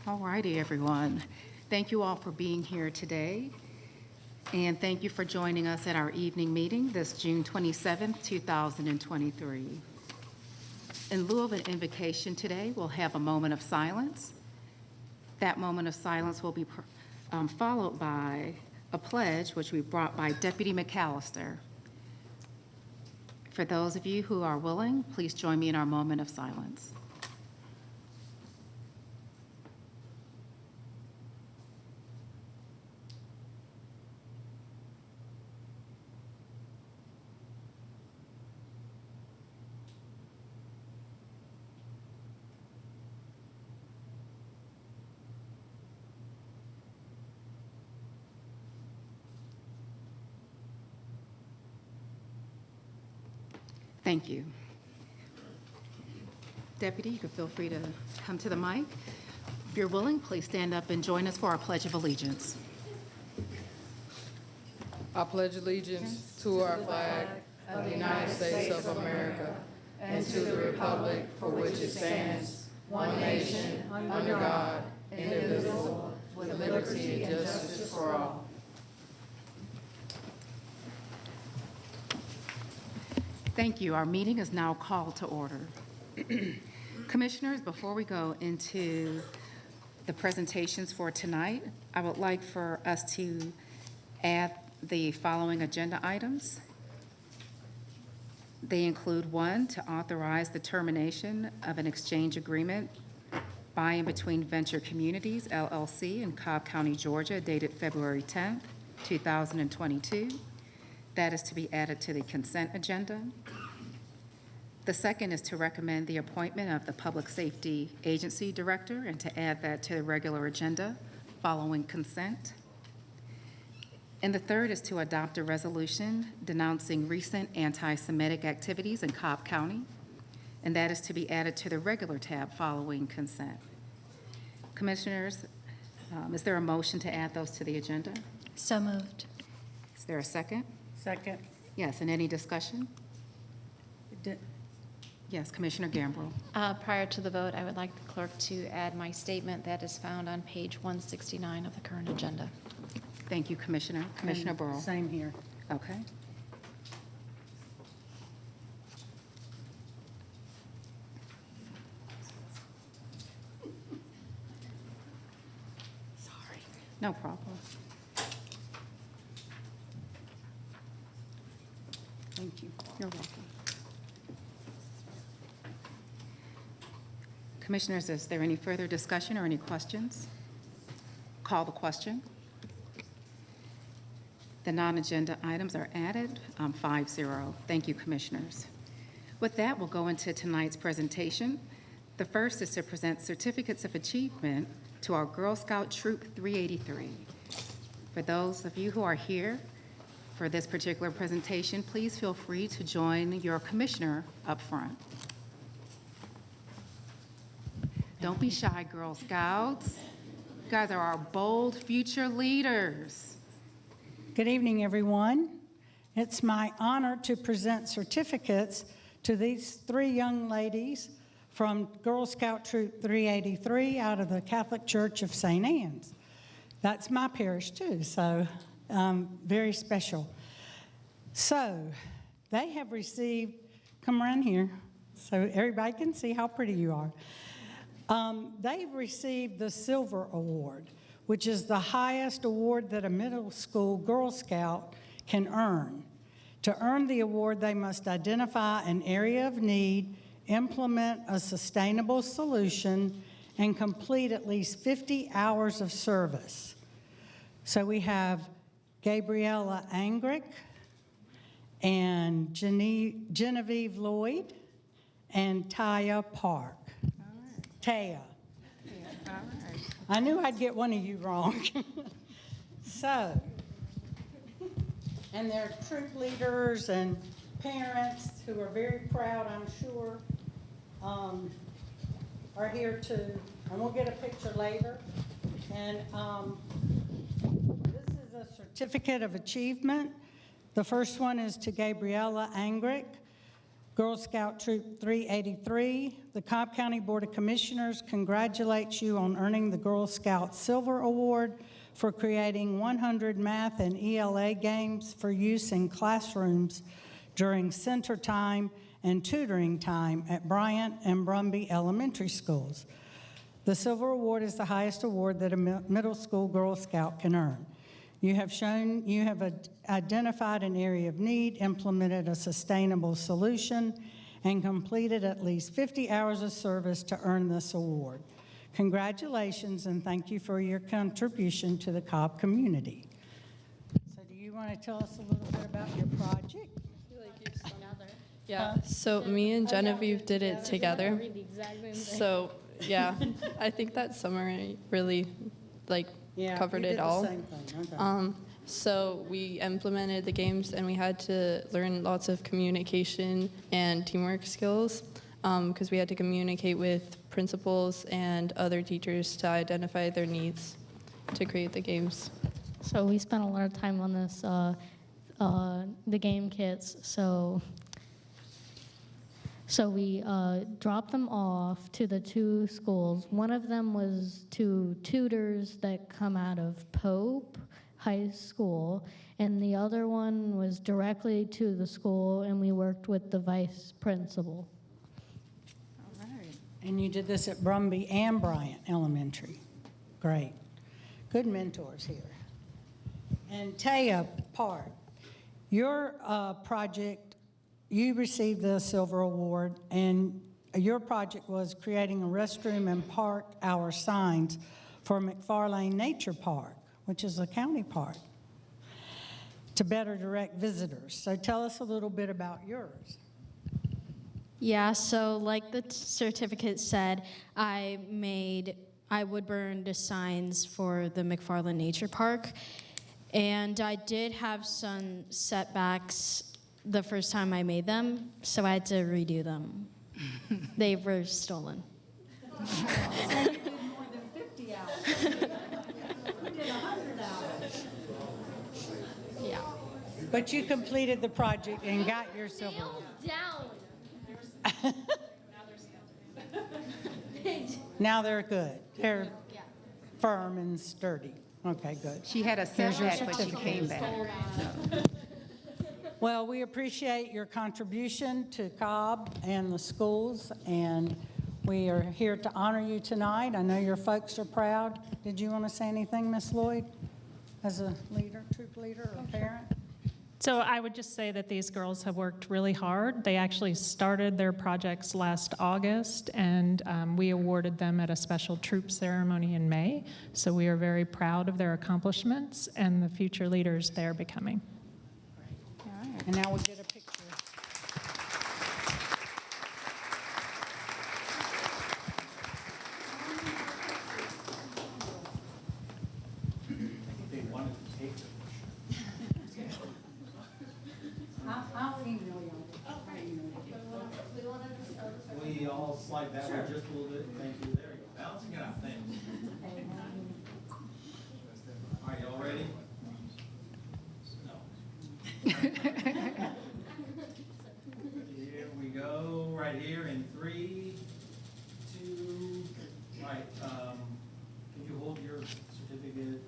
All righty, everyone. Thank you all for being here today, and thank you for joining us at our evening meeting this June 27th, 2023. In lieu of an invocation today, we'll have a moment of silence. That moment of silence will be followed by a pledge, which we brought by Deputy McAllister. For those of you who are willing, please join me in our moment of silence. Thank you. Deputy, you can feel free to come to the mic. If you're willing, please stand up and join us for our Pledge of Allegiance. I pledge allegiance to our flag of the United States of America and to the republic for which it stands, one nation, under God, indivisible, with liberty and justice for all. Thank you. Our meeting is now called to order. Commissioners, before we go into the presentations for tonight, I would like for us to add the following agenda items. They include 1, to authorize the termination of an exchange agreement by and between Venture Communities, LLC in Cobb County, Georgia, dated February 10th, 2022. That is to be added to the consent agenda. The second is to recommend the appointment of the Public Safety Agency Director and to add that to the regular agenda following consent. And the third is to adopt a resolution denouncing recent anti-Semitic activities in Cobb County, and that is to be added to the regular tab following consent. Commissioners, is there a motion to add those to the agenda? So moved. Is there a second? Second. Yes, and any discussion? Yes, Commissioner Gambrill. Prior to the vote, I would like the clerk to add my statement that is found on page 169 of the current agenda. Thank you, Commissioner. Commissioner Burrow. Same here. Okay. Sorry. No problem. Thank you. You're welcome. Commissioners, is there any further discussion or any questions? Call the question. The non-agenda items are added, 5-0. Thank you, Commissioners. With that, we'll go into tonight's presentation. The first is to present certificates of achievement to our Girl Scout Troop 383. For those of you who are here for this particular presentation, please feel free to join your commissioner up front. Don't be shy, Girl Scouts. You guys are our bold future leaders. Good evening, everyone. It's my honor to present certificates to these 3 young ladies from Girl Scout Troop 383 out of the Catholic Church of St. Anne's. That's my parish too, so very special. So they have received, come around here so everybody can see how pretty you are. They've received the Silver Award, which is the highest award that a middle school Girl Scout can earn. To earn the award, they must identify an area of need, implement a sustainable solution, and complete at least 50 hours of service. So we have Gabriella Angrick and Genevieve Lloyd and Taya Park. Taya. All right. I knew I'd get one of you wrong. So, and they're troop leaders and parents who are very proud, I'm sure, are here too. And we'll get a picture later. And this is a certificate of achievement. The first one is to Gabriella Angrick, Girl Scout Troop 383. the Cobb County Board of Commissioners congratulates you on earning the Girl Scout Silver Award for creating 100 math and ELA games for use in classrooms during center time and tutoring time at Bryant and Brumby Elementary Schools. The Silver Award is the highest award that a middle school Girl Scout can earn. You have identified an area of need, implemented a sustainable solution, and completed at least 50 hours of service to earn this award. Congratulations, and thank you for your contribution to the Cobb community. So do you want to tell us a little bit about your project? Yeah, so me and Genevieve did it together. So, yeah, I think that summary really, covered it all. Same thing. Okay. So we implemented the games, and we had to learn lots of communication and teamwork skills because we had to communicate with principals and other teachers to identify their needs to create the games. So we spent a lot of time on this, the game kits. So we dropped them off to the two schools. One of them was to tutors that come out of Pope High School, and the other one was directly to the school, and we worked with the vice principal. All right. And you did this at Brumby and Bryant Elementary. Great. Good mentors here. And Taya Park, your project, you received the Silver Award, and your project was creating a restroom and park hour signs for McFarlane Nature Park, which is a county park, to better direct visitors. So tell us a little bit about yours. Yeah, so like the certificate said, I wood burned signs for the McFarland Nature Park, and I did have some setbacks the first time I made them, so I had to redo them. They were stolen. So you did more than 50 hours. We did 100 hours. Yeah. But you completed the project and got your silver. Down. Now they're good. They're firm and sturdy. Okay, good. She had a Here's your setback, but she came back. Well, we appreciate your contribution to Cobb and the schools, and we are here to honor you tonight. I know your folks are proud. Did you want to say anything, Miss Lloyd, as a leader, troop leader or parent? So I would just say that these girls have worked really hard. They actually started their projects last August, and we awarded them at a special troop ceremony in May. So we are very proud of their accomplishments and the future leaders they're becoming. And now we'll get a picture. They wanted to take the picture. I'll email you. We all slide that way just a little bit. Thank you. There you go. Balancing it out. Thanks. All right, y'all ready? No. Here we go. Right here in 3, 2. Right. Can you hold your certificate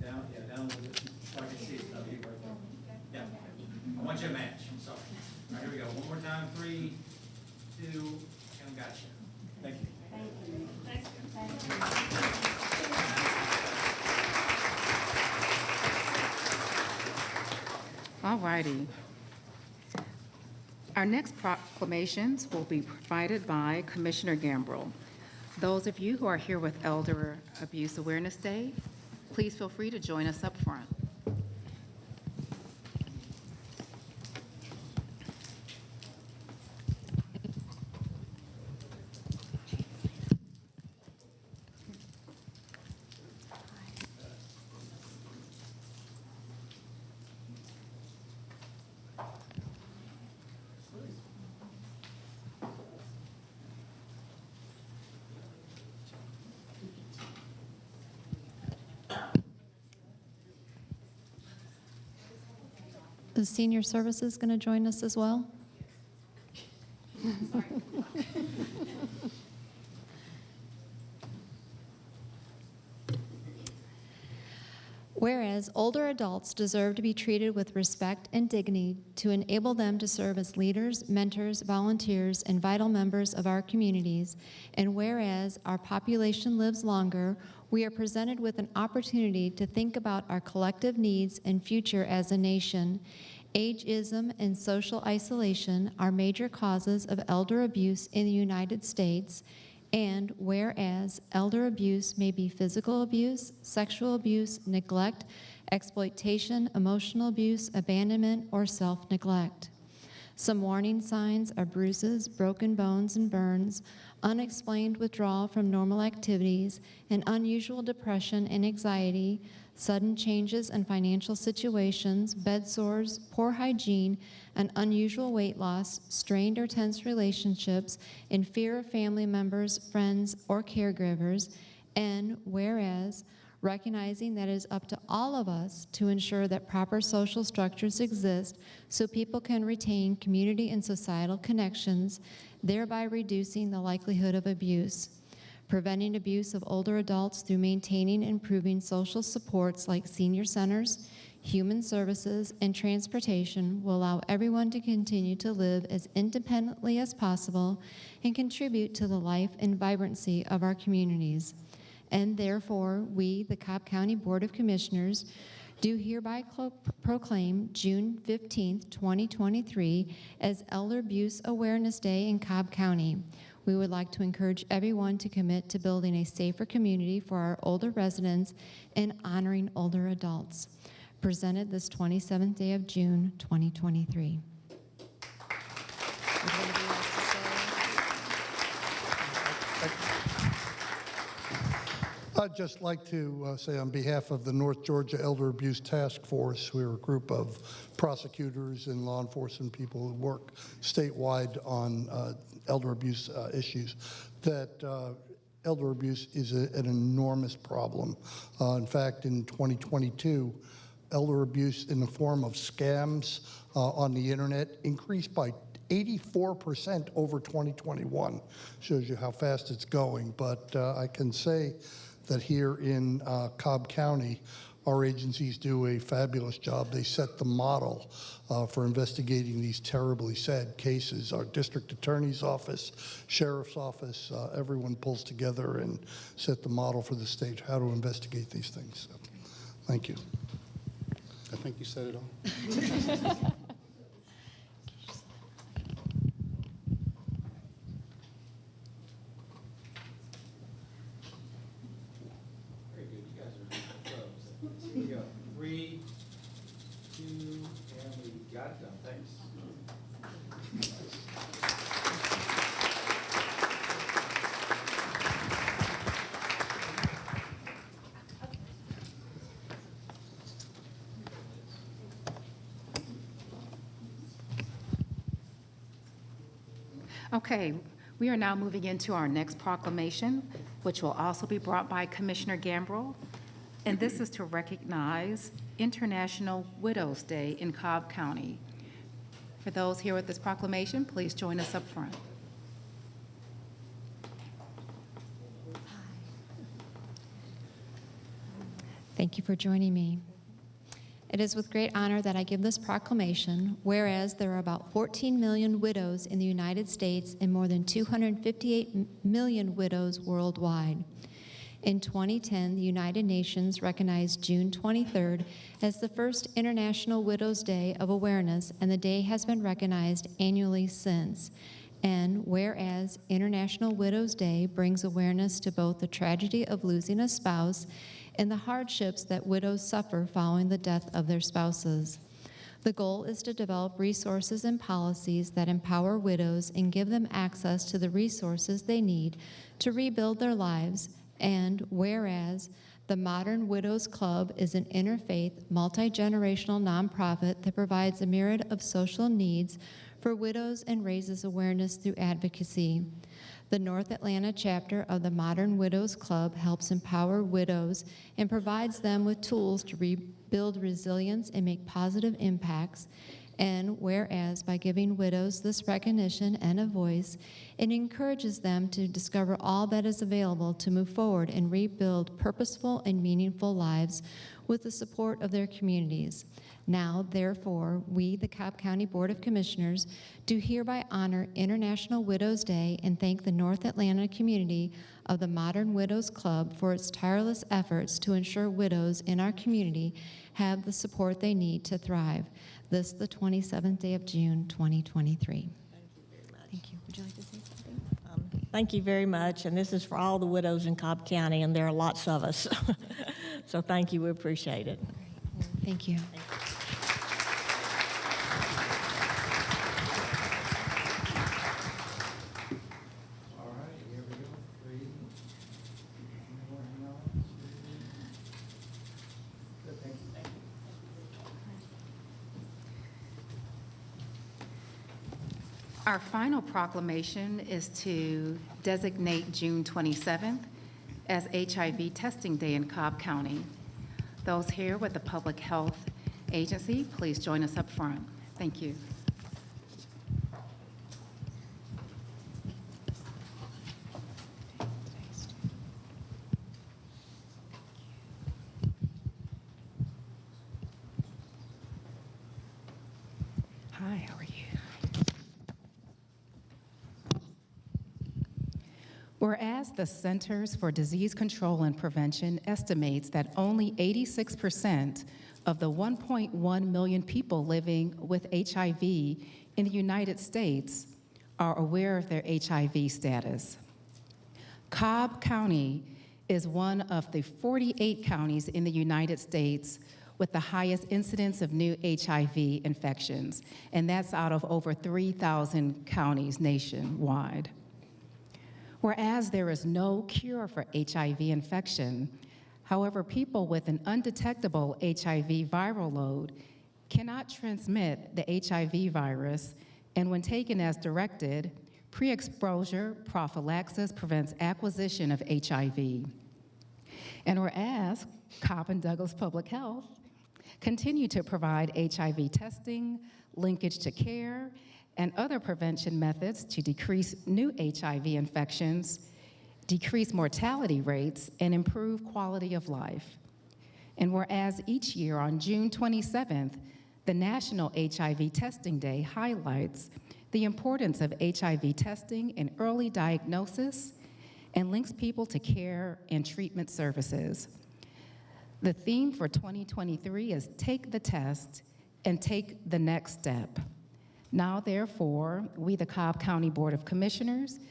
down? Yeah, down a little bit so I can see it. Oh, you right there. Yeah. I want you to match. I'm sorry. All right, here we go. One more time. 3, 2, and gotcha. Thank you. All righty. Our next proclamations will be provided by Commissioner Gambrill. Those of you who are here with Elder Abuse Awareness Day, please feel free to join us up front. Is Senior Services going to join us as well? Whereas older adults deserve to be treated with respect and dignity to enable them to serve as leaders, mentors, volunteers, and vital members of our communities, and whereas our population lives longer, we are presented with an opportunity to think about our collective needs and future as a nation. Ageism and social isolation are major causes of elder abuse in the United States. And whereas elder abuse may be physical abuse, sexual abuse, neglect, exploitation, emotional abuse, abandonment, or self-neglect. Some warning signs are bruises, broken bones and burns, unexplained withdrawal from normal activities, and unusual depression and anxiety, sudden changes in financial situations, bed sores, poor hygiene, and unusual weight loss, strained or tense relationships, and fear of family members, friends, or caregivers. And whereas, recognizing that it is up to all of us to ensure that proper social structures exist so people can retain community and societal connections, thereby reducing the likelihood of abuse. Preventing abuse of older adults through maintaining and improving social supports like senior centers, human services, and transportation will allow everyone to continue to live as independently as possible and contribute to the life and vibrancy of our communities. And therefore, we, the Cobb County Board of Commissioners, do hereby proclaim June 15th, 2023 as Elder Abuse Awareness Day in Cobb County. We would like to encourage everyone to commit to building a safer community for our older residents and honoring older adults. Presented this 27th day of June, 2023. I'd just like to say on behalf of the North Georgia Elder Abuse Task Force, we're a group of prosecutors and law enforcement people who work statewide on elder abuse issues, that elder abuse is an enormous problem. In fact, in 2022, elder abuse in the form of scams on the internet increased by 84% over 2021. Shows you how fast it's going. But I can say that here in Cobb County, our agencies do a fabulous job. They set the model for investigating these terribly sad cases. Our district attorney's office, sheriff's office, everyone pulls together and set the model for the state how to investigate these things. So, thank you. I think you said it all. Very good. You guys are close. Here we go. 3, 2, and we got it done. Thanks. Okay, we are now moving into our next proclamation, which will also be brought by Commissioner Gambrill, and this is to recognize International Widows Day in Cobb County. For those here with this proclamation, please join us up front. Thank you for joining me. It is with great honor that I give this proclamation, whereas there are about 14 million widows in the United States and more than 258 million widows worldwide. In 2010, the United Nations recognized June 23rd as the first International Widows Day of Awareness, and the day has been recognized annually since. And whereas International Widows Day brings awareness to both the tragedy of losing a spouse and the hardships that widows suffer following the death of their spouses. The goal is to develop resources and policies that empower widows and give them access to the resources they need to rebuild their lives. And whereas the Modern Widows Club is an interfaith, multi-generational nonprofit that provides a myriad of social needs for widows and raises awareness through advocacy. The North Atlanta chapter of the Modern Widows Club helps empower widows and provides them with tools to rebuild resilience and make positive impacts. And whereas by giving widows this recognition and a voice, it encourages them to discover all that is available to move forward and rebuild purposeful and meaningful lives with the support of their communities. Now, therefore, we, the Cobb County Board of Commissioners, do hereby honor International Widows Day and thank the North Atlanta community of the Modern Widows Club for its tireless efforts to ensure widows in our community have the support they need to thrive. This, the 27th day of June, 2023. Thank you. Would you like to say something? Thank you very much, and this is for all the widows in Cobb County, and there are lots of us. So thank you, we appreciate it. Thank you. All right, here we go. 3. More, hang on. Good, thank you. Our final proclamation is to designate June 27th as HIV Testing Day in Cobb County. Those here with the Public Health Agency, please join us up front. Thank you. Hi, how are you? Whereas the Centers for Disease Control and Prevention estimates that only 86% of the 1.1 million people living with HIV in the United States are aware of their HIV status. Cobb County is one of the 48 counties in the United States with the highest incidence of new HIV infections, and that's out of over 3,000 counties nationwide. Whereas there is no cure for HIV infection, however, people with an undetectable HIV viral load cannot transmit the HIV virus, and when taken as directed, pre-exposure prophylaxis prevents acquisition of HIV. And whereas Cobb and Douglas Public Health continue to provide HIV testing, linkage to care, and other prevention methods to decrease new HIV infections, decrease mortality rates, and improve quality of life. And whereas each year on June 27th, the National HIV Testing Day highlights the importance of HIV testing in early diagnosis and links people to care and treatment services. The theme for 2023 is Take the Test and Take the Next Step. Now, therefore, we, the Cobb County Board of Commissioners,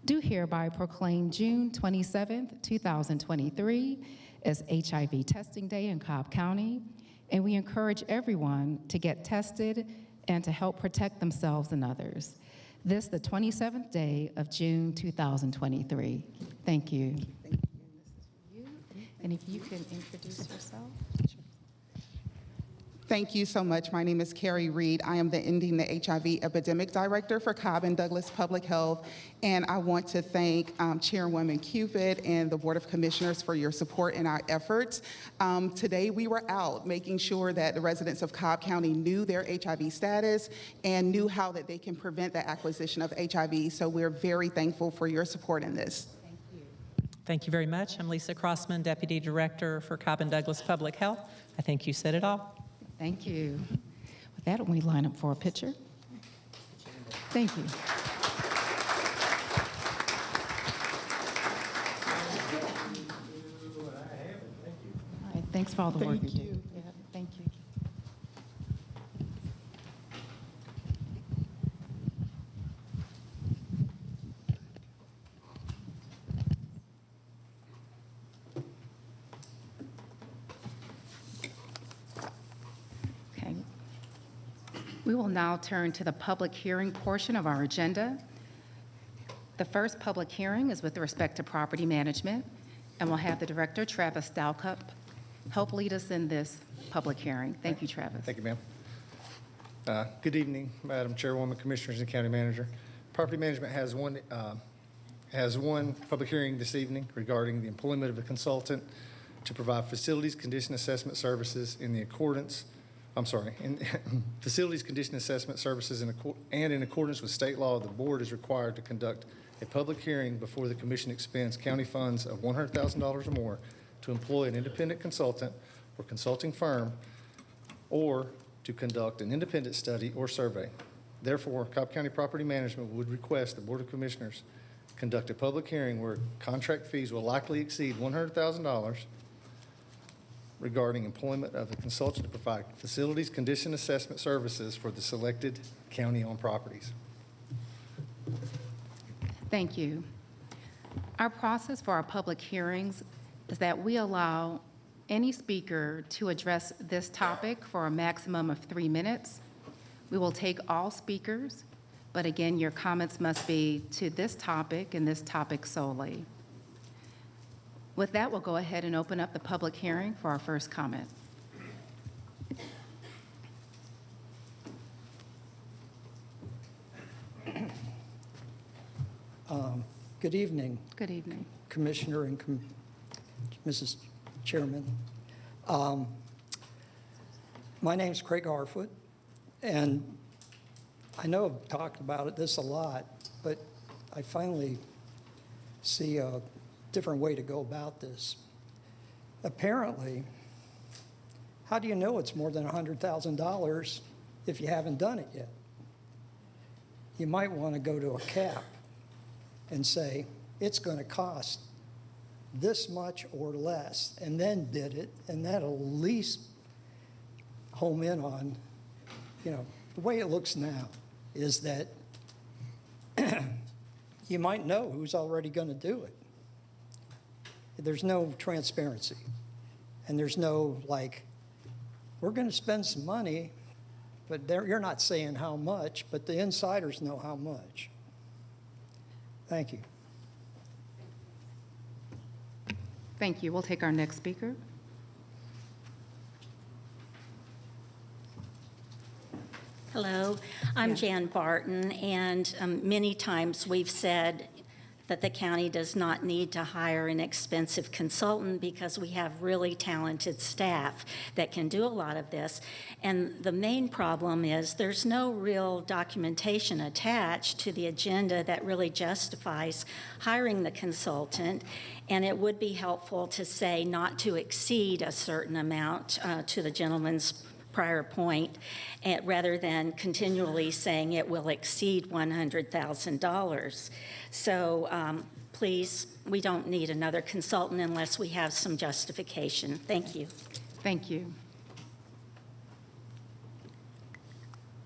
do hereby proclaim June 27th, 2023 as HIV Testing Day in Cobb County, and we encourage everyone to get tested and to help protect themselves and others. This, the 27th day of June 2023. Thank you. Thank you. And if you can introduce yourself. Thank you so much. My name is Carrie Reed. I am the Ending the HIV Epidemic Director for Cobb and Douglas Public Health, and I want to thank Chairwoman Cupid and the Board of Commissioners for your support in our efforts. Today we were out making sure that the residents of Cobb County knew their HIV status and knew how that they can prevent the acquisition of HIV, so we're very thankful for your support in this. Thank you very much. I'm Lisa Crossman, Deputy Director for Cobb and Douglas Public Health. I think you said it all. Thank you. With that, we line up for a picture. Thank you. All right, thanks for all the work you do. Yeah, thank you. We will now turn to the public hearing portion of our agenda. The first public hearing is with respect to property management, and we'll have the Director, Travis Stalcup, help lead us in this public hearing. Thank you, Travis. Thank you, ma'am. Good evening, Madam Chairwoman, Commissioners, and County Manager. Property Management has one public hearing this evening regarding the employment of a consultant to provide facilities condition assessment services in the accordance I'm sorry, in facilities condition assessment services and in accordance with state law, the board is required to conduct a public hearing before the commission expends county funds of $100,000 or more to employ an independent consultant or consulting firm, or to conduct an independent study or survey. Therefore, Cobb County Property Management would request the Board of Commissioners conduct a public hearing where contract fees will likely exceed $100,000 regarding employment of a consultant to provide facilities condition assessment services for the selected county-owned properties. Thank you. Our process for our public hearings is that we allow any speaker to address this topic for a maximum of 3 minutes. We will take all speakers, but again, your comments must be to this topic and this topic solely. With that, we'll go ahead and open up the public hearing for our first comment. Good evening. Good evening. Commissioner and Mrs. Chairman. My name's Craig Harfoot, and I know I've talked about this a lot, but I finally see a different way to go about this. Apparently, how do you know it's more than $100,000 if you haven't done it yet? You might want to go to a cap and say, it's going to cost this much or less, and then bid it, and that'll at least home in on, the way it looks now is that you might know who's already going to do it. There's no transparency, and there's no, we're going to spend some money, but you're not saying how much, but the insiders know how much. Thank you. Thank you. We'll take our next speaker. Hello, I'm Yes. Jan Barton, and many times we've said that the county does not need to hire an expensive consultant because we have really talented staff that can do a lot of this. And the main problem is there's no real documentation attached to the agenda that really justifies hiring the consultant. And it would be helpful to say not to exceed a certain amount to the gentleman's prior point, rather than continually saying it will exceed $100,000. So please, we don't need another consultant unless we have some justification. Thank you. Thank you.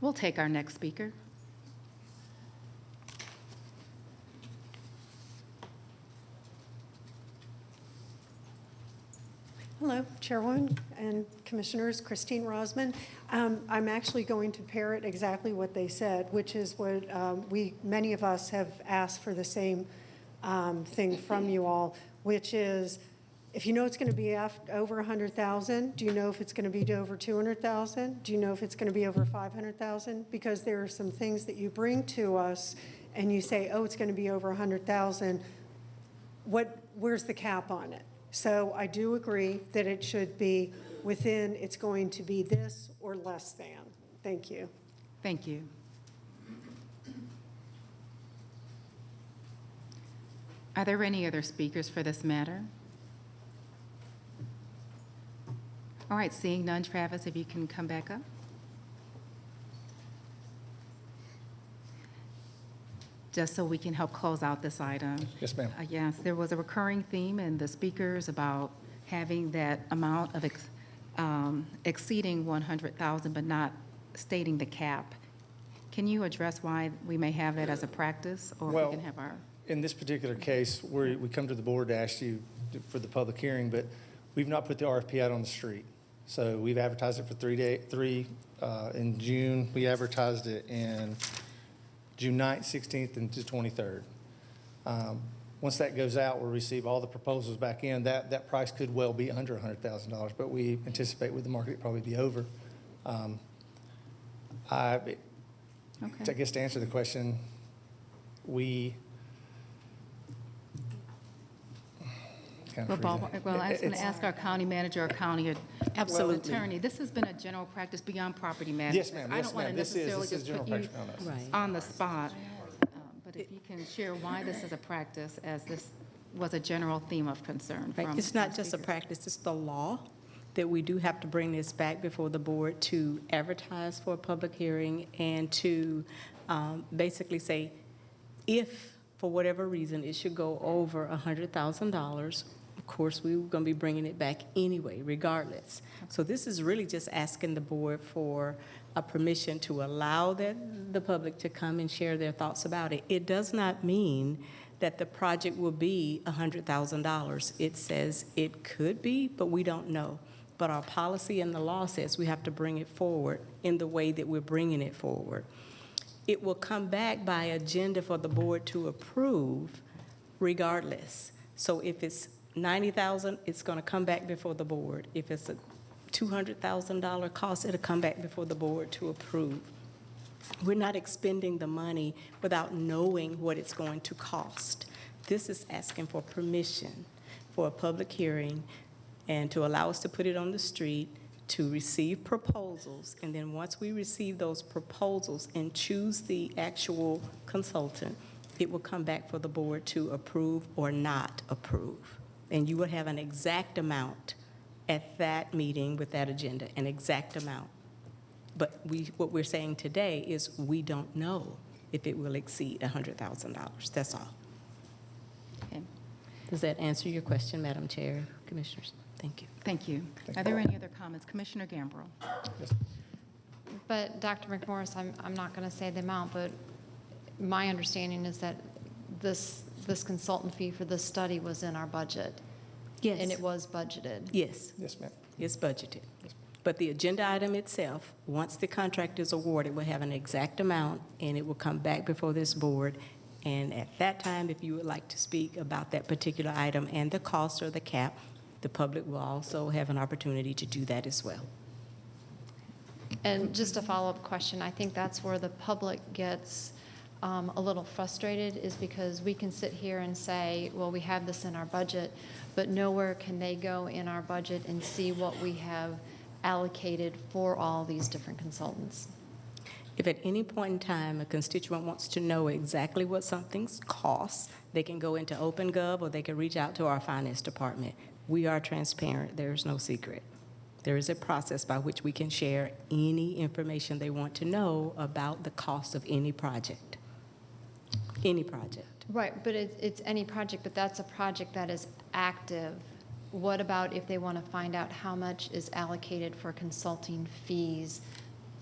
We'll take our next speaker. Hello, Chairwoman and Commissioners, Christine Rosman. I'm actually going to parrot exactly what they said, which is what many of us have asked for the same thing from you all, which is, if you know it's going to be over 100,000, do you know if it's going to be over 200,000? Do you know if it's going to be over 500,000? Because there are some things that you bring to us and you say, oh, it's going to be over 100,000. Where's the cap on it? So I do agree that it should be within, it's going to be this or less than. Thank you. Thank you. Are there any other speakers for this matter? All right, seeing none, Travis, if you can come back up. Just so we can help close out this item. Yes, ma'am. Yes, there was a recurring theme in the speakers about having that amount of exceeding 100,000 but not stating the cap. Can you address why we may have that as a practice, or if we can have our... In this particular case, we come to the board to ask you for the public hearing, but we've not put the RFP out on the street. So we've advertised it for 3 days. In June, we advertised it in June 9th, 16th, and the 23rd. Once that goes out, we'll receive all the proposals back in. That price could well be under $100,000, but we anticipate with the market it'd probably be over. I guess to answer the question, kind Well, of Bob, well, I was going to It's- ask our county manager or county Absolutely. attorney. This has been a general practice beyond property management. Yes, ma'am. I Yes, don't want to ma'am. This is necessarily just general put you practice on us. on the spot, but if you can share why this is a practice, as this was a general theme of concern Right. from It's not our just a speakers. practice, it's the law that we do have to bring this back before the board to advertise for a public hearing and to basically say, if for whatever reason it should go over $100,000, of course, we're going to be bringing it back anyway, regardless. So this is really just asking the board for a permission to allow the public to come and share their thoughts about it. It does not mean that the project will be $100,000. It says it could be, but we don't know. But our policy and the law says we have to bring it forward in the way that we're bringing it forward. It will come back by agenda for the board to approve regardless. So if it's $90,000, it's going to come back before the board. If it's a $200,000 cost, it'll come back before the board to approve. We're not expending the money without knowing what it's going to cost. This is asking for permission for a public hearing and to allow us to put it on the street, to receive proposals, and then once we receive those proposals and choose the actual consultant, it will come back for the board to approve or not approve. And you will have an exact amount at that meeting with that agenda, an exact amount. But what we're saying today is we don't know if it will exceed $100,000. That's all. Okay. Does that answer your question, Madam Chair, Commissioners? Thank you. Thank you. Are there any other comments? Commissioner Gambrill. But Dr. McMorris, I'm not going to say the amount, but my understanding is that this consultant fee for this study was in our budget. Yes. And it was budgeted. Yes. Yes, ma'am. It's budgeted. But the agenda item itself, once the contract is awarded, will have an exact amount, and it will come back before this board. And at that time, if you would like to speak about that particular item and the cost or the cap, the public will also have an opportunity to do that as well. And just a follow-up question, I think that's where the public gets a little frustrated, is because we can sit here and say, well, we have this in our budget, but nowhere can they go in our budget and see what we have allocated for all these different consultants. If at any point in time a constituent wants to know exactly what something costs, they can go into OpenGov or they can reach out to our finance department. We are transparent. There is no secret. There is a process by which we can share any information they want to know about the cost of any project. Any project. Right, but it's any project, but that's a project that is active. What about if they want to find out how much is allocated for consulting fees,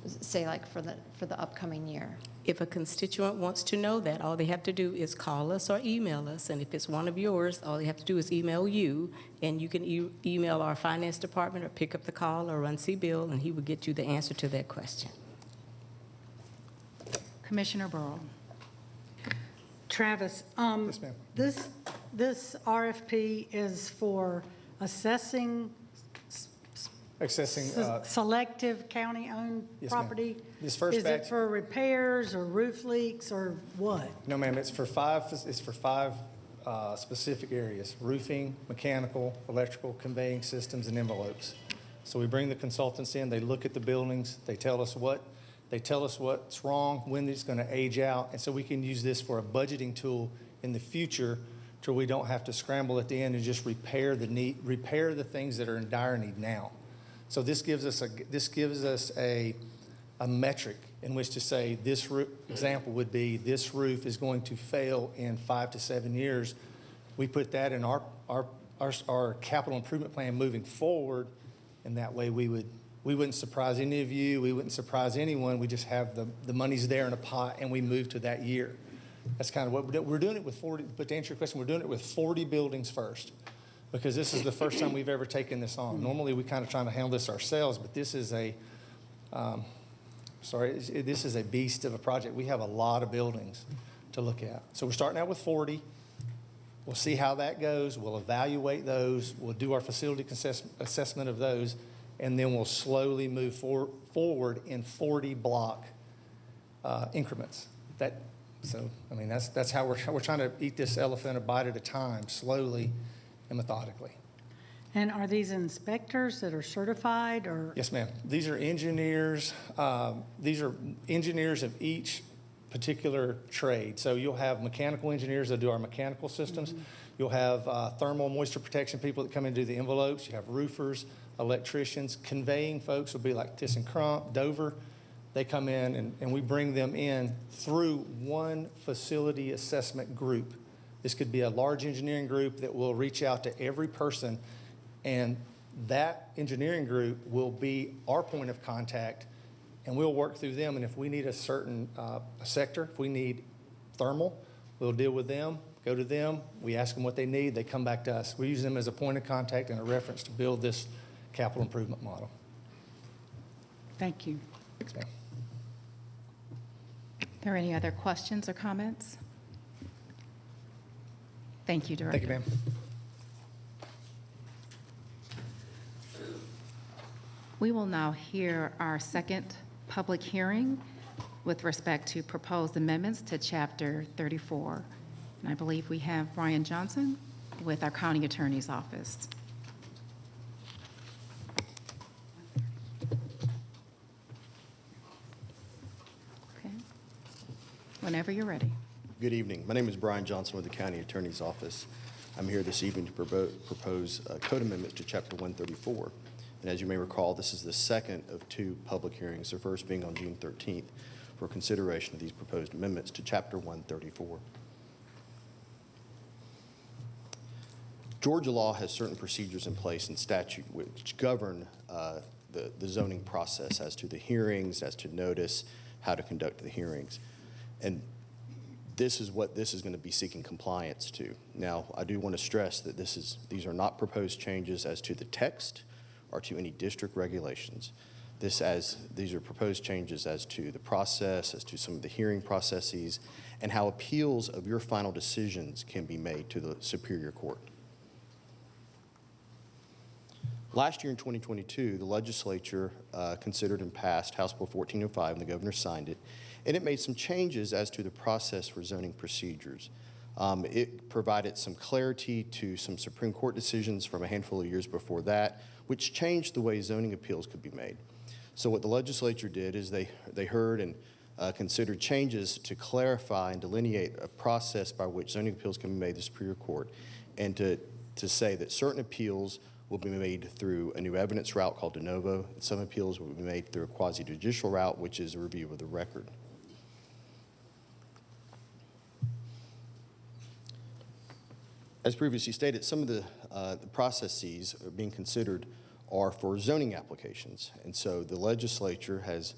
say like for the upcoming year? If a constituent wants to know that, all they have to do is call us or email us. And if it's one of yours, all they have to do is email you, and you can email our finance department or pick up the call or run C-Bill, and he will get you the answer to that question. Commissioner Burrow. Travis, Yes, ma'am. this RFP is for assessing Accessing, selective county-owned Yes, ma'am. property? This first Is batch- it for repairs or roof leaks or what? no, ma'am, it's for five specific areas: roofing, mechanical, electrical, conveying systems, and envelopes. So we bring the consultants in, they look at the buildings, they tell us what's wrong, when it's going to age out, and so we can use this for a budgeting tool in the future, so we don't have to scramble at the end and just repair the things that are in dire need now. So this gives us a metric in which to say this example would be this roof is going to fail in 5 to 7 years. We put that in our capital improvement plan moving forward, and that way we wouldn't surprise any of you, we wouldn't surprise anyone. We just have the money's there in a pot, and we move to that year. That's kind of what we're doing it with 40. But to answer your question, we're doing it with 40 buildings first, because this is the first time we've ever taken this on. Normally, we kind of try to handle this ourselves, but this is this is a beast of a project. We have a lot of buildings to look at. So we're starting out with 40. We'll see how that goes. We'll evaluate those. We'll do our facility assessment of those, and then we'll slowly move forward in 40 block increments. That's how we're trying to eat this elephant a bite at a time, slowly, and methodically. And are these inspectors that are certified or? Yes, ma'am. These are engineers. These are engineers of each particular trade. So you'll have mechanical engineers that do our mechanical systems. You'll have thermal moisture protection people that come in and do the envelopes. You have roofers, electricians, conveying folks will be like ThyssenKrupp, Dover. They come in and we bring them in through one facility assessment group. This could be a large engineering group that will reach out to every person, and that engineering group will be our point of contact, and we'll work through them. And if we need a certain sector, if we need thermal, we'll deal with them, go to them, we ask them what they need, they come back to us. We use them as a point of contact and a reference to build this capital improvement model. Thank you. Yes, ma'am. Are there any other questions or comments? Thank you, Director. Thank you, ma'am. We will now hear our second public hearing with respect to proposed amendments to Chapter 34. And I believe we have Brian Johnson with our County Attorney's Office. Okay. Whenever you're ready. Good evening. My name is Brian Johnson with the County Attorney's Office. I'm here this evening to propose code amendments to Chapter 134. And as you may recall, this is the second of two public hearings, the first being on June 13th for consideration of these proposed amendments to Chapter 134. Georgia law has certain procedures in place in statute which govern the zoning process as to the hearings, as to notice, how to conduct the hearings. And this is what this is going to be seeking compliance to. Now, I do want to stress that these are not proposed changes as to the text or to any district regulations. These are proposed changes as to the process, as to some of the hearing processes, and how appeals of your final decisions can be made to the Superior Court. Last year in 2022, the legislature considered and passed House Bill 1405, and the governor signed it, and it made some changes as to the process for zoning procedures. It provided some clarity to some Supreme Court decisions from a handful of years before that, which changed the way zoning appeals could be made. So what the legislature did is they heard and considered changes to clarify and delineate a process by which zoning appeals can be made to the Superior Court, and to say that certain appeals will be made through a new evidence route called de novo, and some appeals will be made through a quasi-judicial route, which is a review of the record. As previously stated, some of the processes being considered are for zoning applications. And so the legislature has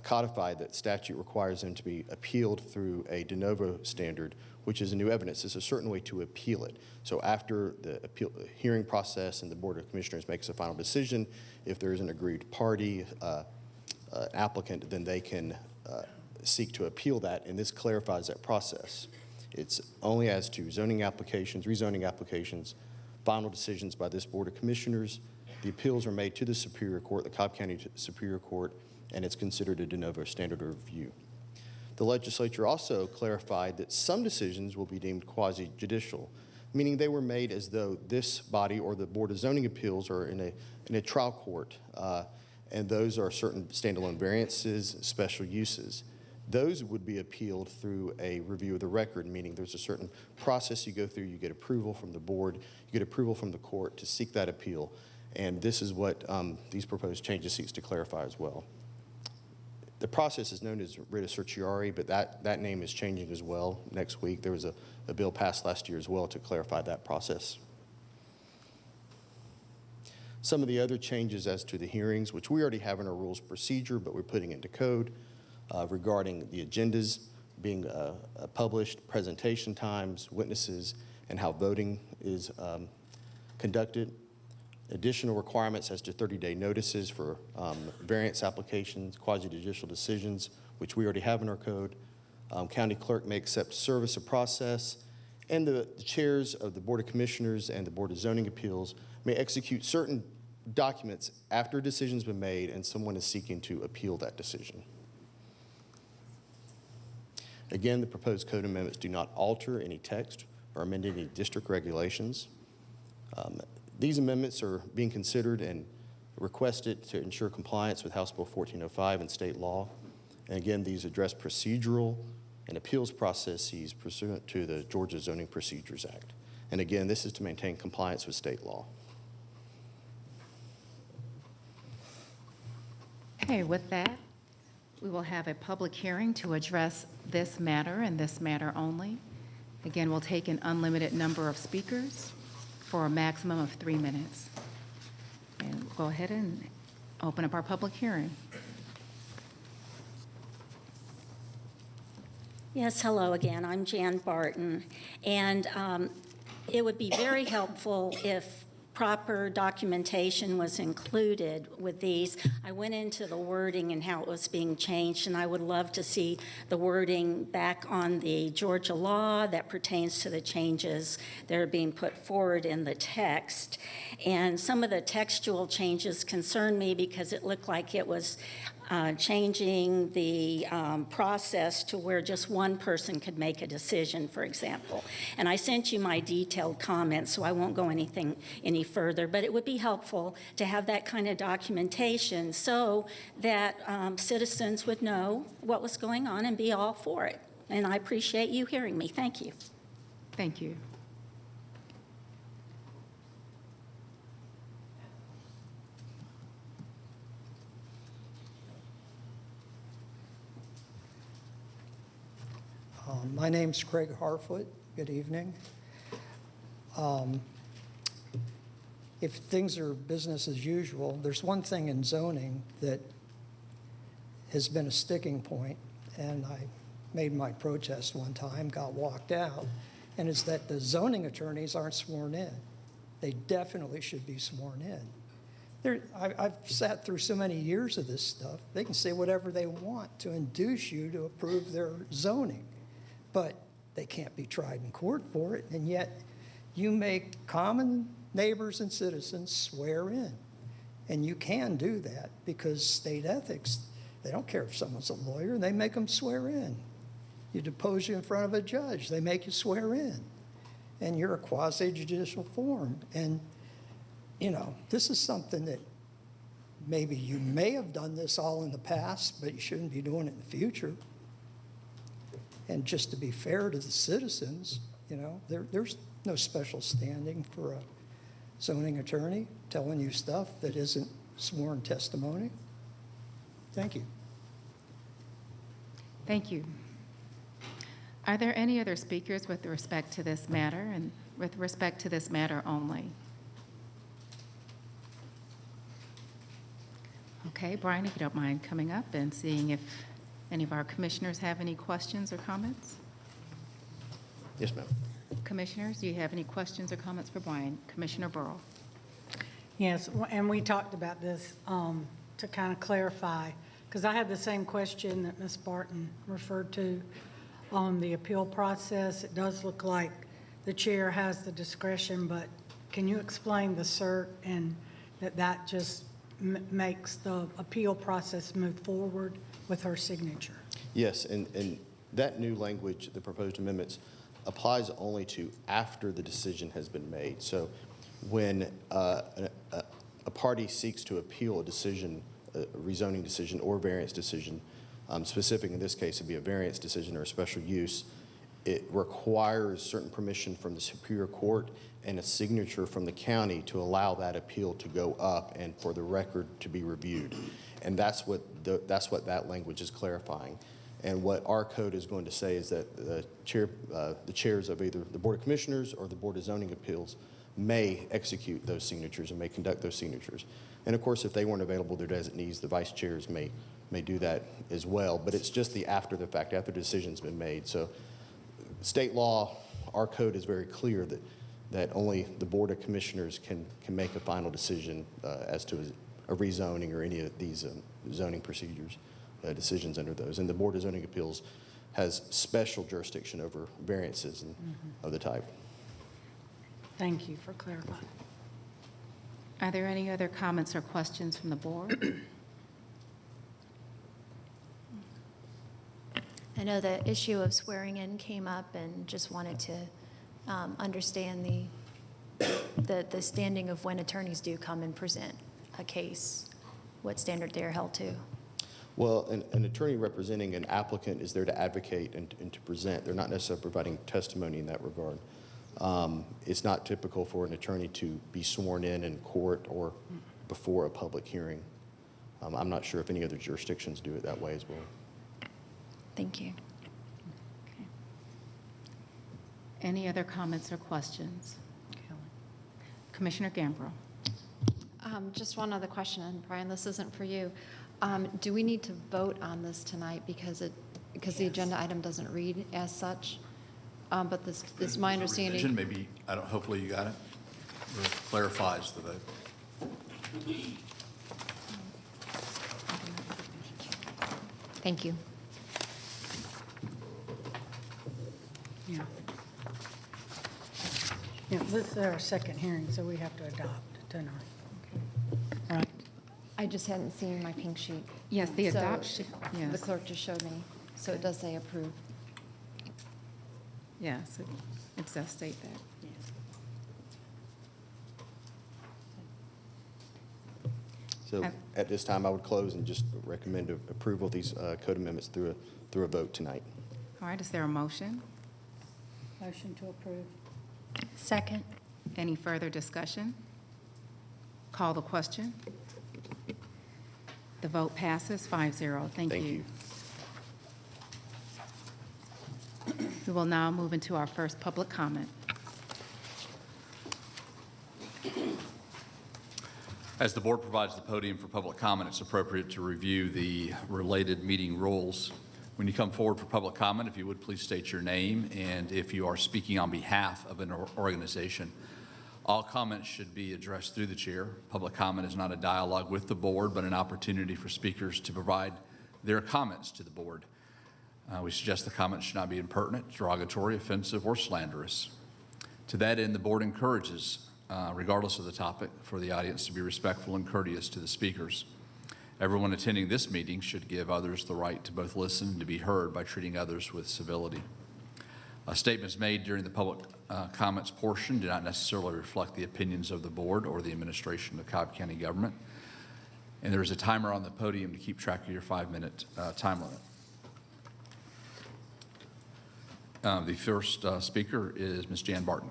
codified that statute requires them to be appealed through a de novo standard, which is a new evidence. It's a certain way to appeal it. So after the hearing process and the Board of Commissioners makes a final decision, if there is an aggrieved party, applicant, then they can seek to appeal that, and this clarifies that process. It's only as to zoning applications, rezoning applications, final decisions by this Board of Commissioners. The appeals are made to the Superior Court, the Cobb County Superior Court, and it's considered a de novo standard of review. The legislature also clarified that some decisions will be deemed quasi-judicial, meaning they were made as though this body or the Board of Zoning Appeals are in a trial court, and those are certain standalone variances, special uses. Those would be appealed through a review of the record, meaning there's a certain process you go through. You get approval from the board, you get approval from the court to seek that appeal. And this is what these proposed changes seeks to clarify as well. The process is known as writ of certiorari, but that name is changing as well next week. There was a bill passed last year as well to clarify that process. Some of the other changes as to the hearings, which we already have in our rules of procedure, but we're putting into code, regarding the agendas being published, presentation times, witnesses, and how voting is conducted. Additional requirements as to 30-day notices for variance applications, quasi-judicial decisions, which we already have in our code. County clerk may accept service of process, and the chairs of the Board of Commissioners and the Board of Zoning Appeals may execute certain documents after a decision's been made and someone is seeking to appeal that decision. Again, the proposed code amendments do not alter any text or amend any district regulations. These amendments are being considered and requested to ensure compliance with House Bill 1405 and state law. And again, these address procedural and appeals processes pursuant to the Georgia Zoning Procedures Act. And again, this is to maintain compliance with state law. Okay, with that, we will have a public hearing to address this matter and this matter only. Again, we'll take an unlimited number of speakers for a maximum of 3 minutes. And we'll go ahead and open up our public hearing. Yes, hello again. I'm Jan Barton. And it would be very helpful if proper documentation was included with these. I went into the wording and how it was being changed, and I would love to see the wording back on the Georgia law that pertains to the changes that are being put forward in the text. And some of the textual changes concern me because it looked like it was changing the process to where just one person could make a decision, for example. And I sent you my detailed comments, so I won't go any further, but it would be helpful to have that kind of documentation so that citizens would know what was going on and be all for it. And I appreciate you hearing me. Thank you. Thank you. My name's Craig Harfoot. Good evening. If things are business as usual, there's one thing in zoning that has been a sticking point, and I made my protest one time, got walked out, and it's that the zoning attorneys aren't sworn in. They definitely should be sworn in. I've sat through so many years of this stuff. They can say whatever they want to induce you to approve their zoning, but they can't be tried in court for it, and yet you make common neighbors and citizens swear in. And you can do that because state ethics, they don't care if someone's a lawyer, they make them swear in. You depose you in front of a judge, they make you swear in. And you're a quasi-judicial form. And, you know, this is something that maybe you may have done this all in the past, but you shouldn't be doing it in the future. And just to be fair to the citizens, you know, there's no special standing for a zoning attorney telling you stuff that isn't sworn testimony. Thank you. Thank you. Are there any other speakers with respect to this matter and with respect to this matter only? Okay, Brian, if you don't mind coming up and seeing if any of our commissioners have any questions or comments? Yes, ma'am. Commissioners, do you have any questions or comments for Brian? Commissioner Burrow. Yes, and we talked about this to kind of clarify, because I had the same question that Ms. Barton referred to on the appeal process. It does look like the chair has the discretion, but can you explain the cert and that just makes the appeal process move forward with her signature? Yes, and that new language, the proposed amendments, applies only to after the decision has been made. So when a party seeks to appeal a decision, a rezoning decision or variance decision, specific in this case would be a variance decision or a special use, it requires certain permission from the Superior Court and a signature from the county to allow that appeal to go up and for the record to be reviewed. And that's what that language is clarifying. And what our code is going to say is that the chairs of either the Board of Commissioners or the Board of Zoning Appeals may execute those signatures and may conduct those signatures. And of course, if they weren't available, their designees, the vice chairs may do that as well. But it's just the after the fact, after the decision's been made. So state law, our code is very clear that only the Board of Commissioners can make a final decision as to a rezoning or any of these zoning procedures, decisions under those. And the Board of Zoning Appeals has special jurisdiction over variances of the type. Thank you for clarifying. Are there any other comments or questions from the board? I know the issue of swearing in came up and just wanted to understand the standing of when attorneys do come and present a case, what standard they are held to? Well, an attorney representing an applicant is there to advocate and to present. They're not necessarily providing testimony in that regard. It's not typical for an attorney to be sworn in court or before a public hearing. I'm not sure if any other jurisdictions do it that way as well. Thank you. Any other comments or questions? Commissioner Gambrill. Just one other question, and Brian, this isn't for you. Do we need to vote on this tonight because the agenda item doesn't read as such? But this is my understanding. Maybe, hopefully you got it. Or it clarifies the vote. Thank you. Yeah. Yeah, this is our second hearing, so we have to adopt tonight. Right. I just hadn't seen my pink sheet. Yes, the So adoption, yes. The clerk just showed me, so it does say approved. Yes, it does state that. So at this time, I would close and just recommend approval of these code amendments through a vote tonight. All right, is there a motion? Motion to approve. Second. Any further discussion? Call the question. The vote passes 5-0. Thank you. We will now move into our first public comment. As the board provides the podium for public comment, it's appropriate to review the related meeting rules. When you come forward for public comment, if you would please state your name, and if you are speaking on behalf of an organization. All comments should be addressed through the chair. Public comment is not a dialogue with the board, but an opportunity for speakers to provide their comments to the board. We suggest the comments should not be impertinent, derogatory, offensive, or slanderous. To that end, the board encourages, regardless of the topic, for the audience to be respectful and courteous to the speakers. Everyone attending this meeting should give others the right to both listen and to be heard by treating others with civility. Statements made during the public comments portion do not necessarily reflect the opinions of the board or the administration of Cobb County government. And there is a timer on the podium to keep track of your 5-minute time limit. The first speaker is Ms. Jan Barton.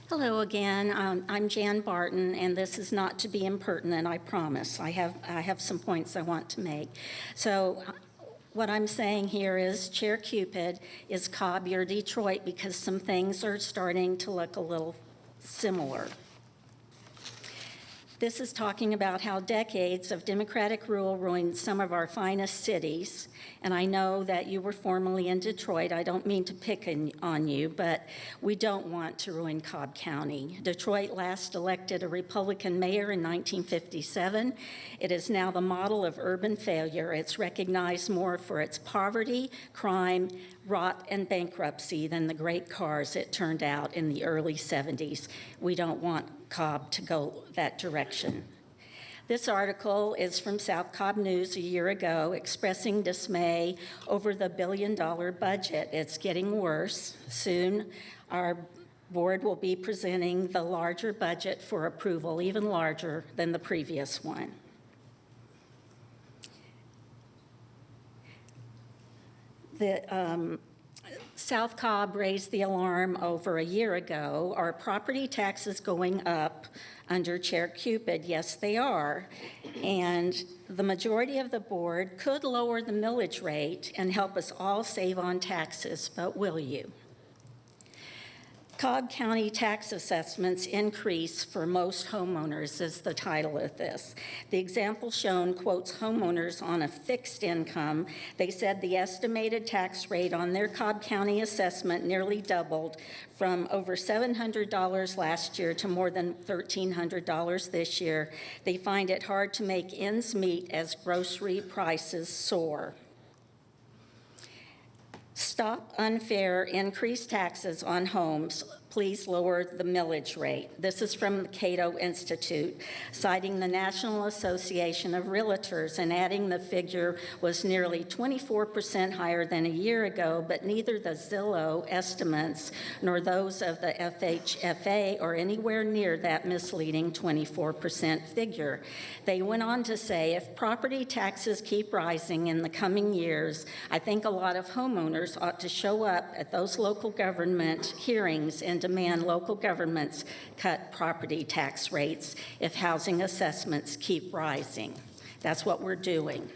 Hello again. I'm Jan Barton, and this is not to be impertinent, I promise. I have some points I want to make. So what I'm saying here is, Chair Cupid, is Cobb your Detroit, because some things are starting to look a little similar. This is talking about how decades of Democratic rule ruined some of our finest cities. And I know that you were formerly in Detroit. I don't mean to pick on you, but we don't want to ruin Cobb County. Detroit last elected a Republican mayor in 1957. It is now the model of urban failure. It's recognized more for its poverty, crime, rot, and bankruptcy than the great cars it turned out in the early 70s. We don't want Cobb to go that direction. This article is from South Cobb News a year ago, expressing dismay over the billion-dollar budget. It's getting worse. Soon, our board will be presenting the larger budget for approval, even larger than the previous one. South Cobb raised the alarm over a year ago. Are property taxes going up under Chair Cupid? Yes, they are. And the majority of the board could lower the millage rate and help us all save on taxes, but will you? Cobb County tax assessments increase for most homeowners is the title of this. The example shown quotes homeowners on a fixed income. They said the estimated tax rate on their Cobb County assessment nearly doubled from over $700 last year to more than $1,300 this year. They find it hard to make ends meet as grocery prices soar. Stop unfair increased taxes on homes. Please lower the millage rate. This is from the Cato Institute, citing the National Association of Realtors and adding the figure was nearly 24% higher than a year ago, but neither the Zillow estimates nor those of the FHFA are anywhere near that misleading 24% figure. They went on to say, if property taxes keep rising in the coming years, I think a lot of homeowners ought to show up at those local government hearings and demand local governments cut property tax rates if housing assessments keep rising. That's what we're doing.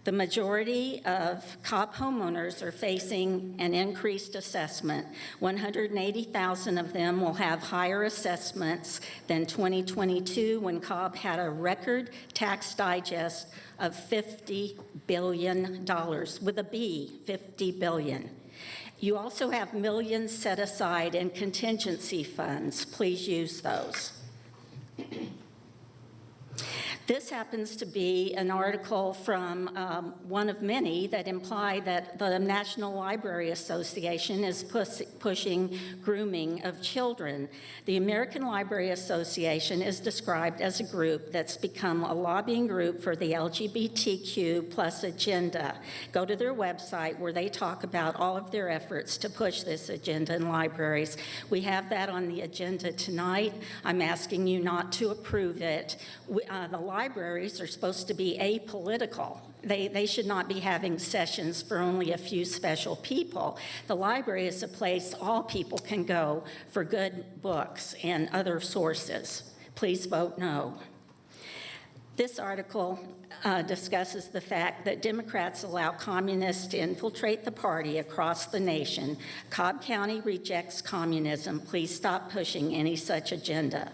The majority of Cobb homeowners are facing an increased assessment. 180,000 of them will have higher assessments than 2022 when Cobb had a record tax digest of $50 billion, with a B, $50 billion. You also have millions set aside in contingency funds. Please use those. This happens to be an article from one of many that imply that the National Library Association is pushing grooming of children. The American Library Association is described as a group that's become a lobbying group for the LGBTQ plus agenda. Go to their website where they talk about all of their efforts to push this agenda in libraries. We have that on the agenda tonight. I'm asking you not to approve it. The libraries are supposed to be apolitical. They should not be having sessions for only a few special people. The library is a place all people can go for good books and other sources. Please vote no. This article discusses the fact that Democrats allow communists to infiltrate the party across the nation. Cobb County rejects communism. Please stop pushing any such agenda.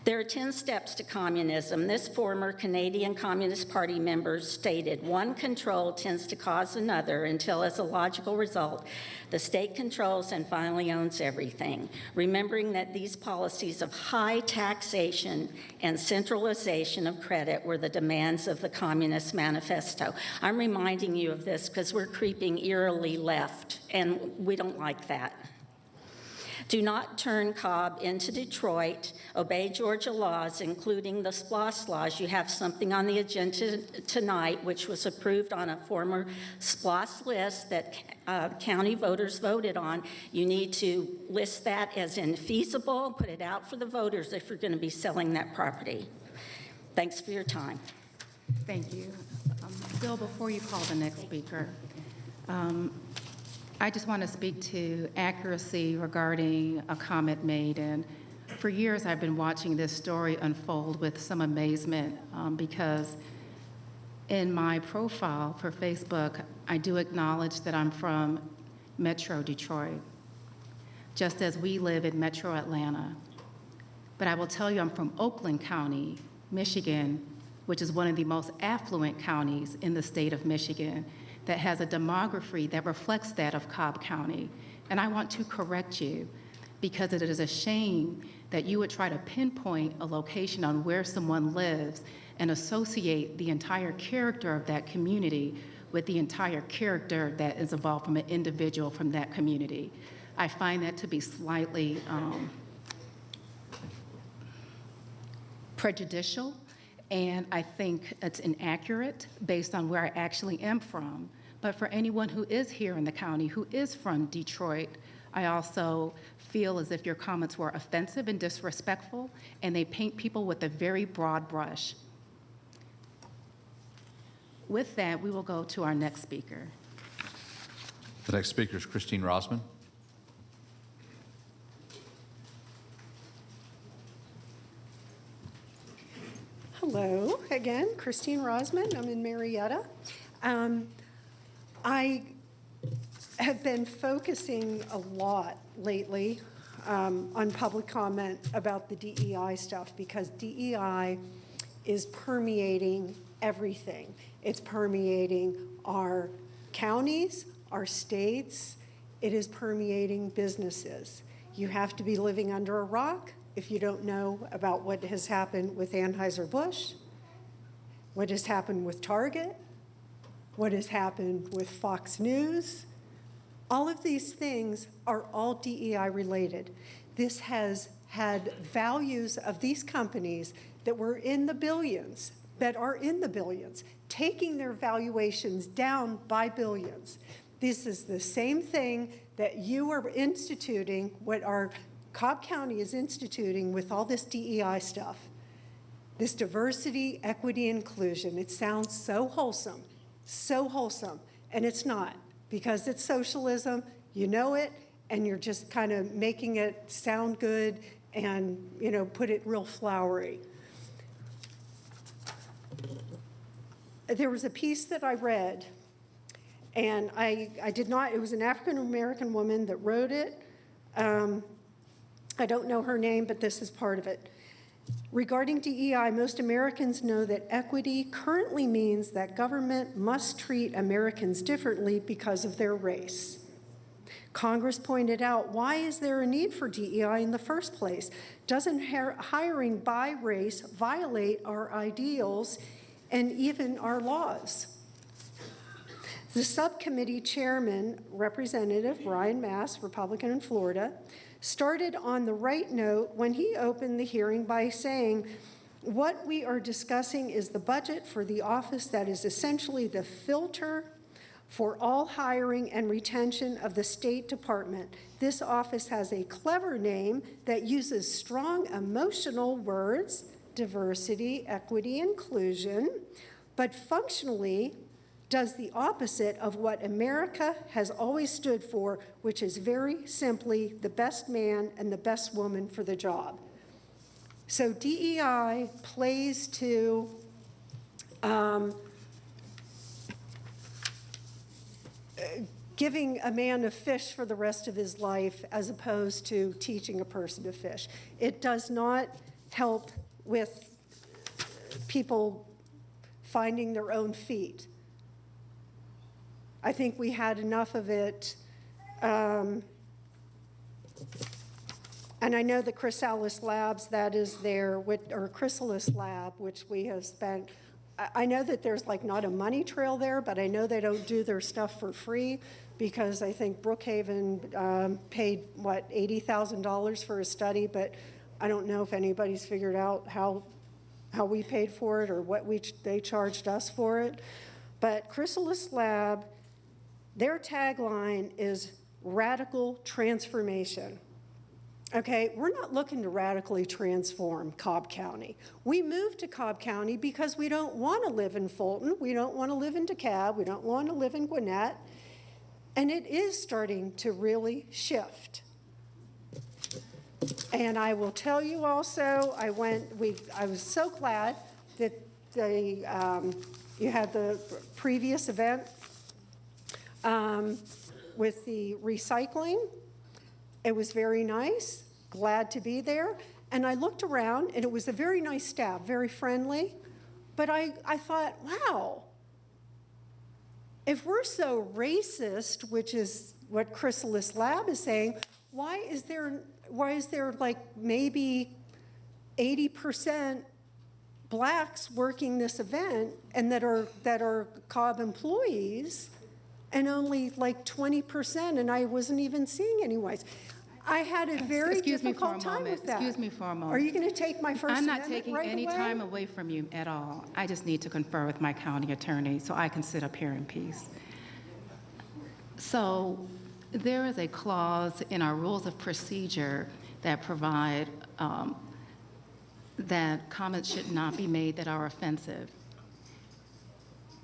There are 10 steps to communism. This former Canadian Communist Party member stated, one control tends to cause another until, as a logical result, the state controls and finally owns everything. Remembering that these policies of high taxation and centralization of credit were the demands of the Communist Manifesto. I'm reminding you of this because we're creeping eerily left, and we don't like that. Do not turn Cobb into Detroit. Obey Georgia laws, including the SPLOST laws. You have something on the agenda tonight, which was approved on a former SPLOST list that county voters voted on. You need to list that as infeasible, put it out for the voters if you're going to be selling that property. Thanks for your time. Thank you. Bill, before you call the next speaker, I just want to speak to accuracy regarding a comment made. And for years, I've been watching this story unfold with some amazement because in my profile for Facebook, I do acknowledge that I'm from Metro Detroit, just as we live in Metro Atlanta. But I will tell you I'm from Oakland County, Michigan, which is one of the most affluent counties in the state of Michigan, that has a demography that reflects that of Cobb County. And I want to correct you because it is a shame that you would try to pinpoint a location on where someone lives and associate the entire character of that community with the entire character that is involved from an individual from that community. I find that to be slightly prejudicial. And I think it's inaccurate based on where I actually am from. But for anyone who is here in the county, who is from Detroit, I also feel as if your comments were offensive and disrespectful, and they paint people with a very broad brush. With that, we will go to our next speaker. The next speaker is Christine Rosman. Hello again, Christine Rosman. I'm in Marietta. I have been focusing a lot lately on public comment about the DEI stuff because DEI is permeating everything. It's permeating our counties, our states. It is permeating businesses. You have to be living under a rock if you don't know about what has happened with Anheuser-Busch. what has happened with Target, what has happened with Fox News. All of these things are all DEI related. This has had values of these companies that were in the billions, that are in the billions, taking their valuations down by billions. This is the same thing that you are instituting, what our Cobb County is instituting with all this DEI stuff. This diversity, equity, inclusion. It sounds so wholesome, and it's not, because it's socialism, you know it, and you're just kind of making it sound good and, put it real flowery. There was a piece that I read, and I did not, it was an African-American woman that wrote it. I don't know her name, but this is part of it. Regarding DEI, most Americans know that equity currently means that government must treat Americans differently because of their race. Congress pointed out, why is there a need for DEI in the first place? Doesn't hiring by race violate our ideals and even our laws? The subcommittee chairman, Representative Ryan Mass, Republican in Florida, started on the right note when he opened the hearing by saying, what we are discussing is the budget for the office that is essentially the filter for all hiring and retention of the State Department. This office has a clever name that uses strong emotional words, diversity, equity, inclusion, but functionally does the opposite of what America has always stood for, which is very simply the best man and the best woman for the job. So DEI plays to giving a man a fish for the rest of his life as opposed to teaching a person to fish. It does not help with people finding their own feet. I think we had enough of it. And I know the Chrysalis Labs, that is there, or Chrysalis Lab, which we have spent, I know that there's like not a money trail there, but I know they don't do their stuff for free, because I think Brookhaven paid, what, $80,000 for a study, but I don't know if anybody's figured out how we paid for it or what they charged us for it. But Chrysalis Lab, their tagline is radical transformation. Okay, we're not looking to radically transform Cobb County. We moved to Cobb County because we don't want to live in Fulton, we don't want to live in DeKalb, we don't want to live in Gwinnett, and it is starting to really shift. And I will tell you also, I was so glad that you had the previous event with the recycling. It was very nice, glad to be there. And I looked around, and it was a very nice staff, very friendly. But I thought, wow, if we're so racist, which is what Chrysalis Lab is saying, why is there like maybe 80% blacks working this event and that are Cobb employees, and only like 20%, and I wasn't even seeing any whites. I had a very difficult time with that. Excuse me for a moment. Are you going to take my First I'm not Amendment taking right any away? time away from you at all. I just need to confer with my county attorney so I can sit up here in peace. So there is a clause in our rules of procedure that provide that comments should not be made that are offensive.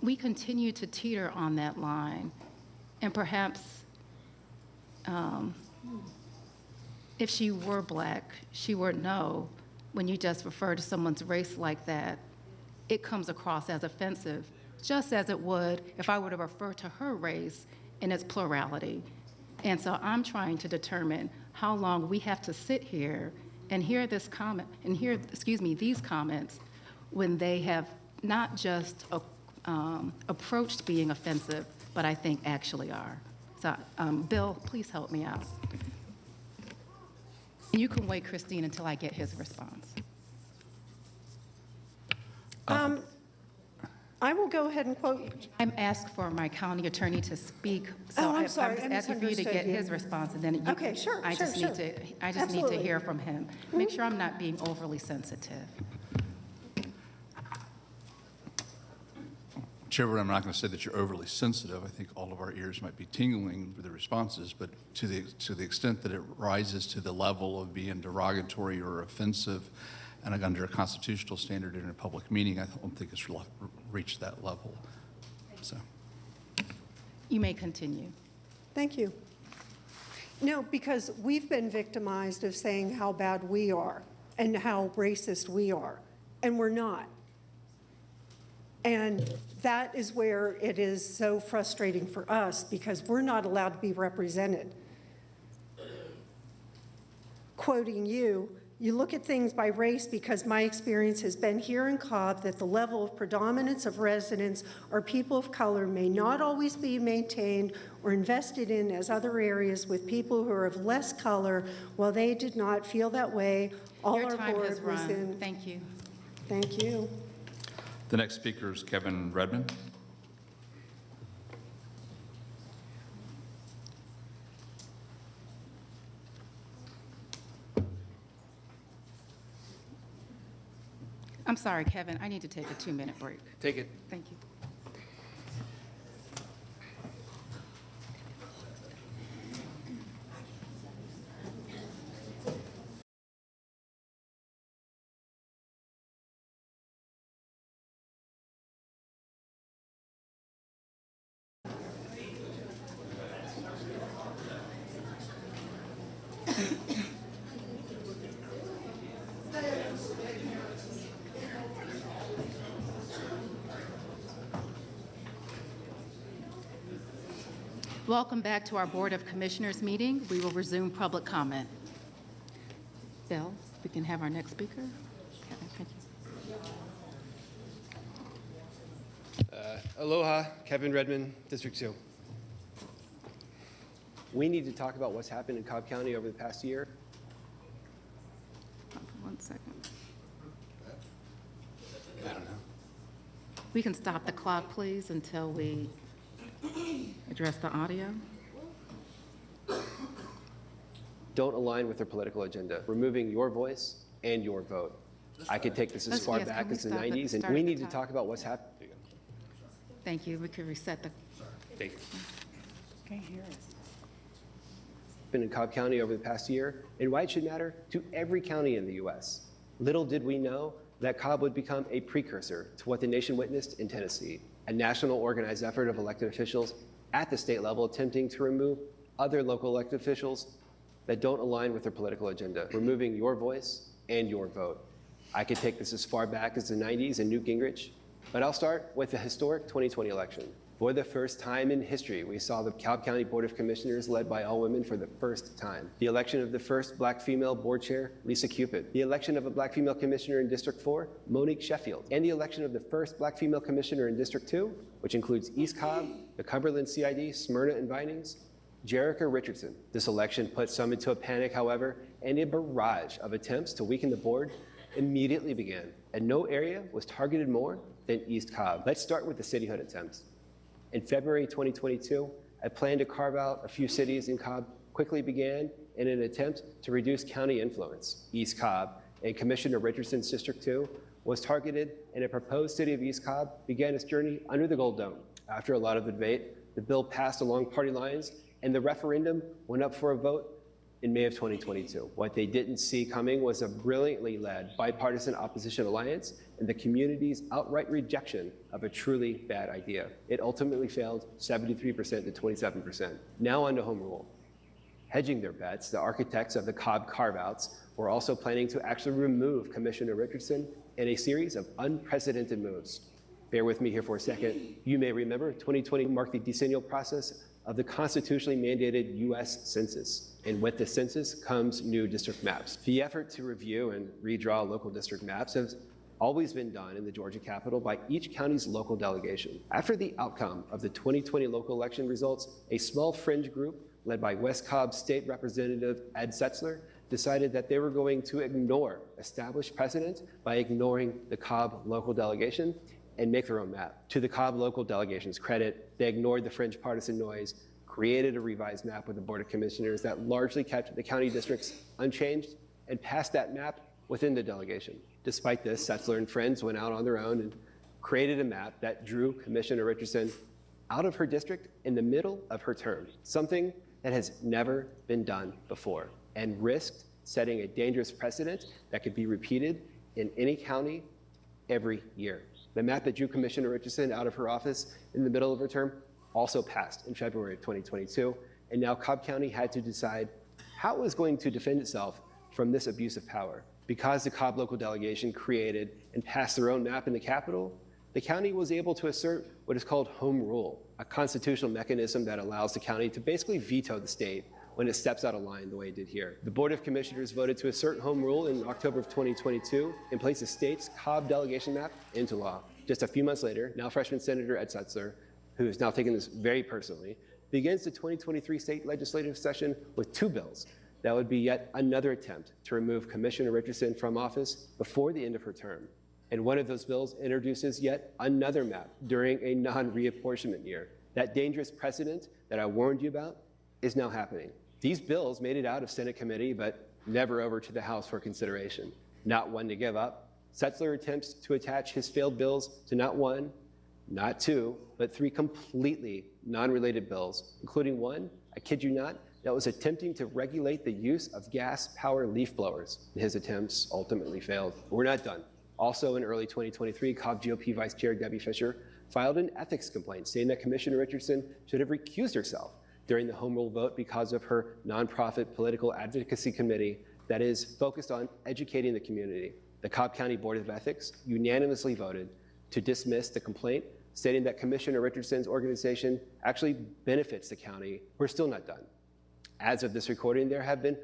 We continue to teeter on that line, and perhaps if she were black, she would know when you just refer to someone's race like that, it comes across as offensive, just as it would if I were to refer to her race in its plurality. And so I'm trying to determine how long we have to sit here and hear this comment, and hear, these comments when they have not just approached being offensive, but I think actually are. So, Bill, please help me out. And you can wait, Christine, until I get his response. I will go ahead and quote. I'm asked for my county attorney to speak, so Oh, I'm sorry, just I asking for you to get misunderstood you. his response, and then you. Okay, sure, I sure, just sure. need to, I just need to Absolutely. hear from him. Make sure I'm not being overly sensitive. Chairman, I'm not going to say that you're overly sensitive. I think all of our ears might be tingling with the responses, but to the extent that it rises to the level of being derogatory or offensive, and under a constitutional standard in a public meeting, I don't think it's reached that level. So, You may continue. Thank you. No, because we've been victimized of saying how bad we are and how racist we are, and we're not. And that is where it is so frustrating for us, because we're not allowed to be represented. Quoting you, you look at things by race because my experience has been here in Cobb that the level of predominance of residents or people of color may not always be maintained or invested in as other areas with people who are of less color. While they did not feel that way, all Your our time has board was run. in. Thank you. Thank you. the next speaker is Kevin Redmond. I'm sorry, Kevin, I need to take a 2-minute break. Take it. Thank you. Welcome back to our Board of Commissioners meeting. We will resume public comment. Bill, if we can have our next speaker. Kevin, thank you. Aloha, Kevin Redmond, District 2. We need to talk about what's happened in Cobb County over the past year. One second. We can stop the clock, please, until we address the audio. Don't align with their political agenda, removing your voice and your vote. I could take this as far Yes, back can we as the stop at- 90s, and start we at the need to top? talk about what's happened. Thank you. We could reset the. Can't hear us. Been in Cobb County over the past year, and why it should matter to every county in the U.S. Little did we know that Cobb would become a precursor to what the nation witnessed in Tennessee, a national organized effort of elected officials at the state level attempting to remove other local elected officials that don't align with their political agenda, removing your voice and your vote. I could take this as far back as the 90s and Newt Gingrich, but I'll start with the historic 2020 election. For the first time in history, we saw the Cobb County Board of Commissioners led by all women for the first time. The election of the first black female board chair, Lisa Cupid. The election of a black female commissioner in District 4, Monique Sheffield. And the election of the first black female commissioner in District 2, which includes East Cobb, the Cumberland CID, Smyrna and Vinings, Jerica Richardson. This election put some into a panic, however, and a barrage of attempts to weaken the board immediately began. And no area was targeted more than East Cobb. Let's start with the cityhood attempts. In February 2022, a plan to carve out a few cities in Cobb quickly began in an attempt to reduce county influence. East Cobb and Commissioner Richardson's District 2 was targeted, and a proposed city of East Cobb began its journey under the Gold Dome. After a lot of debate, the bill passed along party lines, and the referendum went up for a vote in May of 2022. What they didn't see coming was a brilliantly led bipartisan opposition alliance and the community's outright rejection of a truly bad idea. It ultimately failed 73% to 27%. Now on to home rule. Hedging their bets, the architects of the Cobb carve-outs were also planning to actually remove Commissioner Richardson in a series of unprecedented moves. Bear with me here for a second. You may remember 2020 marked the decennial process of the constitutionally mandated U.S. Census. And with the census comes new district maps. The effort to review and redraw local district maps has always been done in the Georgia Capitol by each county's local delegation. After the outcome of the 2020 local election results, a small fringe group led by West Cobb State Representative Ed Setzler decided that they were going to ignore established precedent by ignoring the Cobb local delegation and make their own map. To the Cobb local delegation's credit, they ignored the fringe partisan noise, created a revised map with the Board of Commissioners that largely kept the county districts unchanged, and passed that map within the delegation. Despite this, Setzler and friends went out on their own and created a map that drew Commissioner Richardson out of her district in the middle of her term, something that has never been done before, and risked setting a dangerous precedent that could be repeated in any county every year. The map that drew Commissioner Richardson out of her office in the middle of her term also passed in February of 2022, and now Cobb County had to decide how it was going to defend itself from this abuse of power. Because the Cobb local delegation created and passed their own map in the Capitol, the county was able to assert what is called home rule, a constitutional mechanism that allows the county to basically veto the state when it steps out of line the way it did here. The Board of Commissioners voted to assert home rule in October of 2022 and place the state's Cobb delegation map into law. Just a few months later, now freshman Senator Ed Setzler, who is now taking this very personally, begins the 2023 state legislative session with 2 bills that would be yet another attempt to remove Commissioner Richardson from office before the end of her term. And one of those bills introduces yet another map during a non-reapportionment year. That dangerous precedent that I warned you about is now happening. These bills made it out of Senate committee, but never over to the House for consideration. Not one to give up. Setzler attempts to attach his failed bills to not 1, not 2, but 3 completely non-related bills, including one, I kid you not, that was attempting to regulate the use of gas power leaf blowers. His attempts ultimately failed. We're not done. Also in early 2023, Cobb GOP Vice Chair Debbie Fisher filed an ethics complaint saying that Commissioner Richardson should have recused herself during the home rule vote because of her nonprofit political advocacy committee that is focused on educating the community. The Cobb County Board of Ethics unanimously voted to dismiss the complaint, stating that Commissioner Richardson's organization actually benefits the county. We're still not done. As of this recording, there have been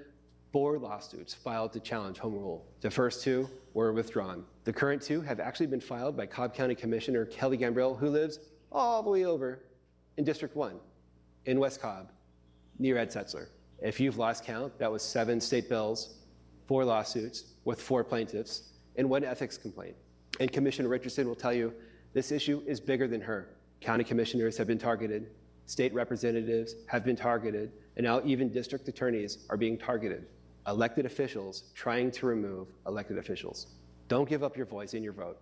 4 lawsuits filed to challenge home rule. The first 2 were withdrawn. The current 2 have actually been filed by Cobb County Commissioner Kelly Gambrell, who lives all the way over in District 1 in West Cobb, near Ed Setzler. If you've lost count, that was 7 state bills, 4 lawsuits with 4 plaintiffs, and 1 ethics complaint. And Commissioner Richardson will tell you this issue is bigger than her. County commissioners have been targeted, state representatives have been targeted, and now even district attorneys are being targeted. Elected officials trying to remove elected officials. Don't give up your voice in your vote.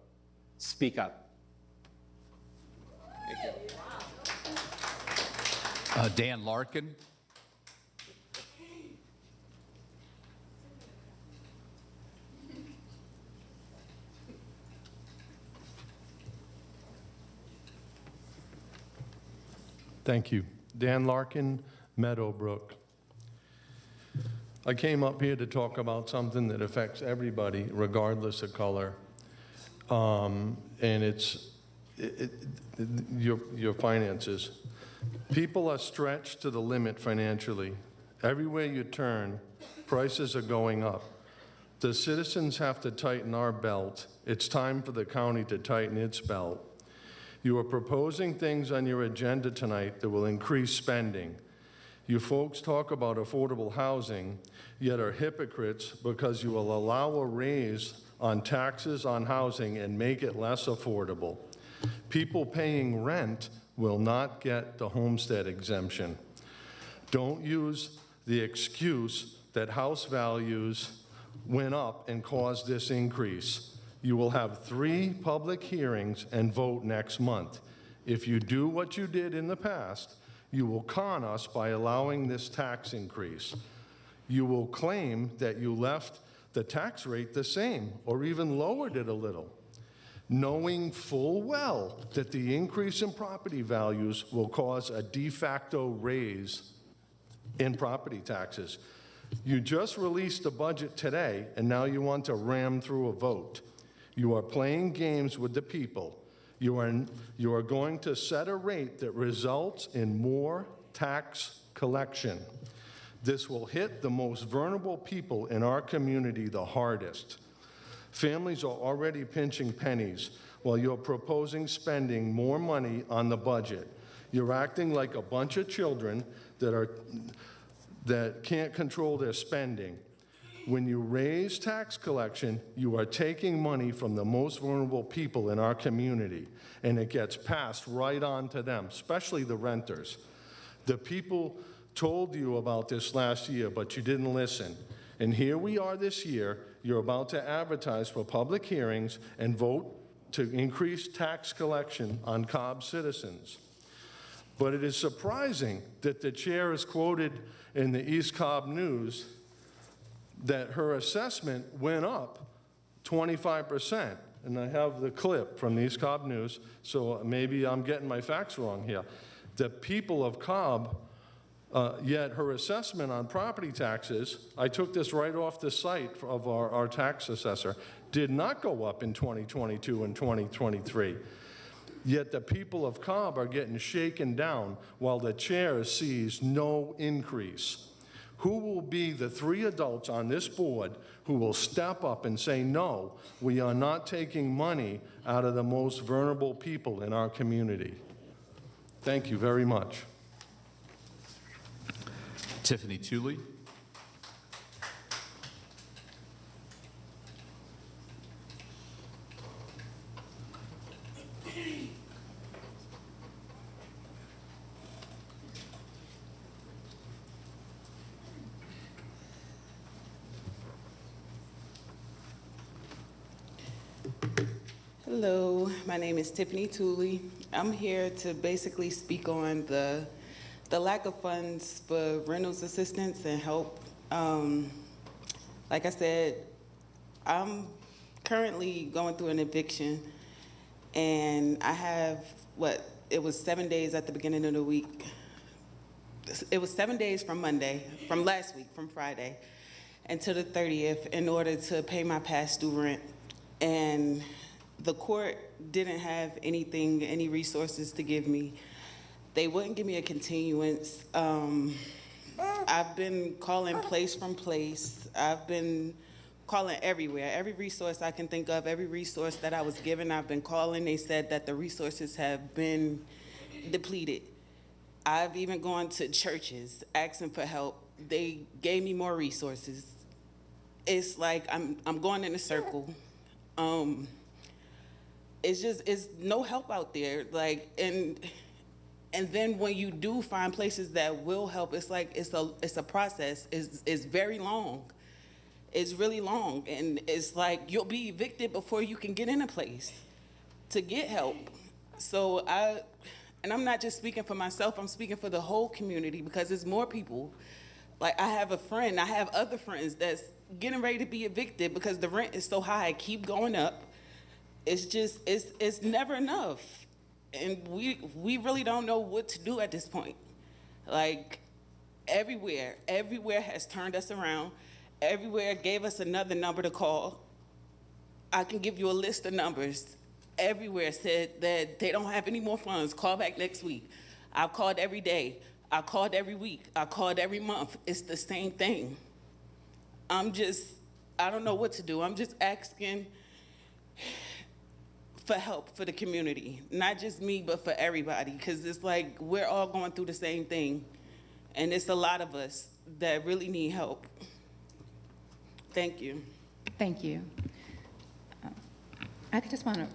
Speak up. Thank you. Dan Larkin. Thank you. Dan Larkin, Meadowbrook. I came up here to talk about something that affects everybody, regardless of color, and it's your finances. People are stretched to the limit financially. Everywhere you turn, prices are going up. The citizens have to tighten our belt. It's time for the county to tighten its belt. You are proposing things on your agenda tonight that will increase spending. You folks talk about affordable housing, yet are hypocrites because you will allow a raise on taxes on housing and make it less affordable. People paying rent will not get the homestead exemption. Don't use the excuse that house values went up and caused this increase. You will have 3 public hearings and vote next month. If you do what you did in the past, you will con us by allowing this tax increase. You will claim that you left the tax rate the same or even lowered it a little, knowing full well that the increase in property values will cause a de facto raise in property taxes. You just released the budget today, and now you want to ram through a vote. You are playing games with the people. You are going to set a rate that results in more tax collection. This will hit the most vulnerable people in our community the hardest. Families are already pinching pennies while you're proposing spending more money on the budget. You're acting like a bunch of children that can't control their spending. When you raise tax collection, you are taking money from the most vulnerable people in our community, and it gets passed right on to them, especially the renters. The people told you about this last year, but you didn't listen. And here we are this year. You're about to advertise for public hearings and vote to increase tax collection on Cobb citizens. But it is surprising that the chair is quoted in the East Cobb News that her assessment went up 25%. And I have the clip from the East Cobb News, so maybe I'm getting my facts wrong here. The people of Cobb, yet her assessment on property taxes, I took this right off the site of our tax assessor, did not go up in 2022 and 2023. Yet the people of Cobb are getting shaken down while the chair sees no increase. Who will be the 3 adults on this board who will step up and say, no, we are not taking money out of the most vulnerable people in our community? Thank you very much. Tiffany Tooley. Hello, my name is Tiffany Tooley. I'm here to basically speak on the lack of funds for rentals assistance and help. Like I said, I'm currently going through an eviction, and I have, it was 7 days at the beginning of the week. It was 7 days from Monday, from last week, from Friday, until the 30th in order to pay my past due rent. And the court didn't have anything, any resources to give me. They wouldn't give me a continuance. I've been calling place from place. I've been calling everywhere, every resource I can think of, every resource that I was given, I've been calling. They said that the resources have been depleted. I've even gone to churches asking for help. They gave me more resources. It's like I'm going in a circle. It's no help out there. Like, and then when you do find places that will help, it's like it's a process. It's very long. It's really long, and it's like you'll be evicted before you can get in a place to get help. So I'm not just speaking for myself, I'm speaking for the whole community, because there's more people. Like, I have a friend, I have other friends that's getting ready to be evicted because the rent is so high, it keep going up. It's just, it's never enough. And we really don't know what to do at this point. Like, everywhere has turned us around. Everywhere gave us another number to call. I can give you a list of numbers. Everywhere said that they don't have any more funds. Call back next week. I've called every day. I called every week. I called every month. It's the same thing. I don't know what to do. I'm just asking for help for the community. Not just me, but for everybody. Because it's like we're all going through the same thing. And it's a lot of us that really need help. Thank you. Thank you. I just want to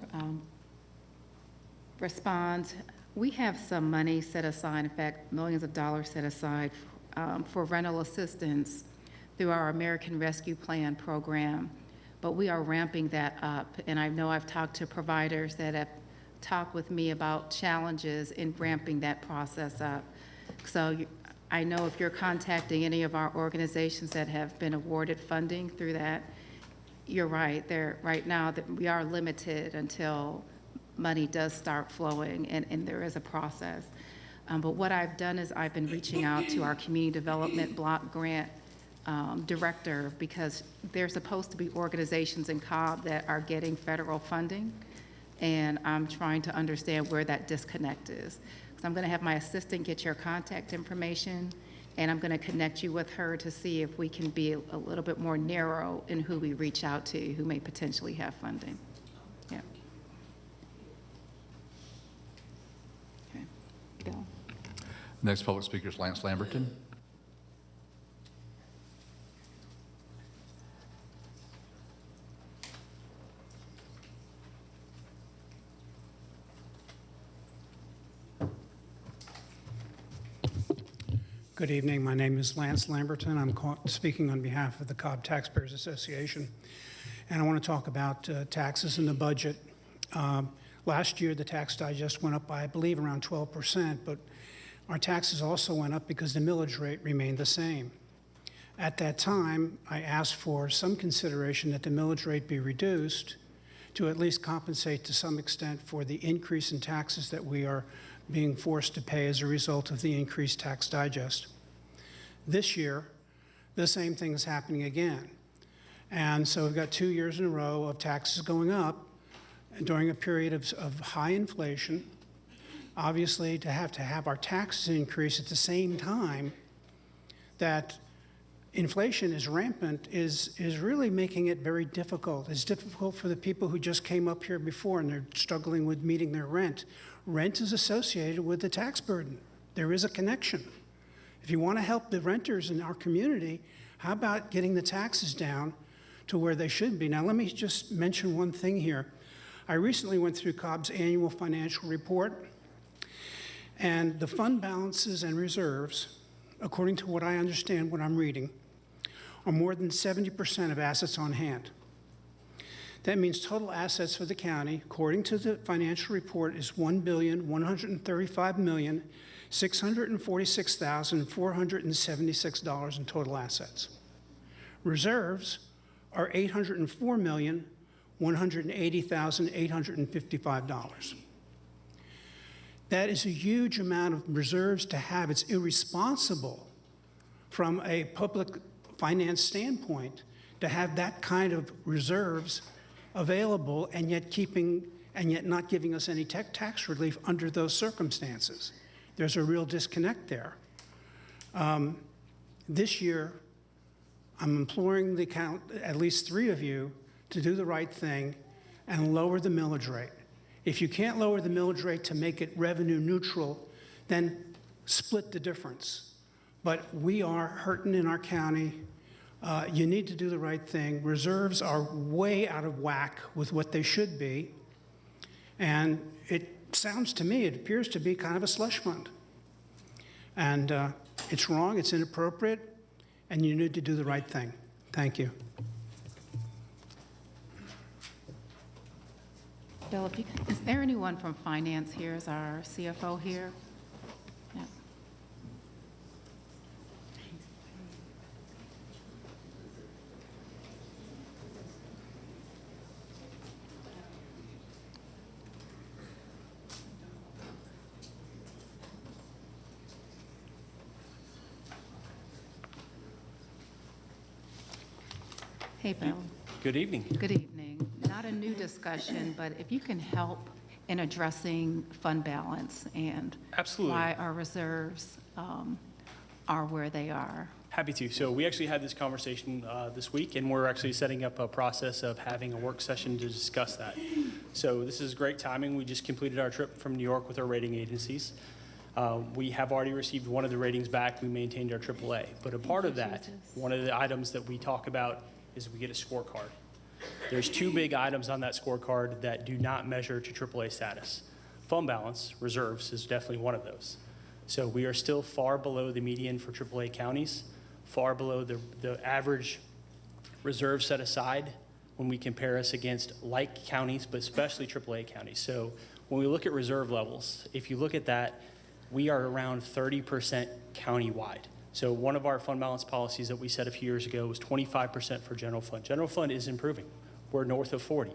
respond. We have some money set aside, in fact, millions of dollars set aside for rental assistance through our American Rescue Plan program, but we are ramping that up. And I know I've talked to providers that have talked with me about challenges in ramping that process up. So I know if you're contacting any of our organizations that have been awarded funding through that, you're right. Right now, that we are limited until money does start flowing, and there is a process. But what I've done is I've been reaching out to our community development block grant director, because there's supposed to be organizations in Cobb that are getting federal funding, and I'm trying to understand where that disconnect is. So I'm going to have my assistant get your contact information, and I'm going to connect you with her to see if we can be a little bit more narrow in who we reach out to who may potentially have funding. Yeah. Okay. Bill. Next public speaker is Lance Lamberton. Good evening. My name is Lance Lamberton. I'm speaking on behalf of the Cobb Taxpayers Association. And I want to talk about taxes and the budget. Last year, the tax digest went up by, I believe, around 12%, but our taxes also went up because the millage rate remained the same. At that time, I asked for some consideration that the millage rate be reduced to at least compensate to some extent for the increase in taxes that we are being forced to pay as a result of the increased tax digest. This year, the same thing is happening again. And so we've got 2 years in a row of taxes going up during a period of high inflation. Obviously, to have our taxes increase at the same time that inflation is rampant is really making it very difficult. It's difficult for the people who just came up here before and they're struggling with meeting their rent. Rent is associated with the tax burden. There is a connection. If you want to help the renters in our community, how about getting the taxes down to where they should be? Now, let me just mention one thing here. I recently went through Cobb's annual financial report, and the fund balances and reserves, according to what I understand, what I'm reading, are more than 70% of assets on hand. That means total assets for the county, according to the financial report, is $1,135,646,476 in total assets. Reserves are $804,180,855. That is a huge amount of reserves to have. It's irresponsible from a public finance standpoint to have that kind of reserves available and yet not giving us any tax relief under those circumstances. There's a real disconnect there. This year, I'm imploring at least 3 of you to do the right thing and lower the millage rate. If you can't lower the millage rate to make it revenue neutral, then split the difference. But we are hurting in our county. You need to do the right thing. Reserves are way out of whack with what they should be. And it sounds to me, it appears to be kind of a slush fund. And it's wrong, it's inappropriate, and you need to do the right thing. Thank you. Bill, is there anyone from finance here? Is our CFO here? Yeah. Hey, Bill. Good evening. Good evening. Not a new discussion, but if you can help in addressing fund balance and Absolutely. Why our reserves are where they are. Happy to. So we actually had this conversation this week, and we're actually setting up a process of having a work session to discuss that. So this is great timing. We just completed our trip from New York with our rating agencies. We have already received one of the ratings back. We maintained our AAA. But a part of that, one of the items that we talk about is we get a scorecard. There's 2 big items on that scorecard that do not measure to AAA status. Fund balance, reserves, is definitely one of those. So we are still far below the median for AAA counties, far below the average reserve set aside when we compare us against like counties, but especially AAA counties. So when we look at reserve levels, if you look at that, we are around 30% countywide. So one of our fund balance policies that we set a few years ago was 25% for general fund. General fund is improving. We're north of 40.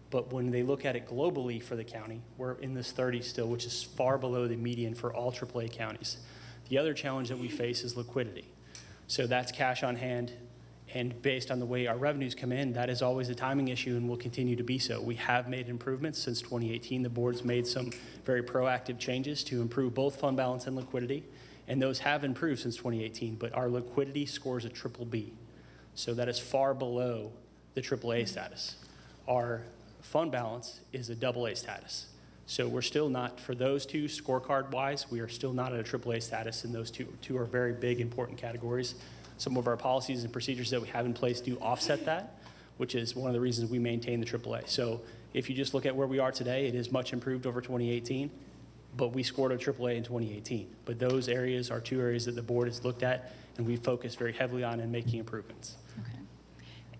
But when they look at it globally for the county, we're in this 30 still, which is far below the median for all AAA counties. The other challenge that we face is liquidity. So that's cash on hand, and based on the way our revenues come in, that is always a timing issue and will continue to be so. We have made improvements since 2018. The board's made some very proactive changes to improve both fund balance and liquidity. And those have improved since 2018, but our liquidity scores a BBB. So that is far below the AAA status. Our fund balance is a AA status. So we're still not, for those 2 scorecard-wise, we are still not at a AAA status, and those two are very big, important categories. Some of our policies and procedures that we have in place do offset that, which is one of the reasons we maintain the AAA. So if you just look at where we are today, it is much improved over 2018. but we scored a AAA in 2018. But those areas are two areas that the board has looked at and we focus very heavily on in making improvements.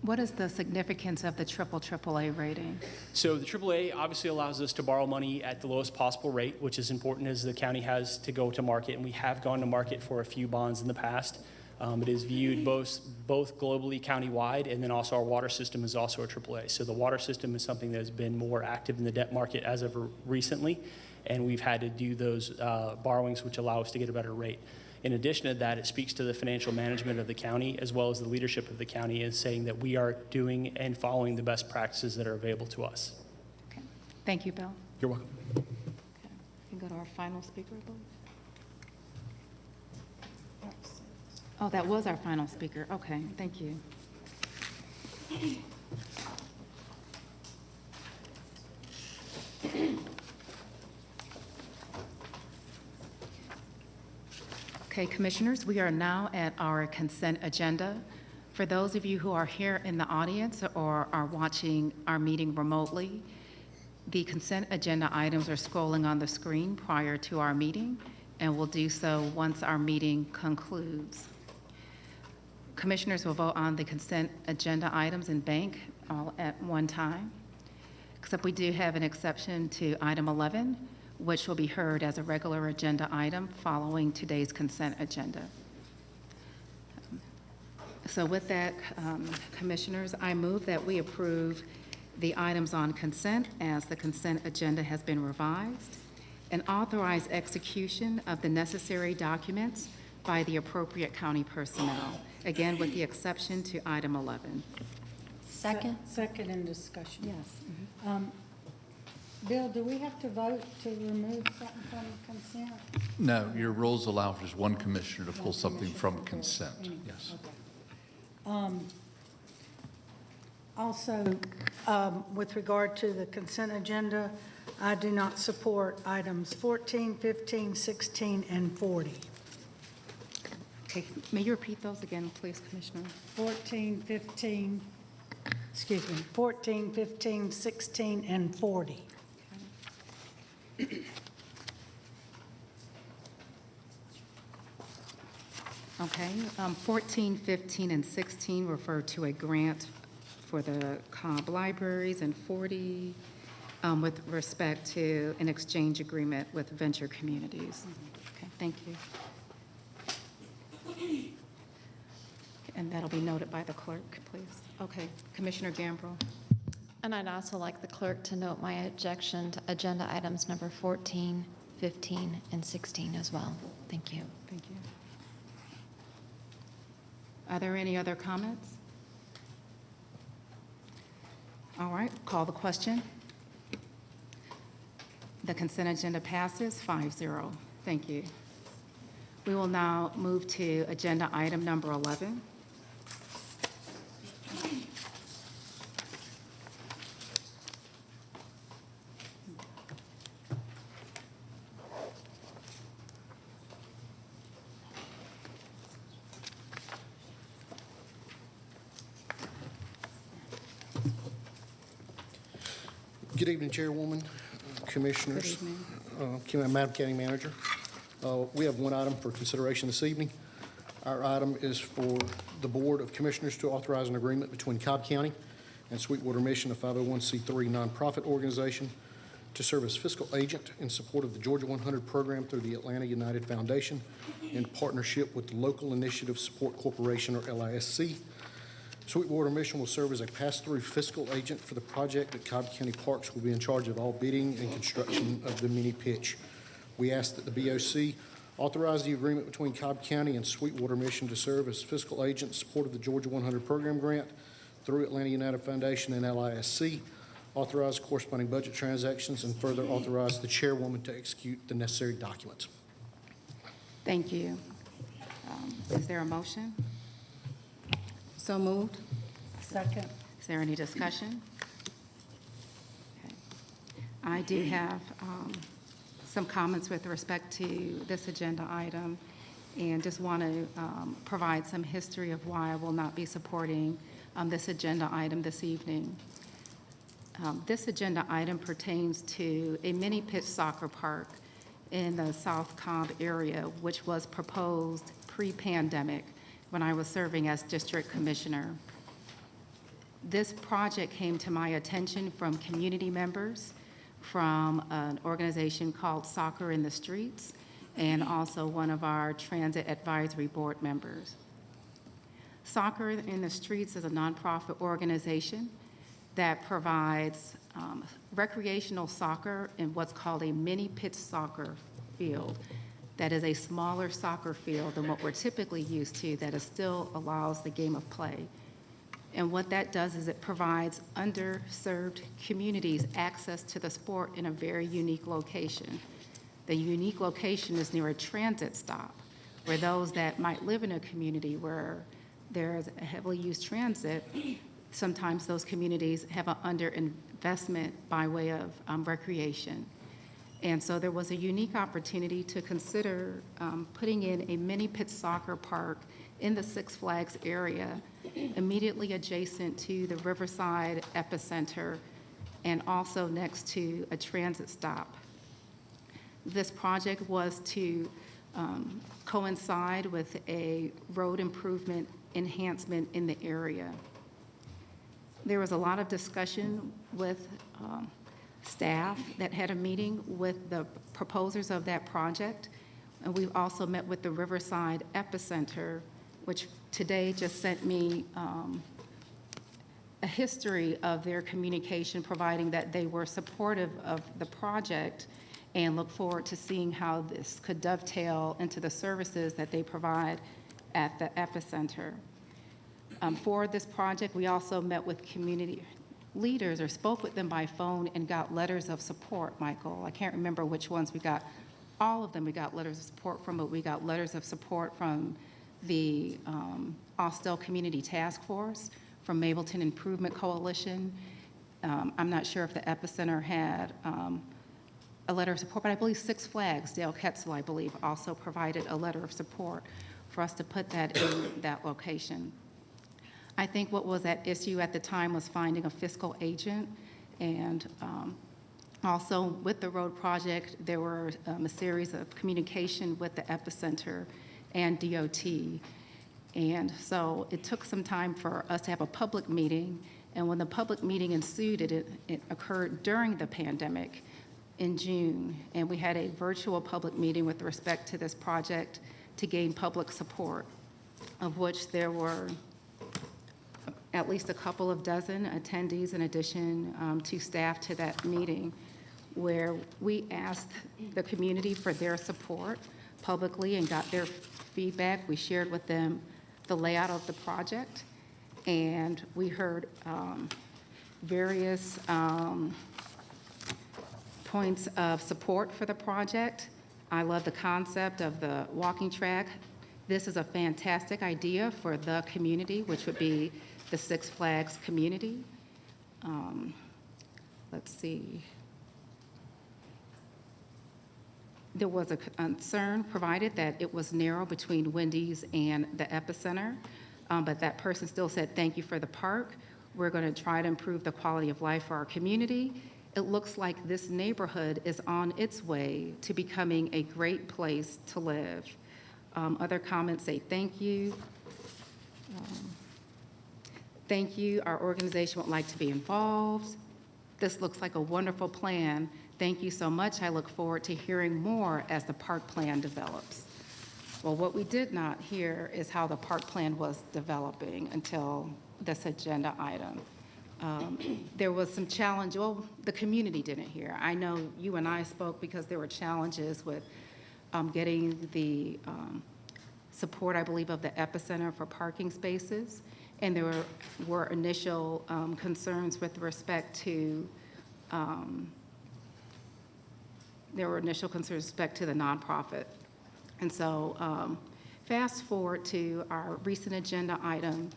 What is the significance of the AAA rating? So the AAA obviously allows us to borrow money at the lowest possible rate, which is important as the county has to go to market, and we have gone to market for a few bonds in the past. It is viewed both globally, countywide, and then also our water system is also a AAA. So the water system is something that has been more active in the debt market as of recently, and we've had to do those borrowings which allow us to get a better rate. In addition to that, it speaks to the financial management of the county as well as the leadership of the county as saying that we are doing and following the best practices that are available to us. Okay. Thank you, Bill. You're welcome. Okay. We can go to our final speaker, I believe. Oh, that was our final speaker. Okay, thank you. Okay, Commissioners, we are now at our consent agenda. For those of you who are here in the audience or are watching our meeting remotely, the consent agenda items are scrolling on the screen prior to our meeting and will do so once our meeting concludes. Commissioners will vote on the consent agenda items in bank all at one time, except we do have an exception to item 11, which will be heard as a regular agenda item following today's consent agenda. So with that, Commissioners, I move that we approve the items on consent as the consent agenda has been revised and authorize execution of the necessary documents by the appropriate county personnel, again with the exception to item 11. Second? Second in discussion. Yes. Bill, do we have to vote to remove something from consent? No, your rules allow for just one commissioner to pull something from consent. Yes. Okay. Also, with regard to the consent agenda, I do not support items 14, 15, 16, and 40. Okay, may you repeat those again, please, Commissioner? 14, 15, 16, and 40. Okay, 14, 15, and 16 refer to a grant for the Cobb libraries, and 40 with respect to an exchange agreement with venture communities. Okay, thank you. And that'll be noted by the clerk, please. Okay, Commissioner Gambrill. And I'd also like the clerk to note my objection to agenda items number 14, 15, and 16 as well. Thank you. Thank you. Are there any other comments? All right, call the question. The consent agenda passes 5-0. Thank you. We will now move to agenda item number 11. Good evening, Chairwoman, Commissioners, Madam County Manager. We have one item for consideration this evening. Our item is for the Board of Commissioners to authorize an agreement between Cobb County and Sweetwater Mission, a 501c3 nonprofit organization, to serve as fiscal agent in support of the Georgia 100 program through the Atlanta United Foundation in partnership with the Local Initiative Support Corporation, or LISC. Sweetwater Mission will serve as a pass-through fiscal agent for the project that Cobb County Parks will be in charge of all bidding and construction of the mini pitch. We ask that the BOC authorize the agreement between Cobb County and Sweetwater Mission to serve as fiscal agent in support of the Georgia 100 program grant through Atlanta United Foundation and LISC, authorize corresponding budget transactions, and further authorize the chairwoman to execute the necessary documents. Thank you. Is there a motion? So moved. Second. Is there any discussion? Okay. I do have some comments with respect to this agenda item and just want to provide some history of why I will not be supporting this agenda item this evening. This agenda item pertains to a mini pitch soccer park in the South Cobb area, which was proposed pre-pandemic when I was serving as district commissioner. This project came to my attention from community members, from an organization called Soccer in the Streets, and also one of our Transit Advisory Board members. Soccer in the Streets is a nonprofit organization that provides recreational soccer in what's called a mini pitch soccer field. That is a smaller soccer field than what we're typically used to, that is still allows the game of play. And what that does is it provides underserved communities access to the sport in a very unique location. The unique location is near a transit stop, where those that might live in a community where there's a heavily used transit, sometimes those communities have an underinvestment by way of recreation. And so there was a unique opportunity to consider putting in a mini pitch soccer park in the Six Flags area, immediately adjacent to the Riverside Epicenter and also next to a transit stop. This project was to coincide with a road improvement enhancement in the area. There was a lot of discussion with staff that had a meeting with the proposers of that project. And we've also met with the Riverside Epicenter, which today just sent me a history of their communication, providing that they were supportive of the project and look forward to seeing how this could dovetail into the services that they provide at the Epicenter. For this project, we also met with community leaders or spoke with them by phone and got letters of support, Michael. I can't remember which ones we got. All of them we got letters of support from, but we got letters of support from the Austell Community Task Force, from Mableton Improvement Coalition. I'm not sure if the Epicenter had a letter of support, but I believe Six Flags, Dale Ketzel, I believe, also provided a letter of support for us to put that in that location. I think what was at issue at the time was finding a fiscal agent, and also with the road project, there were a series of communication with the Epicenter and DOT. And so it took some time for us to have a public meeting, and when the public meeting ensued, it occurred during the pandemic in June, and we had a virtual public meeting with respect to this project to gain public support, of which there were at least a couple of dozen attendees in addition to staff to that meeting, where we asked the community for their support publicly and got their feedback. We shared with them the layout of the project, and we heard various points of support for the project. I love the concept of the walking track. This is a fantastic idea for the community, which would be the Six Flags community. Let's see. There was a concern provided that it was narrow between Wendy's and the Epicenter, but that person still said, thank you for the park. We're going to try to improve the quality of life for our community. It looks like this neighborhood is on its way to becoming a great place to live. Other comments say thank you. Thank you. Our organization would like to be involved. This looks like a wonderful plan. Thank you so much. I look forward to hearing more as the park plan develops. Well, what we did not hear is how the park plan was developing until this agenda item. There was some challenge, well, the community didn't hear. I know you and I spoke because there were challenges with getting the support, I believe, of the Epicenter for parking spaces. And there were initial concerns with respect to the nonprofit. And so fast forward to our recent agenda item,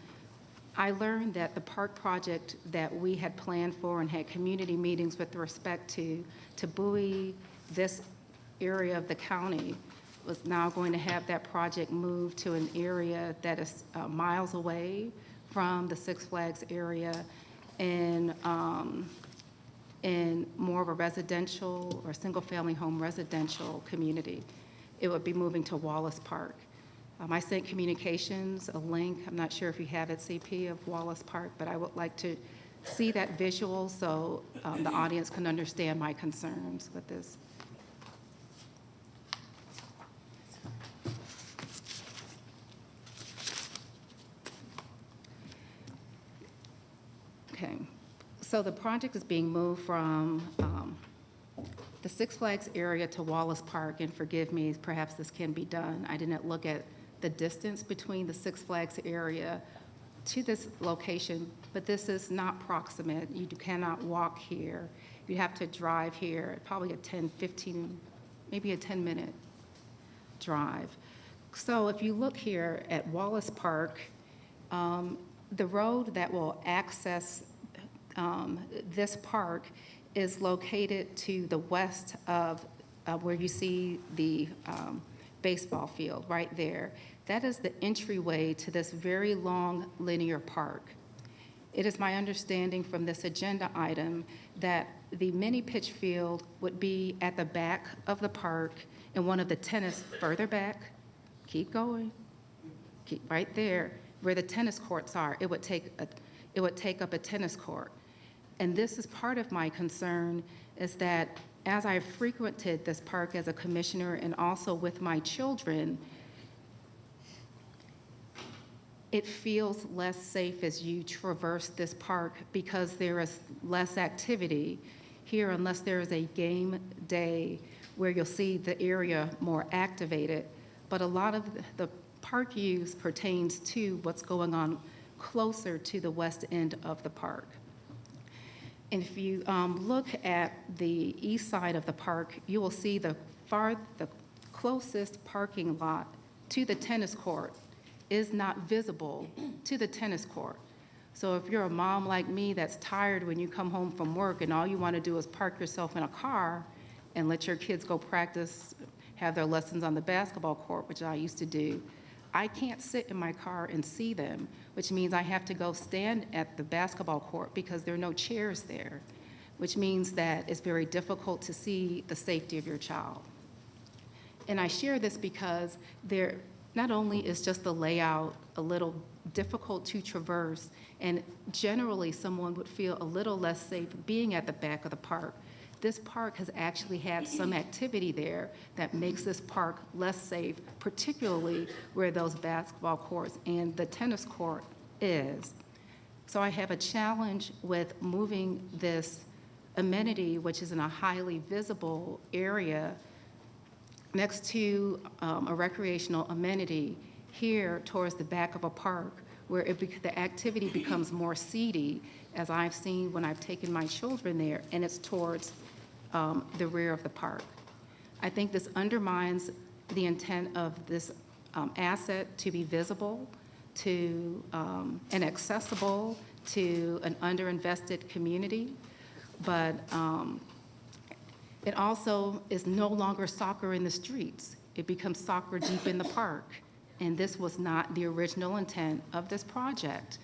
I learned that the park project that we had planned for and had community meetings with respect to buoy this area of the county was now going to have that project moved to an area that is miles away from the Six Flags area in in more of a residential or single-family home residential community, it would be moving to Wallace Park. I sent communications a link, I'm not sure if you have it, CP, of Wallace Park, but I would like to see that visual so the audience can understand my concerns with this. Okay, so the project is being moved from the Six Flags area to Wallace Park, and forgive me, perhaps this can be done. I didn't look at the distance between the Six Flags area to this location, but this is not proximate. You cannot walk here. You have to drive here, probably a 10, 15, maybe a 10-minute drive. So if you look here at Wallace Park, the road that will access this park is located to the west of where you see the baseball field right there. That is the entryway to this very long linear park. It is my understanding from this agenda item that the mini pitch field would be at the back of the park and one of the tennis further back. Keep going. Keep right there where the tennis courts are. It would take up a tennis court. And this is part of my concern, is that as I frequented this park as a commissioner and also with my children, it feels less safe as you traverse this park because there is less activity here unless there is a game day where you'll see the area more activated. But a lot of the park use pertains to what's going on closer to the west end of the park. And if you look at the east side of the park, you will see the closest parking lot to the tennis court is not visible to the tennis court. So if you're a mom like me that's tired when you come home from work and all you want to do is park yourself in a car and let your kids go practice, have their lessons on the basketball court, which I used to do, I can't sit in my car and see them, which means I have to go stand at the basketball court because there are no chairs there, which means that it's very difficult to see the safety of your child. And I share this because there not only is just the layout a little difficult to traverse, and generally someone would feel a little less safe being at the back of the park. This park has actually had some activity there that makes this park less safe, particularly where those basketball courts and the tennis court is. So I have a challenge with moving this amenity, which is in a highly visible area, next to a recreational amenity here towards the back of a park where the activity becomes more seedy, as I've seen when I've taken my children there, and it's towards the rear of the park. I think this undermines the intent of this asset to be visible to and accessible to an underinvested community, but it also is no longer soccer in the streets. It becomes soccer deep in the park, and this was not the original intent of this project.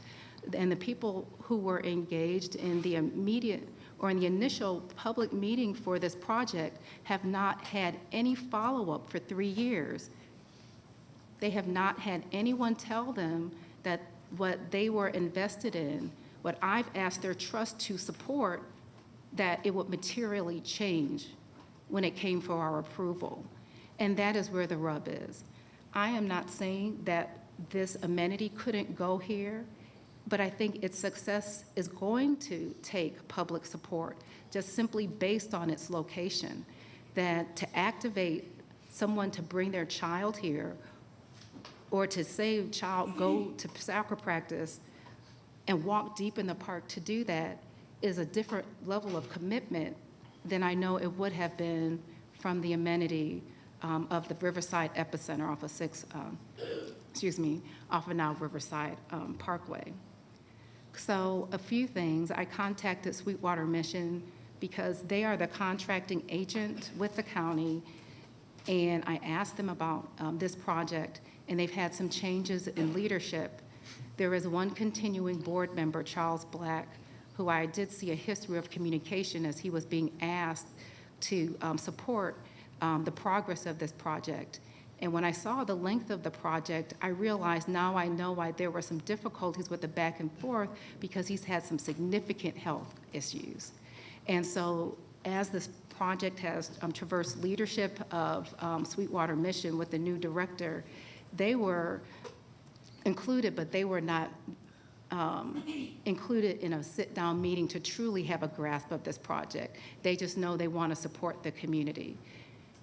And the people who were engaged in the immediate or in the initial public meeting for this project have not had any follow-up for 3 years. They have not had anyone tell them that what they were invested in, what I've asked their trust to support, that it would materially change when it came for our approval. And that is where the rub is. I am not saying that this amenity couldn't go here, but I think its success is going to take public support, just simply based on its location. That to activate someone to bring their child here, or to say, child, go to soccer practice and walk deep in the park to do that, is a different level of commitment than I know it would have been from the amenity of the Riverside Epicenter off of off of now Riverside Parkway. So a few things. I contacted Sweetwater Mission because they are the contracting agent with the county, and I asked them about this project, and they've had some changes in leadership. There is one continuing board member, Charles Black, who I did see a history of communication as he was being asked to support the progress of this project. And when I saw the length of the project, I realized now I know why there were some difficulties with the back and forth, because he's had some significant health issues. And so as this project has traversed leadership of Sweetwater Mission with the new director, they were included, but they were not included in a sit-down meeting to truly have a grasp of this project. They just know they want to support the community.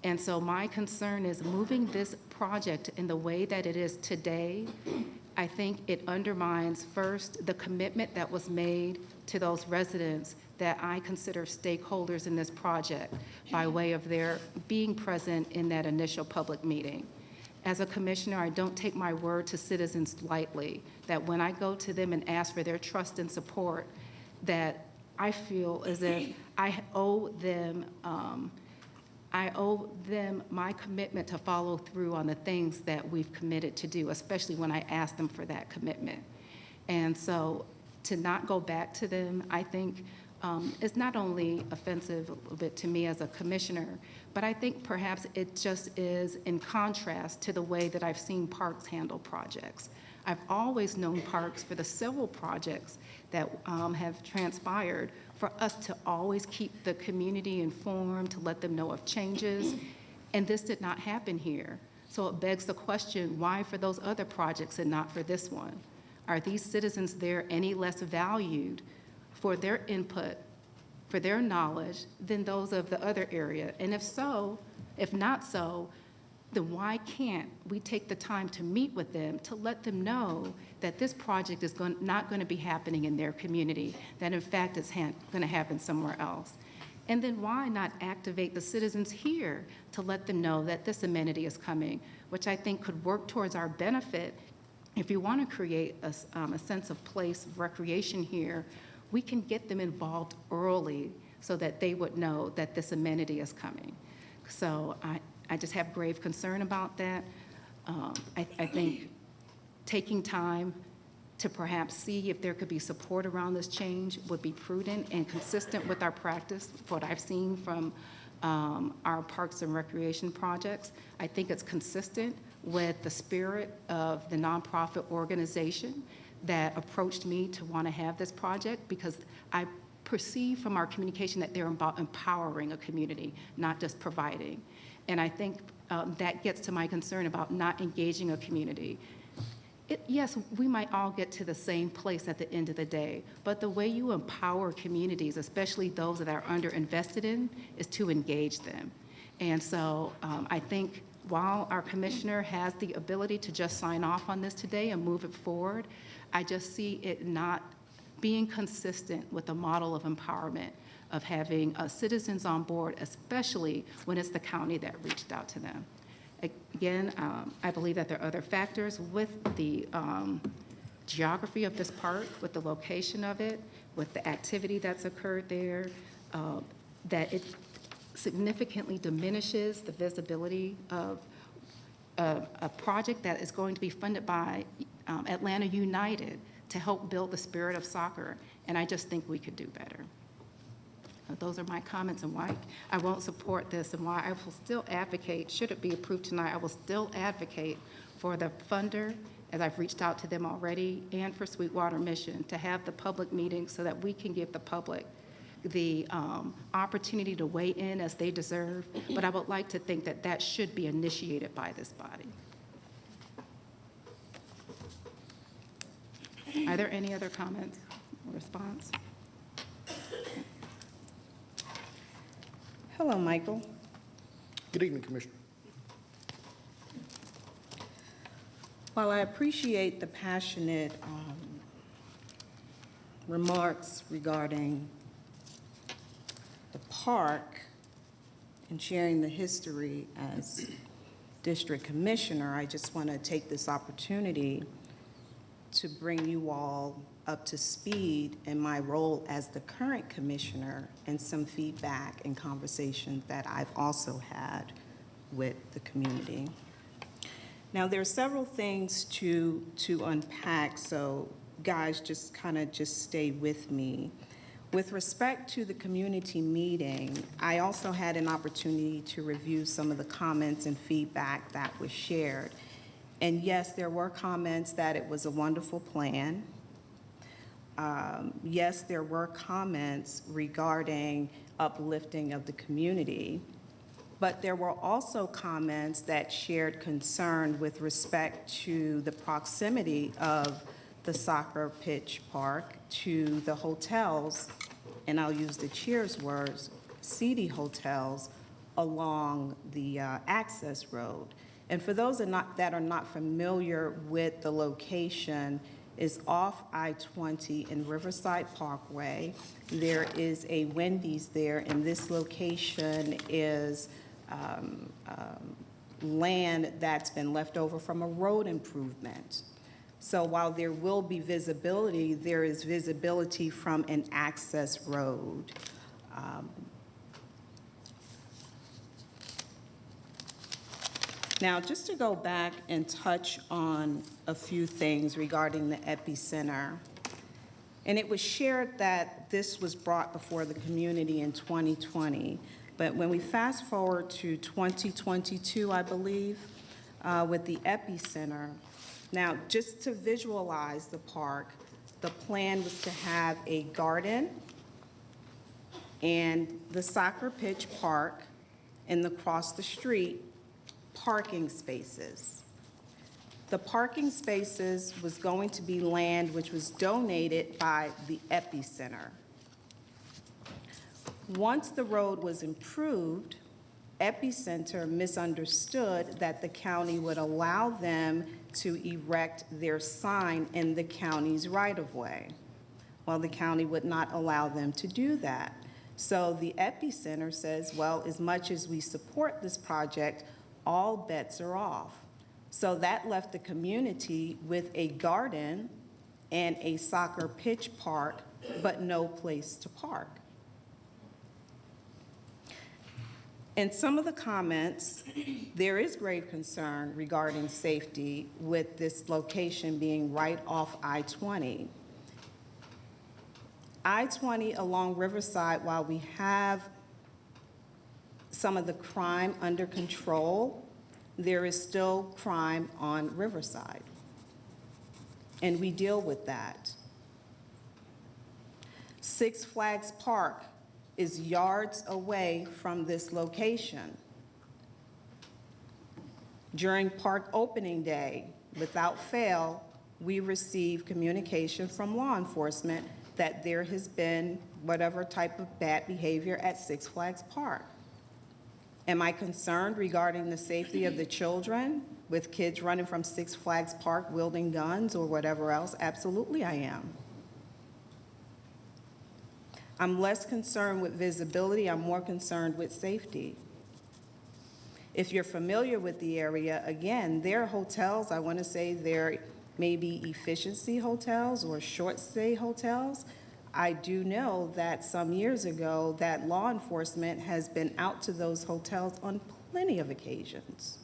And so my concern is moving this project in the way that it is today. I think it undermines, first, the commitment that was made to those residents that I consider stakeholders in this project by way of their being present in that initial public meeting. As a commissioner, I don't take my word to citizens lightly, that when I go to them and ask for their trust and support, that I feel as if I owe them my commitment to follow through on the things that we've committed to do, especially when I ask them for that commitment. And so to not go back to them, I think is not only offensive a little bit to me as a commissioner, but I think perhaps it just is in contrast to the way that I've seen parks handle projects. I've always known parks for the several projects that have transpired for us to always keep the community informed, to let them know of changes, and this did not happen here. So it begs the question, why for those other projects and not for this one? Are these citizens there any less valued for their input, for their knowledge, than those of the other area? And if so, if not so, then why can't we take the time to meet with them to let them know that this project is not going to be happening in their community, that in fact it's going to happen somewhere else? And then why not activate the citizens here to let them know that this amenity is coming, which I think could work towards our benefit. If you want to create a sense of place of recreation here, we can get them involved early so that they would know that this amenity is coming. So I just have grave concern about that. I think taking time to perhaps see if there could be support around this change would be prudent and consistent with our practice, what I've seen from our parks and recreation projects. I think it's consistent with the spirit of the nonprofit organization that approached me to want to have this project, because I perceive from our communication that they're about empowering a community, not just providing. And I think that gets to my concern about not engaging a community. Yes, we might all get to the same place at the end of the day, but the way you empower communities, especially those that are underinvested in, is to engage them. And so I think while our commissioner has the ability to just sign off on this today and move it forward, I just see it not being consistent with the model of empowerment, of having citizens on board, especially when it's the county that reached out to them. Again, I believe that there are other factors with the geography of this park, with the location of it, with the activity that's occurred there, that it significantly diminishes the visibility of a project that is going to be funded by Atlanta United to help build the spirit of soccer, and I just think we could do better. Those are my comments and why I won't support this, and why I will still advocate, should it be approved tonight, I will still advocate for the funder, as I've reached out to them already, and for Sweetwater Mission to have the public meeting so that we can give the public the opportunity to weigh in as they deserve, but I would like to think that that should be initiated by this body. Are there any other comments or response? Hello, Michael. Good evening, Commissioner. While I appreciate the passionate remarks regarding the park and sharing the history as district commissioner, I just want to take this opportunity to bring you all up to speed in my role as the current commissioner and some feedback and conversations that I've also had with the community. Now, there are several things to unpack, so guys, just stay with me. With respect to the community meeting, I also had an opportunity to review some of the comments and feedback that was shared. And yes, there were comments that it was a wonderful plan. Yes, there were comments regarding uplifting of the community, but there were also comments that shared concern with respect to the proximity of the soccer pitch park to the hotels, and I'll use the Cheers words, seedy hotels along the access road. And for those that are not familiar with the location, is off I-20 in Riverside Parkway. There is a Wendy's there, and this location is land that's been left over from a road improvement. So while there will be visibility, there is visibility from an access road. Now, just to go back and touch on a few things regarding the epicenter, and it was shared that this was brought before the community in 2020, but when we fast forward to 2022, I believe, with the epicenter, now just to visualize the park, the plan was to have a garden and the soccer pitch park, and across the street, parking spaces. The parking spaces was going to be land which was donated by the epicenter. Once the road was improved, Epicenter misunderstood that the county would allow them to erect their sign in the county's right-of-way. Well, the county would not allow them to do that. So the Epicenter says, well, as much as we support this project, all bets are off. So that left the community with a garden and a soccer pitch park, but no place to park. In some of the comments, there is grave concern regarding safety with this location being right off I-20. I-20 along Riverside, while we have some of the crime under control, there is still crime on Riverside, and we deal with that. Six Flags Park is yards away from this location. During park opening day, without fail, we receive communication from law enforcement that there has been whatever type of bad behavior at Six Flags Park. Am I concerned regarding the safety of the children with kids running from Six Flags Park wielding guns or whatever else? Absolutely I am. I'm less concerned with visibility, I'm more concerned with safety. If you're familiar with the area, again, there are hotels, I want to say they're maybe efficiency hotels or short stay hotels. I do know that some years ago that law enforcement has been out to those hotels on plenty of occasions.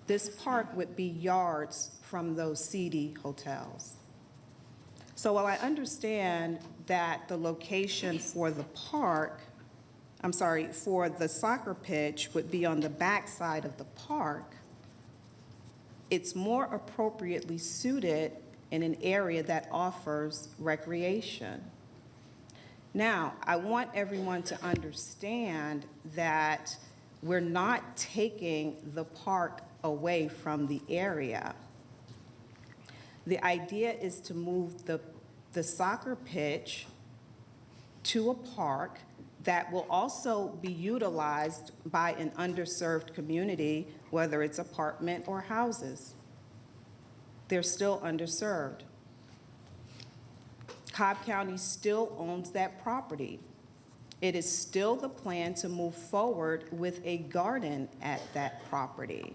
This park would be yards from those seedy hotels. So while I understand that the location for the park, for the soccer pitch would be on the back side of the park, it's more appropriately suited in an area that offers recreation. Now, I want everyone to understand that we're not taking the park away from the area. The idea is to move the soccer pitch to a park that will also be utilized by an underserved community, whether it's apartment or houses. They're still underserved. Cobb County still owns that property. It is still the plan to move forward with a garden at that property.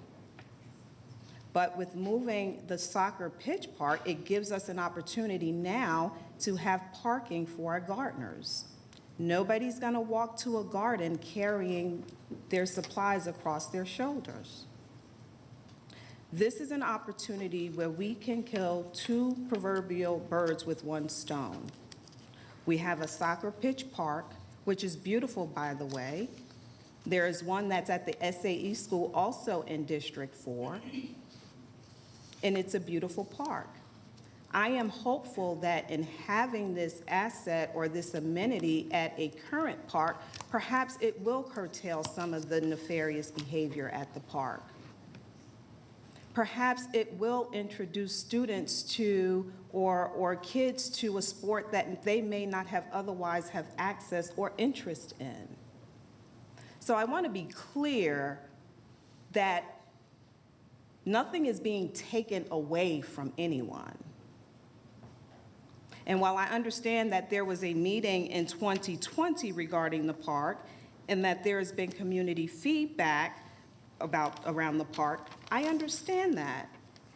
But with moving the soccer pitch park, it gives us an opportunity now to have parking for our gardeners. Nobody's going to walk to a garden carrying their supplies across their shoulders. This is an opportunity where we can kill two proverbial birds with one stone. We have a soccer pitch park, which is beautiful, by the way. There is one that's at the SAE school, also in District 4, and it's a beautiful park. I am hopeful that in having this asset or this amenity at a current park, perhaps it will curtail some of the nefarious behavior at the park. Perhaps it will introduce students to or kids to a sport that they may not have otherwise have access or interest in. So I want to be clear that nothing is being taken away from anyone. And while I understand that there was a meeting in 2020 regarding the park and that there has been community feedback around the park, I understand that,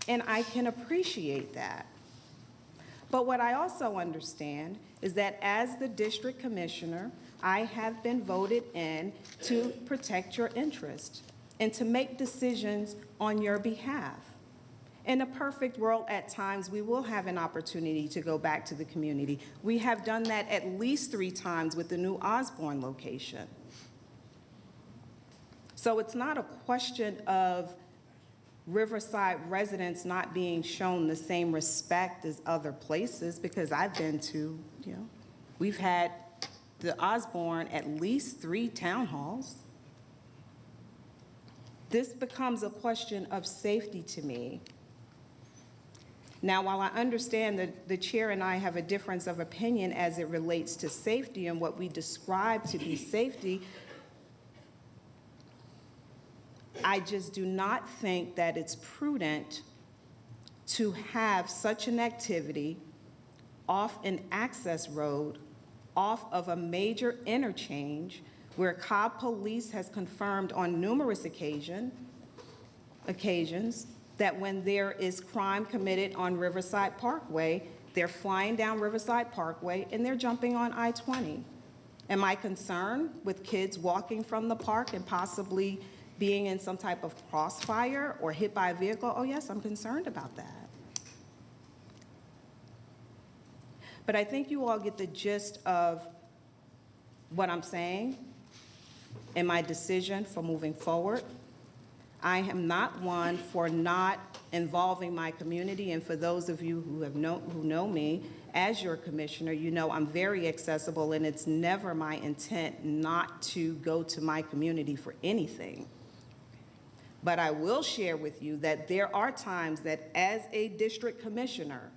and I can appreciate that. But what I also understand is that as the district commissioner, I have been voted in to protect your interest and to make decisions on your behalf. In a perfect world, at times, we will have an opportunity to go back to the community. We have done that at least 3 times with the new Osborne location. So it's not a question of Riverside residents not being shown the same respect as other places, because I've been to, we've had the Osborne at least 3 town halls. This becomes a question of safety to me. Now, while I understand that the chair and I have a difference of opinion as it relates to safety and what we describe to be safety, I just do not think that it's prudent to have such an activity off an access road, off of a major interchange, where Cobb Police has confirmed on numerous occasions that when there is crime committed on Riverside Parkway, they're flying down Riverside Parkway and they're jumping on I-20. Am I concerned with kids walking from the park and possibly being in some type of crossfire or hit by a vehicle? Oh yes, I'm concerned about that. But I think you all get the gist of what I'm saying and my decision for moving forward. I am not one for not involving my community, and for those of you who know me as your commissioner, you know I'm very accessible, and it's never my intent not to go to my community for anything. But I will share with you that there are times that as a district commissioner,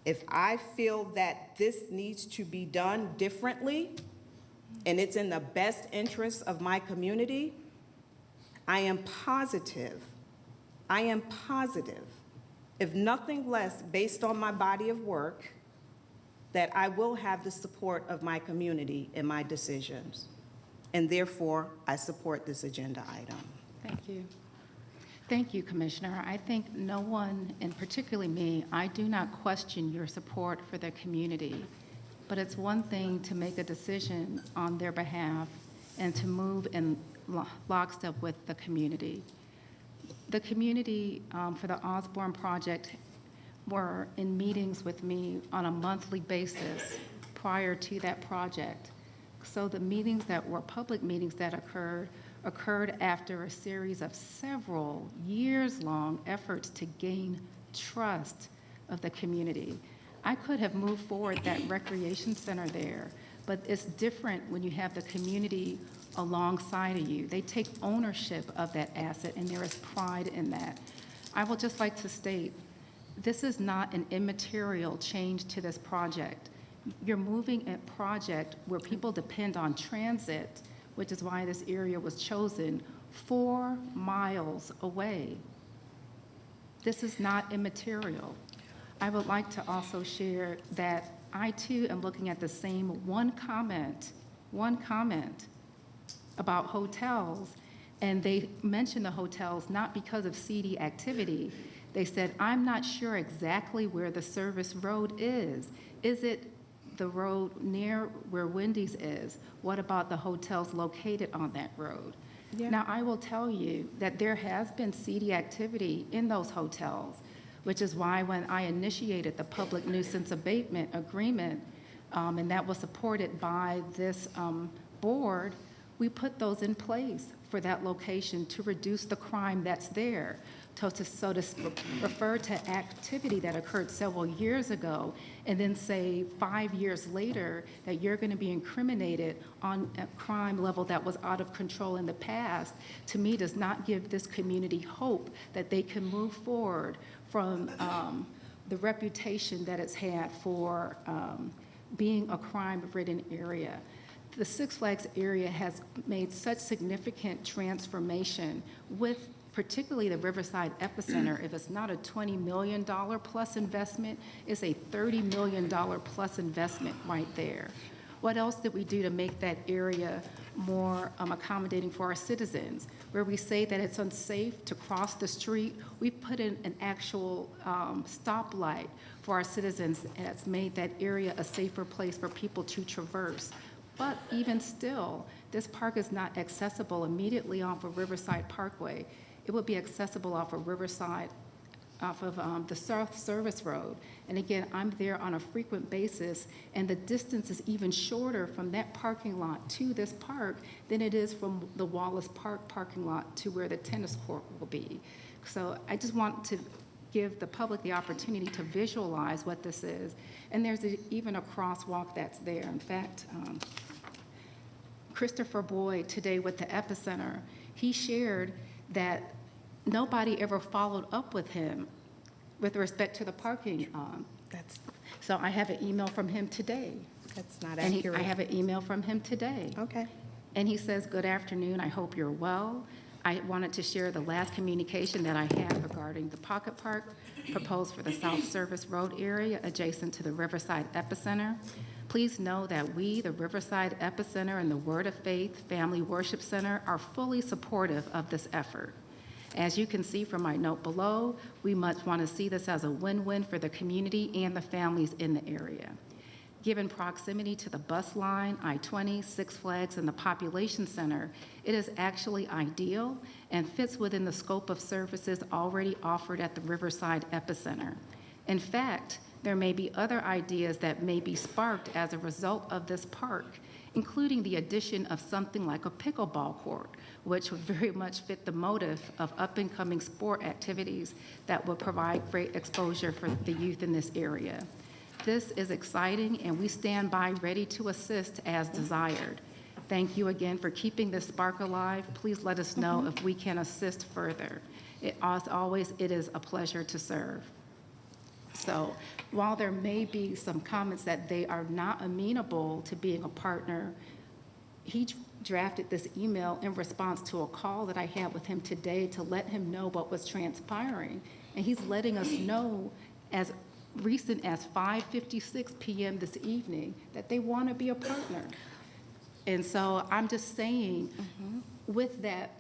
if I feel that this needs to be done differently and it's in the best interest of my community, I am positive, if nothing less, based on my body of work, that I will have the support of my community in my decisions. And therefore, I support this agenda item. Thank you. Thank you, Commissioner. I think no one, and particularly me, I do not question your support for the community, but it's one thing to make a decision on their behalf and to move in lockstep with the community. The community for the Osborne project were in meetings with me on a monthly basis prior to that project. So the meetings that were public meetings that occurred after a series of several years-long efforts to gain trust of the community. I could have moved forward that recreation center there, but it's different when you have the community alongside of you. They take ownership of that asset, and there is pride in that. I would just like to state, this is not an immaterial change to this project. You're moving a project where people depend on transit, which is why this area was chosen, 4 miles away. This is not immaterial. I would like to also share that I too am looking at the same one comment about hotels, and they mentioned the hotels not because of seedy activity. They said, I'm not sure exactly where the service road is. Is it the road near where Wendy's is? What about the hotels located on that road? Yeah. Now, I will tell you that there has been seedy activity in those hotels, which is why when I initiated the public nuisance abatement agreement, and that was supported by this board, we put those in place for that location to reduce the crime that's there. So to refer to activity that occurred several years ago and then say 5 years later that you're going to be incriminated on a crime level that was out of control in the past, to me does not give this community hope that they can move forward from the reputation that it's had for being a crime-ridden area. The Six Flags area has made such significant transformation with particularly the Riverside Epicenter. If it's not a $20 million plus investment, it's a $30 million plus investment right there. What else did we do to make that area more accommodating for our citizens? Where we say that it's unsafe to cross the street, we've put in an actual stoplight for our citizens, and it's made that area a safer place for people to traverse. But even still, this park is not accessible immediately off of Riverside Parkway. It would be accessible off of Riverside, off of the South Service Road. And again, I'm there on a frequent basis, and the distance is even shorter from that parking lot to this park than it is from the Wallace Park parking lot to where the tennis court will be. So I just want to give the public the opportunity to visualize what this is. And there's even a crosswalk that's there. In fact, Christopher Boyd today with the Epicenter, he shared that nobody ever followed up with him with respect to the parking. So I have an email from him today. That's not And accurate. I have an email from him today. Okay. And he says, "Good afternoon, I hope you're well. I wanted to share the last communication that I had regarding the pocket park proposed for the South Service Road area adjacent to the Riverside Epicenter. Please know that we, the Riverside Epicenter and the Word of Faith Family Worship Center, are fully supportive of this effort. As you can see from my note below, we much want to see this as a win-win for the community and the families in the area. Given proximity to the bus line, I-20, Six Flags, and the population center, it is actually ideal and fits within the scope of services already offered at the Riverside Epicenter. In fact, there may be other ideas that may be sparked as a result of this park, including the addition of something like a pickleball court, which would very much fit the motive of up-and-coming sport activities that would provide great exposure for the youth in this area. This is exciting, and we stand by ready to assist as desired. Thank you again for keeping this spark alive. Please let us know if we can assist further. As always, it is a pleasure to serve." So while there may be some comments that they are not amenable to being a partner, he drafted this email in response to a call that I had with him today to let him know what was transpiring. And he's letting us know as recent as 5:56 p.m. this evening that they want to be a partner. And so I'm just saying, with that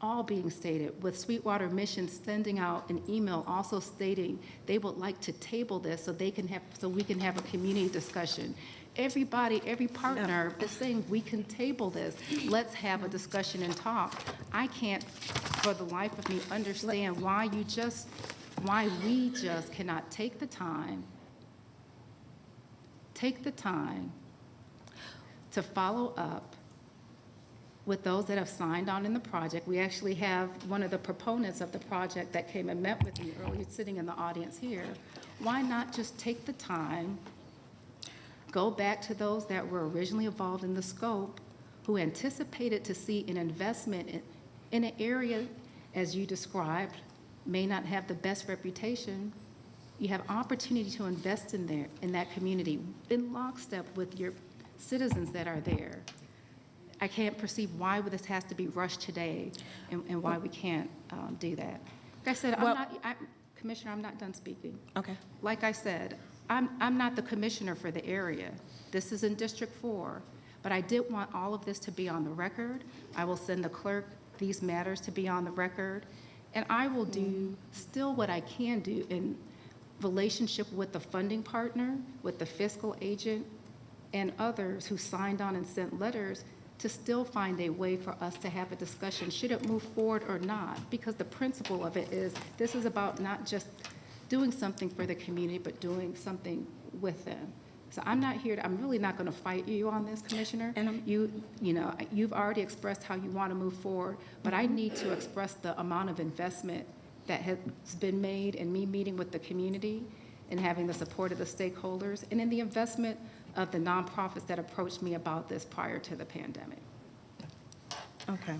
all being stated, with Sweetwater Mission sending out an email also stating they would like to table this so we can have a community discussion. Everybody, every partner is saying we can table this. Let's have a discussion and talk. I can't, for the life of me, understand why we just cannot take the time to follow up with those that have signed on in the project. We actually have one of the proponents of the project that came and met with me earlier, sitting in the audience here. Why not just take the time, go back to those that were originally involved in the scope, who anticipated to see an investment in an area, as you described, may not have the best reputation. You have opportunity to invest in there, in that community, in lockstep with your citizens that are there. I can't perceive why this has to be rushed today and why we can't do that. Like I said, Commissioner, I'm not done speaking. Okay. Like I said, I'm not the commissioner for the area. This is in District 4, but I did want all of this to be on the record. I will send the clerk these matters to be on the record, and I will do still what I can do in relationship with the funding partner, with the fiscal agent, and others who signed on and sent letters to still find a way for us to have a discussion, should it move forward or not, because the principle of it is this is about not just doing something for the community, but doing something with them. So I'm not here I'm really not going to fight you on this, Commissioner. And you've already expressed how you want to move forward, but I need to express the amount of investment that has been made in me meeting with the community and having the support of the stakeholders, and in the investment of the nonprofits that approached me about this prior to the pandemic. Okay.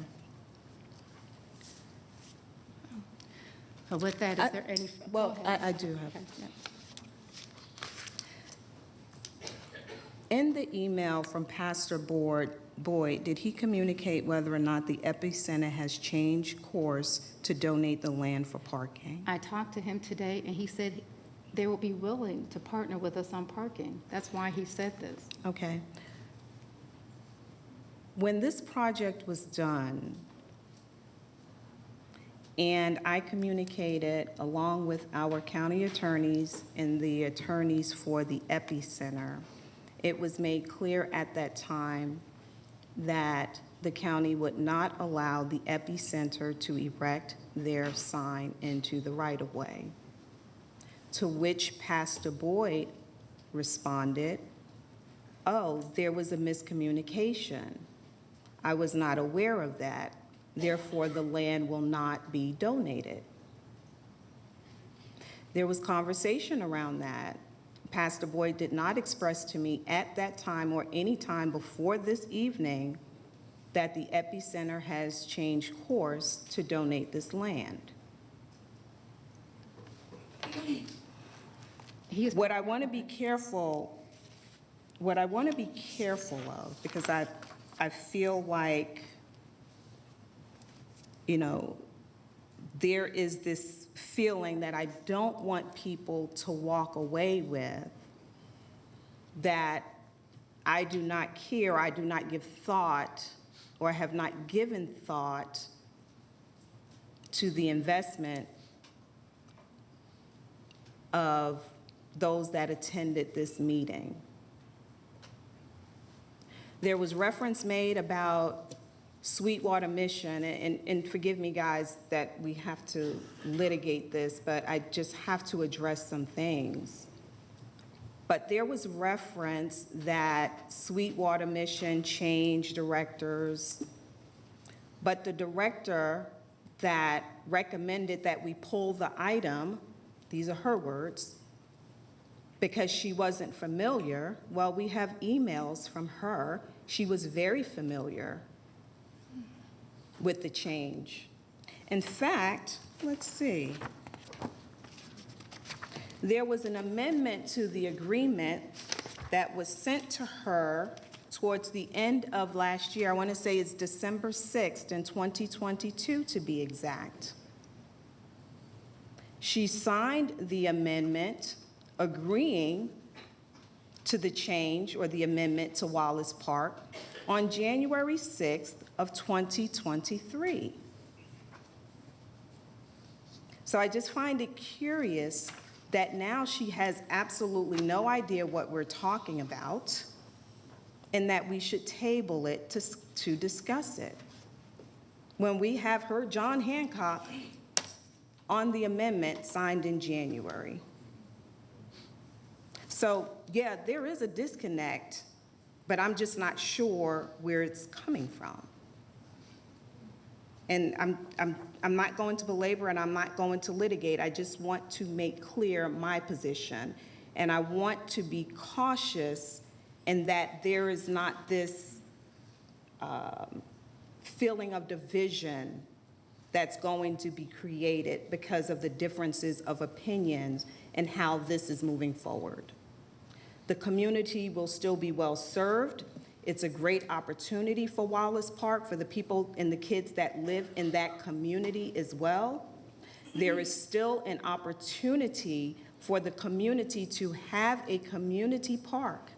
So with that, is there any? Well, Go ahead. I do have. Okay, yeah. In the email from Pastor Boyd, did he communicate whether or not the epicenter has changed course to donate the land for parking? I talked to him today, and he said they will be willing to partner with us on parking. That's why he said this. Okay. When this project was done, and I communicated along with our county attorneys and the attorneys for the epicenter, it was made clear at that time that the county would not allow the epicenter to erect their sign into the right-of-way. To which Pastor Boyd responded, "Oh, there was a miscommunication. I was not aware of that. Therefore, the land will not be donated." There was conversation around that. Pastor Boyd did not express to me at that time or any time before this evening that the epicenter has changed course to donate this land. What I want to be careful of, because I feel like, there is this feeling that I don't want people to walk away with, that I do not care, I do not give thought, or have not given thought to the investment of those that attended this meeting. There was reference made about Sweetwater Mission, and forgive me, guys, that we have to litigate this, but I just have to address some things. But there was reference that Sweetwater Mission changed directors, but the director that recommended that we pull the item, these are her words, because she wasn't familiar. Well, we have emails from her. She was very familiar with the change. In fact, let's see. There was an amendment to the agreement that was sent to her towards the end of last year. I want to say it's December 6th in 2022 to be exact. She signed the amendment agreeing to the change or the amendment to Wallace Park on January 6th of 2023. So I just find it curious that now she has absolutely no idea what we're talking about and that we should table it to discuss it. When we have her, John Hancock, on the amendment signed in January. So, yeah, there is a disconnect, but I'm just not sure where it's coming from. And I'm not going to belabor and I'm not going to litigate. I just want to make clear my position. And I want to be cautious in that there is not this feeling of division that's going to be created because of the differences of opinions and how this is moving forward. The community will still be well served. It's a great opportunity for Wallace Park, for the people and the kids that live in that community as well. There is still an opportunity for the community to have a community park.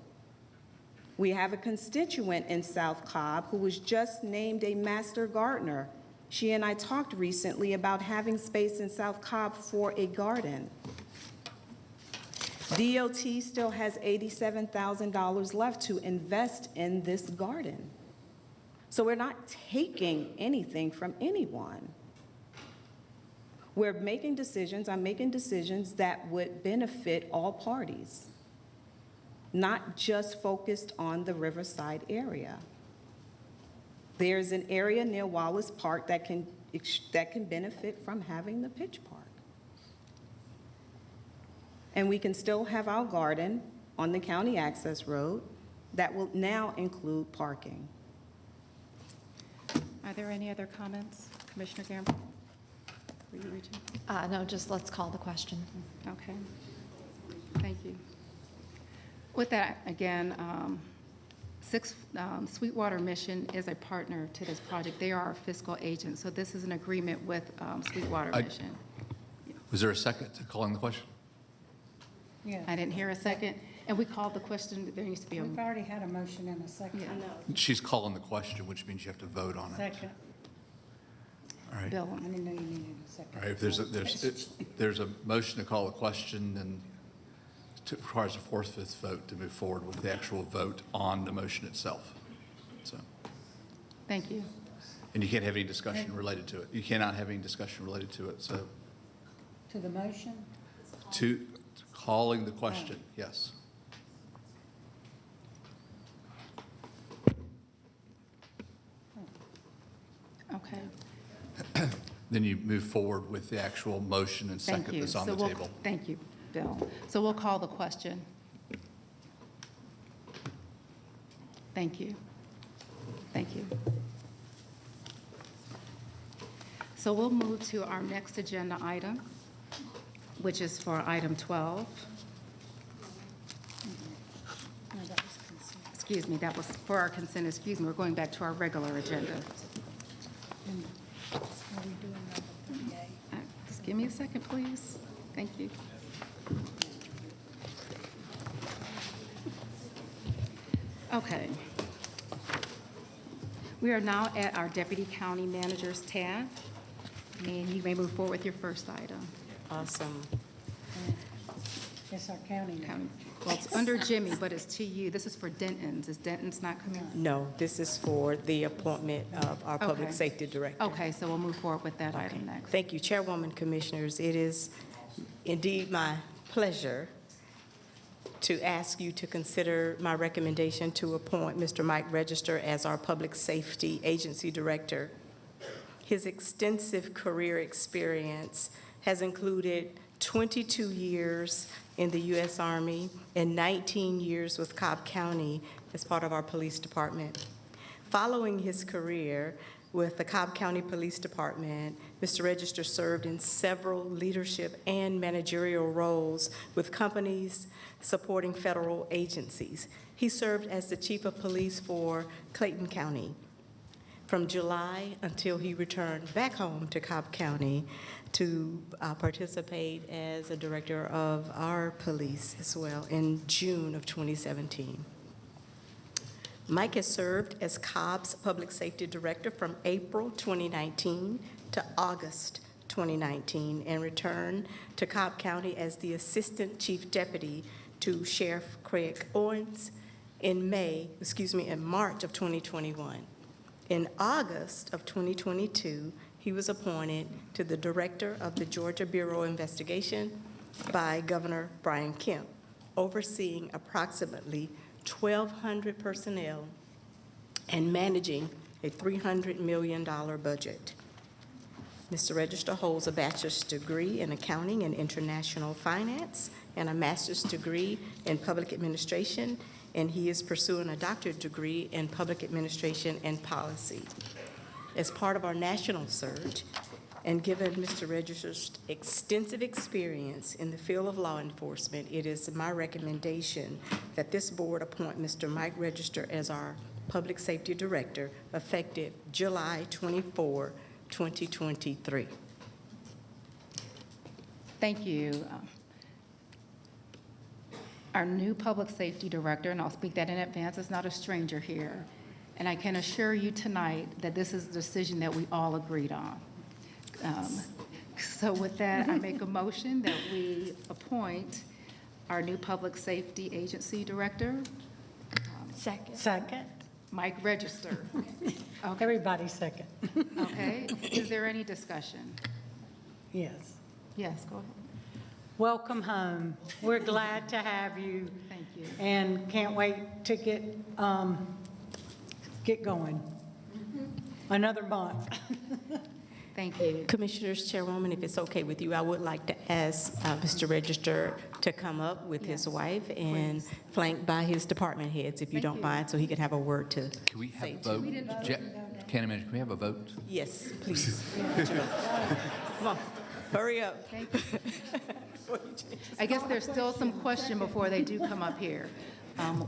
We have a constituent in South Cobb who was just named a master gardener. She and I talked recently about having space in South Cobb for a garden. DOT still has $87,000 left to invest in this garden. So we're not taking anything from anyone. We're making decisions, I'm making decisions that would benefit all parties. not just focused on the Riverside area. There's an area near Wallace Park that can benefit from having the pitch park. And we can still have our garden on the county access road that will now include parking. Are there any other comments? Commissioner Gamble? Were you reaching? No, just let's call the question. Okay. Thank you. With that, again, Sweetwater Mission is a partner to this project. They are our fiscal agent, so this is an agreement with Sweetwater Mission. Was there a second to calling the question? Yes. I didn't hear a second. And we called the question, there needs to be a... We've already had a motion and a second. She's calling the question, which means you have to vote on it. Second. All right. Bill. I didn't know you needed a second. All right, if there's a motion to call the question, then it requires a fourth-fifth vote to move forward with the actual vote on the motion itself. So, Thank you. and you can't have any discussion related to it. You cannot have any discussion related to it. So, To the motion? to calling the question, yes. Okay. Then you move forward with the actual motion and Thank second you. that's on the table. Thank you, Bill. So we'll call the question. Thank you. Thank you. So we'll move to our next agenda item, which is for item 12. Excuse me, that was for our consent, excuse me, we're going back to our regular agenda. Just give me a second, please. Thank you. Okay. We are now at our Deputy County Manager's tab, and you may move forward with your first item. Awesome. It's our county now. Well, it's under Jimmy, but it's to you. This is for Denton's. Is Denton's not coming? No, this is for the appointment of our Public Okay. Safety Director. Okay, so we'll move forward with that item next. Thank you, Chairwoman, Commissioners. It is indeed my pleasure to ask you to consider my recommendation to appoint Mr. Mike Register as our Public Safety Agency Director. His extensive career experience has included 22 years in the U.S. Army and 19 years with Cobb County as part of our police department. Following his career with the Cobb County Police Department, Mr. Register served in several leadership and managerial roles with companies supporting federal agencies. He served as the Chief of Police for Clayton County from July until he returned back home to Cobb County to participate as a director of our police as well in June of 2017. Mike has served as Cobb's Public Safety Director from April 2019 to August 2019 and returned to Cobb County as the Assistant Chief Deputy to Sheriff Craig Owens in March of 2021. In August of 2022, he was appointed to the Director of the Georgia Bureau of Investigation by Governor Brian Kemp, overseeing approximately 1,200 personnel and managing a $300 million budget. Mr. Register holds a bachelor's degree in accounting and international finance and a master's degree in public administration, and he is pursuing a doctorate degree in public administration and policy. As part of our national search, and given Mr. Register's extensive experience in the field of law enforcement, it is my recommendation that this board appoint Mr. Mike Register as our Public Safety Director effective July 24, 2023. Thank you. Our new Public Safety Director, and I'll speak that in advance, is not a stranger here. And I can assure you tonight that this is a decision that we all agreed on. So with that, I make a motion that we appoint our new Public Safety Agency Director. Second. Mike Register. Okay. Everybody second. Okay. Is there any discussion? Yes. Yes, go ahead. Welcome home. We're glad to have you. Thank you. And can't wait to get going. Another month. Thank you. Commissioners, Chairwoman, if it's okay with you, I would like to ask Mr. Register to come up with his wife and flanked by his department heads, if you don't mind, so he could have a word to Can we have say a to. vote? County Manager, can we have a vote? Yes, please. Come on, hurry up. Thank you. I guess there's still some question before they do come up here.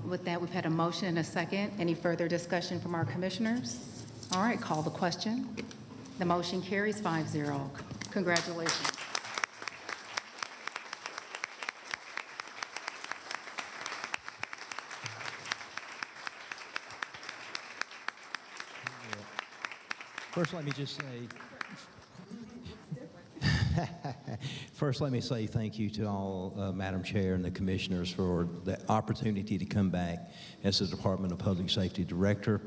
With that, we've had a motion and a second. Any further discussion from our commissioners? All right, call the question. The motion carries 5-0. Congratulations. First, let me just say thank you to all, Madam Chair and the commissioners for the opportunity to come back as the Department of Public Safety Director.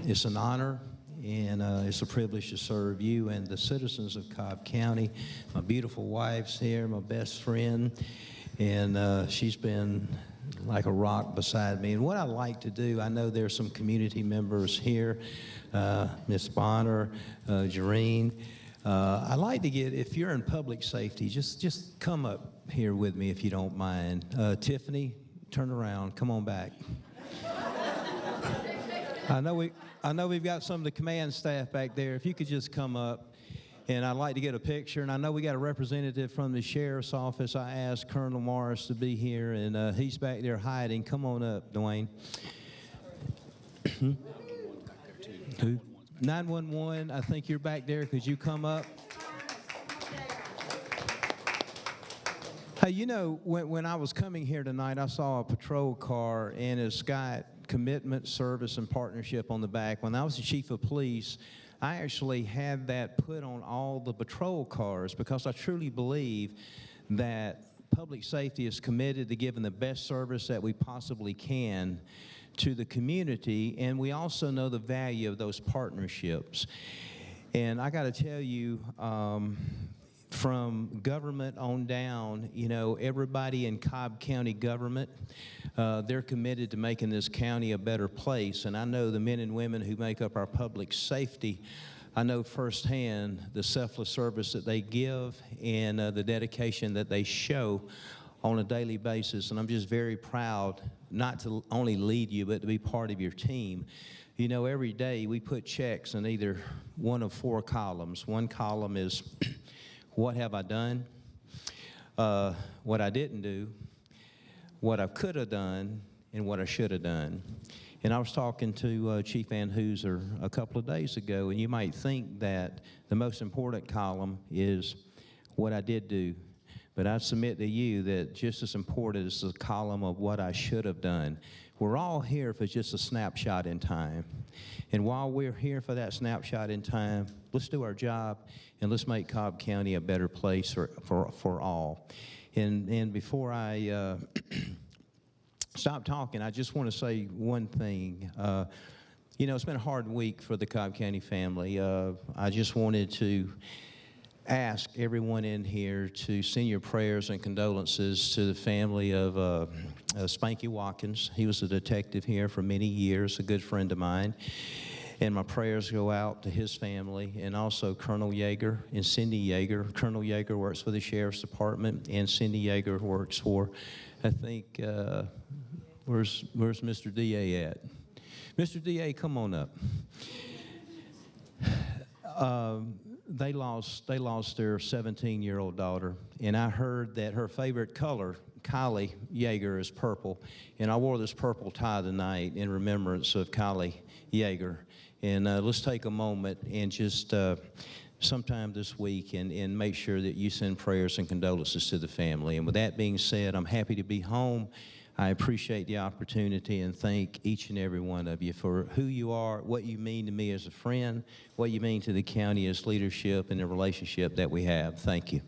It's an honor and it's a privilege to serve you and the citizens of Cobb County. My beautiful wife's here, my best friend, and she's been like a rock beside me. And what I like to do, I know there's some community members here, Ms. Bonner, Jareen. I like to get, if you're in public safety, just come up here with me if you don't mind. Tiffany, turn around, come on back. I know we've got some of the command staff back there. If you could just come up, and I'd like to get a picture. And I know we got a representative from the sheriff's office. I asked Colonel Morris to be here, and he's back there hiding. Come on up, Dwayne. Who? 911, I think you're back there. Could you come up? Hey, you know, when I was coming here tonight, I saw a patrol car, and it's got commitment, service, and partnership on the back. When I was the chief of police, I actually had that put on all the patrol cars because I truly believe that public safety is committed to giving the best service that we possibly can to the community, and we also know the value of those partnerships. And I got to tell you, from government on down, you know, everybody in Cobb County government, they're committed to making this county a better place. And I know the men and women who make up our public safety, I know firsthand the selfless service that they give and the dedication that they show on a daily basis. And I'm just very proud not to only lead you, but to be part of your team. You know, every day we put checks in either one of 4 columns. One column is what have I done, what I didn't do, what I could have done, and what I should have done. And I was talking to Chief Ann Hooser a couple of days ago, and you might think that the most important column is what I did do. But I submit to you that just as important is the column of what I should have done. We're all here for just a snapshot in time. And while we're here for that snapshot in time, let's do our job and let's make Cobb County a better place for all. And before I stop talking, I just want to say one thing. You know, it's been a hard week for the Cobb County family. I just wanted to ask everyone in here to send your prayers and condolences to the family of Spanky Watkins. He was a detective here for many years, a good friend of mine. And my prayers go out to his family and also Colonel Yeager and Cindy Yeager. Colonel Yeager works for the Sheriff's Department and Cindy Yeager works for, I think, where's Mr. DA at? Mr. DA, come on up. They lost their 17-year-old daughter, and I heard that her favorite color, Kylie Yeager, is purple, and I wore this purple tie tonight in remembrance of Kylie Yeager. And let's take a moment and just sometime this week and make sure that you send prayers and condolences to the family. And with that being said, I'm happy to be home. I appreciate the opportunity and thank each and every one of you for who you are, what you mean to me as a friend, what you mean to the county as leadership, and the relationship that we have. Thank you.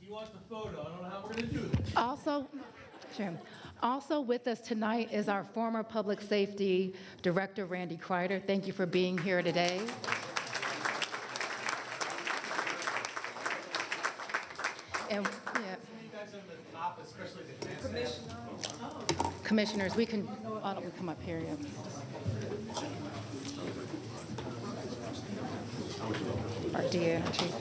He wants the photo. I don't know how we're going to do this. Sure. Also with us tonight is our former Public Safety Director, Randy Kreider. Thank you for being here today. And, yeah. Commissioners, why don't we come up here? Yeah. Our DA, Chief.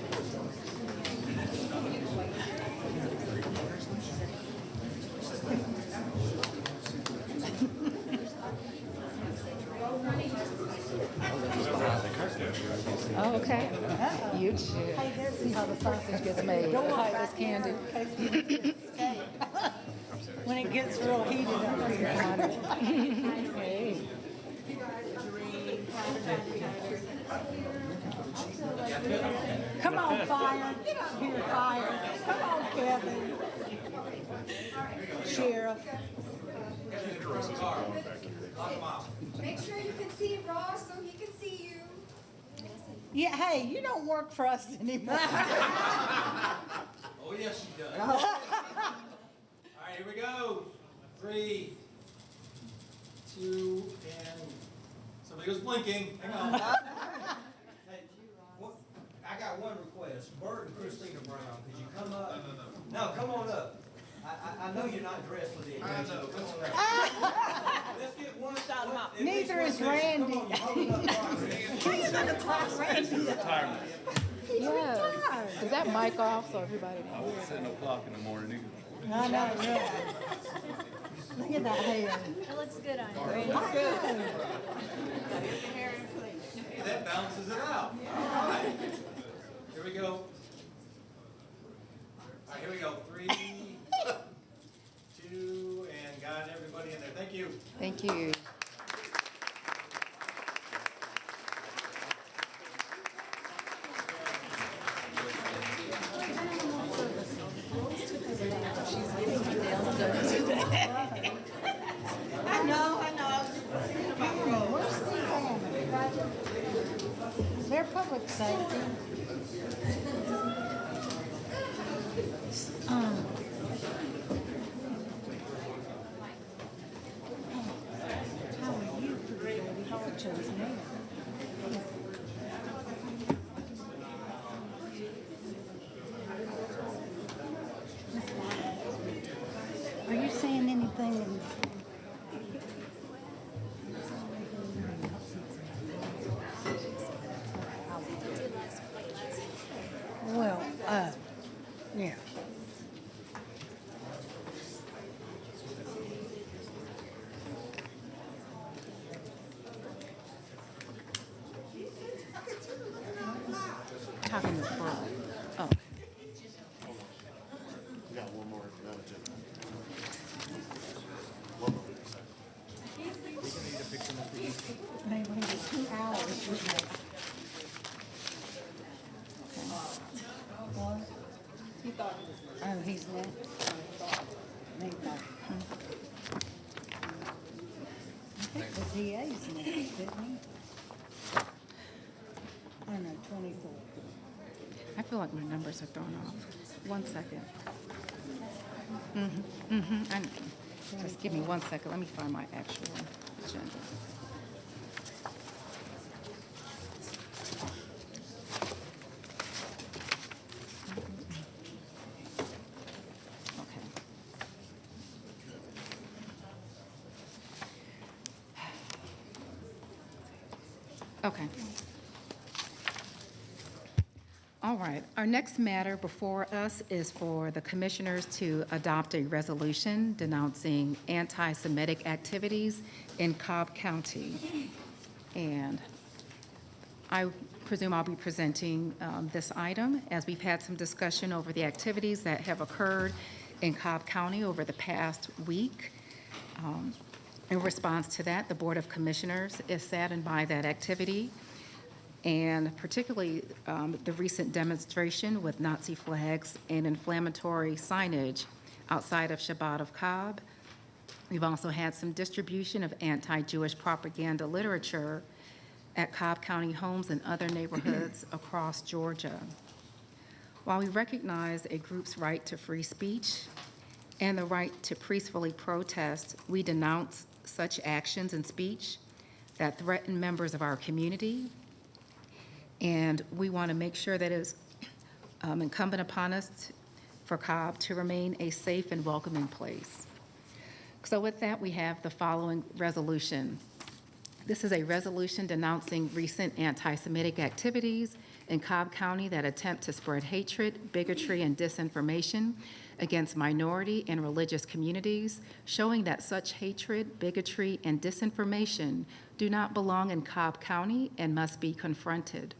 Oh, okay. You too. See how the sausage gets made. Hi, Miss Candy. When it gets real heated up here. Hey. Come on, Fire. Get up here, Fire. Come on, Kevin. Sheriff. Make sure you can see Ross so he can see you. Yeah, hey, you don't work for us anymore. Oh, yes, she does. All right, here we go. 3, 2, and somebody was blinking. Hang on. Hey, I got one request. Bert and Christina Brown, could you come up? No, come on up. I know you're not dressed for the occasion, but come on up. Let's get one shot of out. Neither is Randy. He's going to talk Randy. Retirement. Yes. Is that mic off so everybody I was 7 o'clock in the morning. I know, really. Look at that hair. It looks good on you. It looks good. Hey, that balances it out. All right. Here we go. All right, here we go. 3, 2, and got everybody in there. Thank you. Thank you. I know. They're public safety. Are you seeing anything in well, yeah. Talking to Pearl. Oh. We got one more relative. They waited 2 hours with me. What? Oh, he's next. I think the DA's next, didn't he? Oh, no, 24. I feel like my numbers are thrown off. 1 second. Just give me 1 second. Let me find my actual agenda. Okay. All right. Our next matter before us is for the commissioners to adopt a resolution denouncing anti-Semitic activities in Cobb County. And I presume I'll be presenting this item as we've had some discussion over the activities that have occurred in Cobb County over the past week. In response to that, the Board of Commissioners is saddened by that activity, and particularly the recent demonstration with Nazi flags and inflammatory signage outside of Shabbat of Cobb. We've also had some distribution of anti-Jewish propaganda literature at Cobb County homes and other neighborhoods across Georgia. While we recognize a group's right to free speech and the right to peacefully protest, we denounce such actions and speech that threaten members of our community. And we want to make sure that it is incumbent upon us for Cobb to remain a safe and welcoming place. So with that, we have the following resolution. This is a resolution denouncing recent anti-Semitic activities in Cobb County that attempt to spread hatred, bigotry, and disinformation against minority and religious communities, showing that such hatred, bigotry, and disinformation do not belong in Cobb County and must be confronted.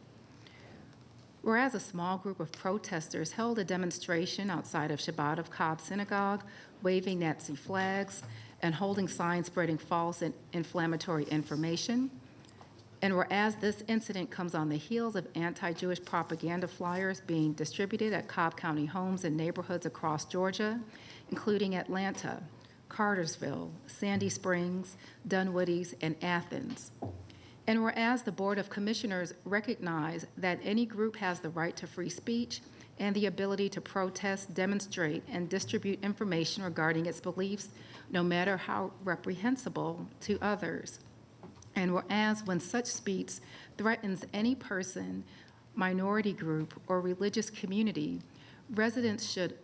Whereas a small group of protesters held a demonstration outside of Shabbat of Cobb Synagogue, waving Nazi flags and holding signs spreading false and inflammatory information. And whereas this incident comes on the heels of anti-Jewish propaganda flyers being distributed at Cobb County homes and neighborhoods across Georgia, including Atlanta, Cartersville, Sandy Springs, Dunwoodies, and Athens. And whereas the Board of Commissioners recognize that any group has the right to free speech and the ability to protest, demonstrate, and distribute information regarding its beliefs, no matter how reprehensible to others. And whereas when such speech threatens any person, minority group, or religious community, residents should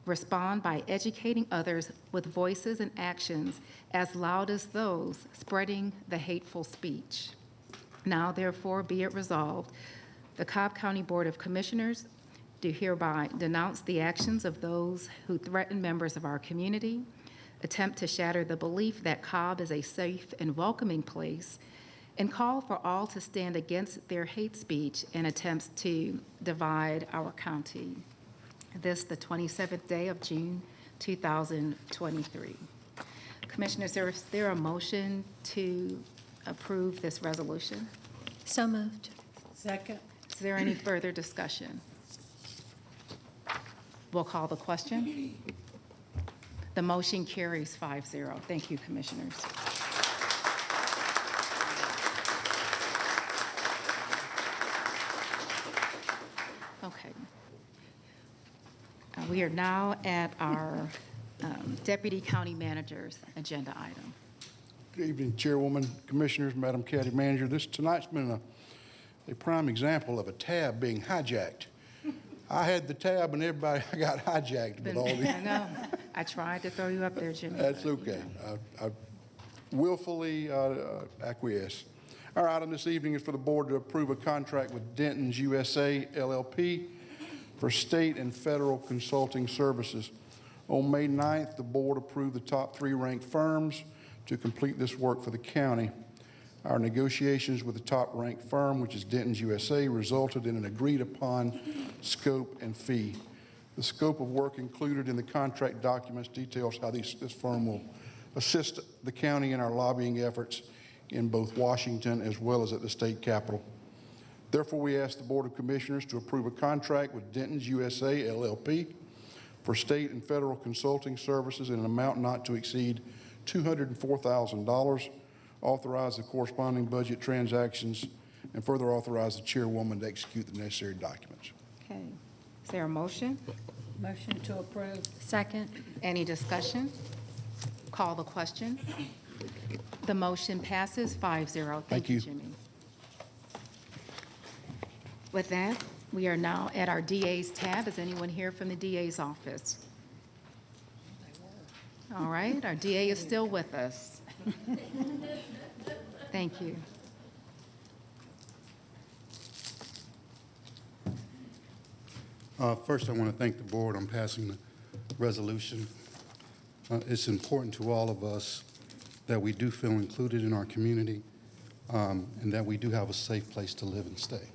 respond by educating others with voices and actions as loud as those spreading the hateful speech. Now, therefore, be it resolved, the Cobb County Board of Commissioners do hereby denounce the actions of those who threaten members of our community, attempt to shatter the belief that Cobb is a safe and welcoming place, and call for all to stand against their hate speech and attempts to divide our county. This, the 27th day of June, 2023. Commissioners, is there a motion to approve this resolution? So moved. Second. Is there any further discussion? We'll call the question. The motion carries 5-0. Thank you, Commissioners. Okay. We are now at our Deputy County Manager's agenda item. Good evening, Chairwoman, Commissioners, Madam County Manager. Tonight's been a prime example of a tab being hijacked. I had the tab and everybody got hijacked with all these. I know. I tried to throw you up there, Jimmy. That's okay. I willfully acquiesce. Our item this evening is for the board to approve a contract with Denton's USA LLP for state and federal consulting services. On May 9th, the board approved the top 3 ranked firms to complete this work for the county. Our negotiations with the top ranked firm, which is Denton's USA, resulted in an agreed upon scope and fee. The scope of work included in the contract documents details how this firm will assist the county in our lobbying efforts in both Washington as well as at the state capitol. Therefore, we ask the Board of Commissioners to approve a contract with Denton's USA LLP for state and federal consulting services in an amount not to exceed $204,000, authorize the corresponding budget transactions, and further authorize the chairwoman to execute the necessary documents. Okay. Is there a motion? Motion to approve. Second. Any discussion? Call the question. The motion passes 5-0. Thank you, Jimmy. With that, we are now at our DA's tab. Is anyone here from the DA's office? All right, our DA is still with us. Thank you. First, I want to thank the board on passing the resolution. It's important to all of us that we do feel included in our community and that we do have a safe place to live and stay.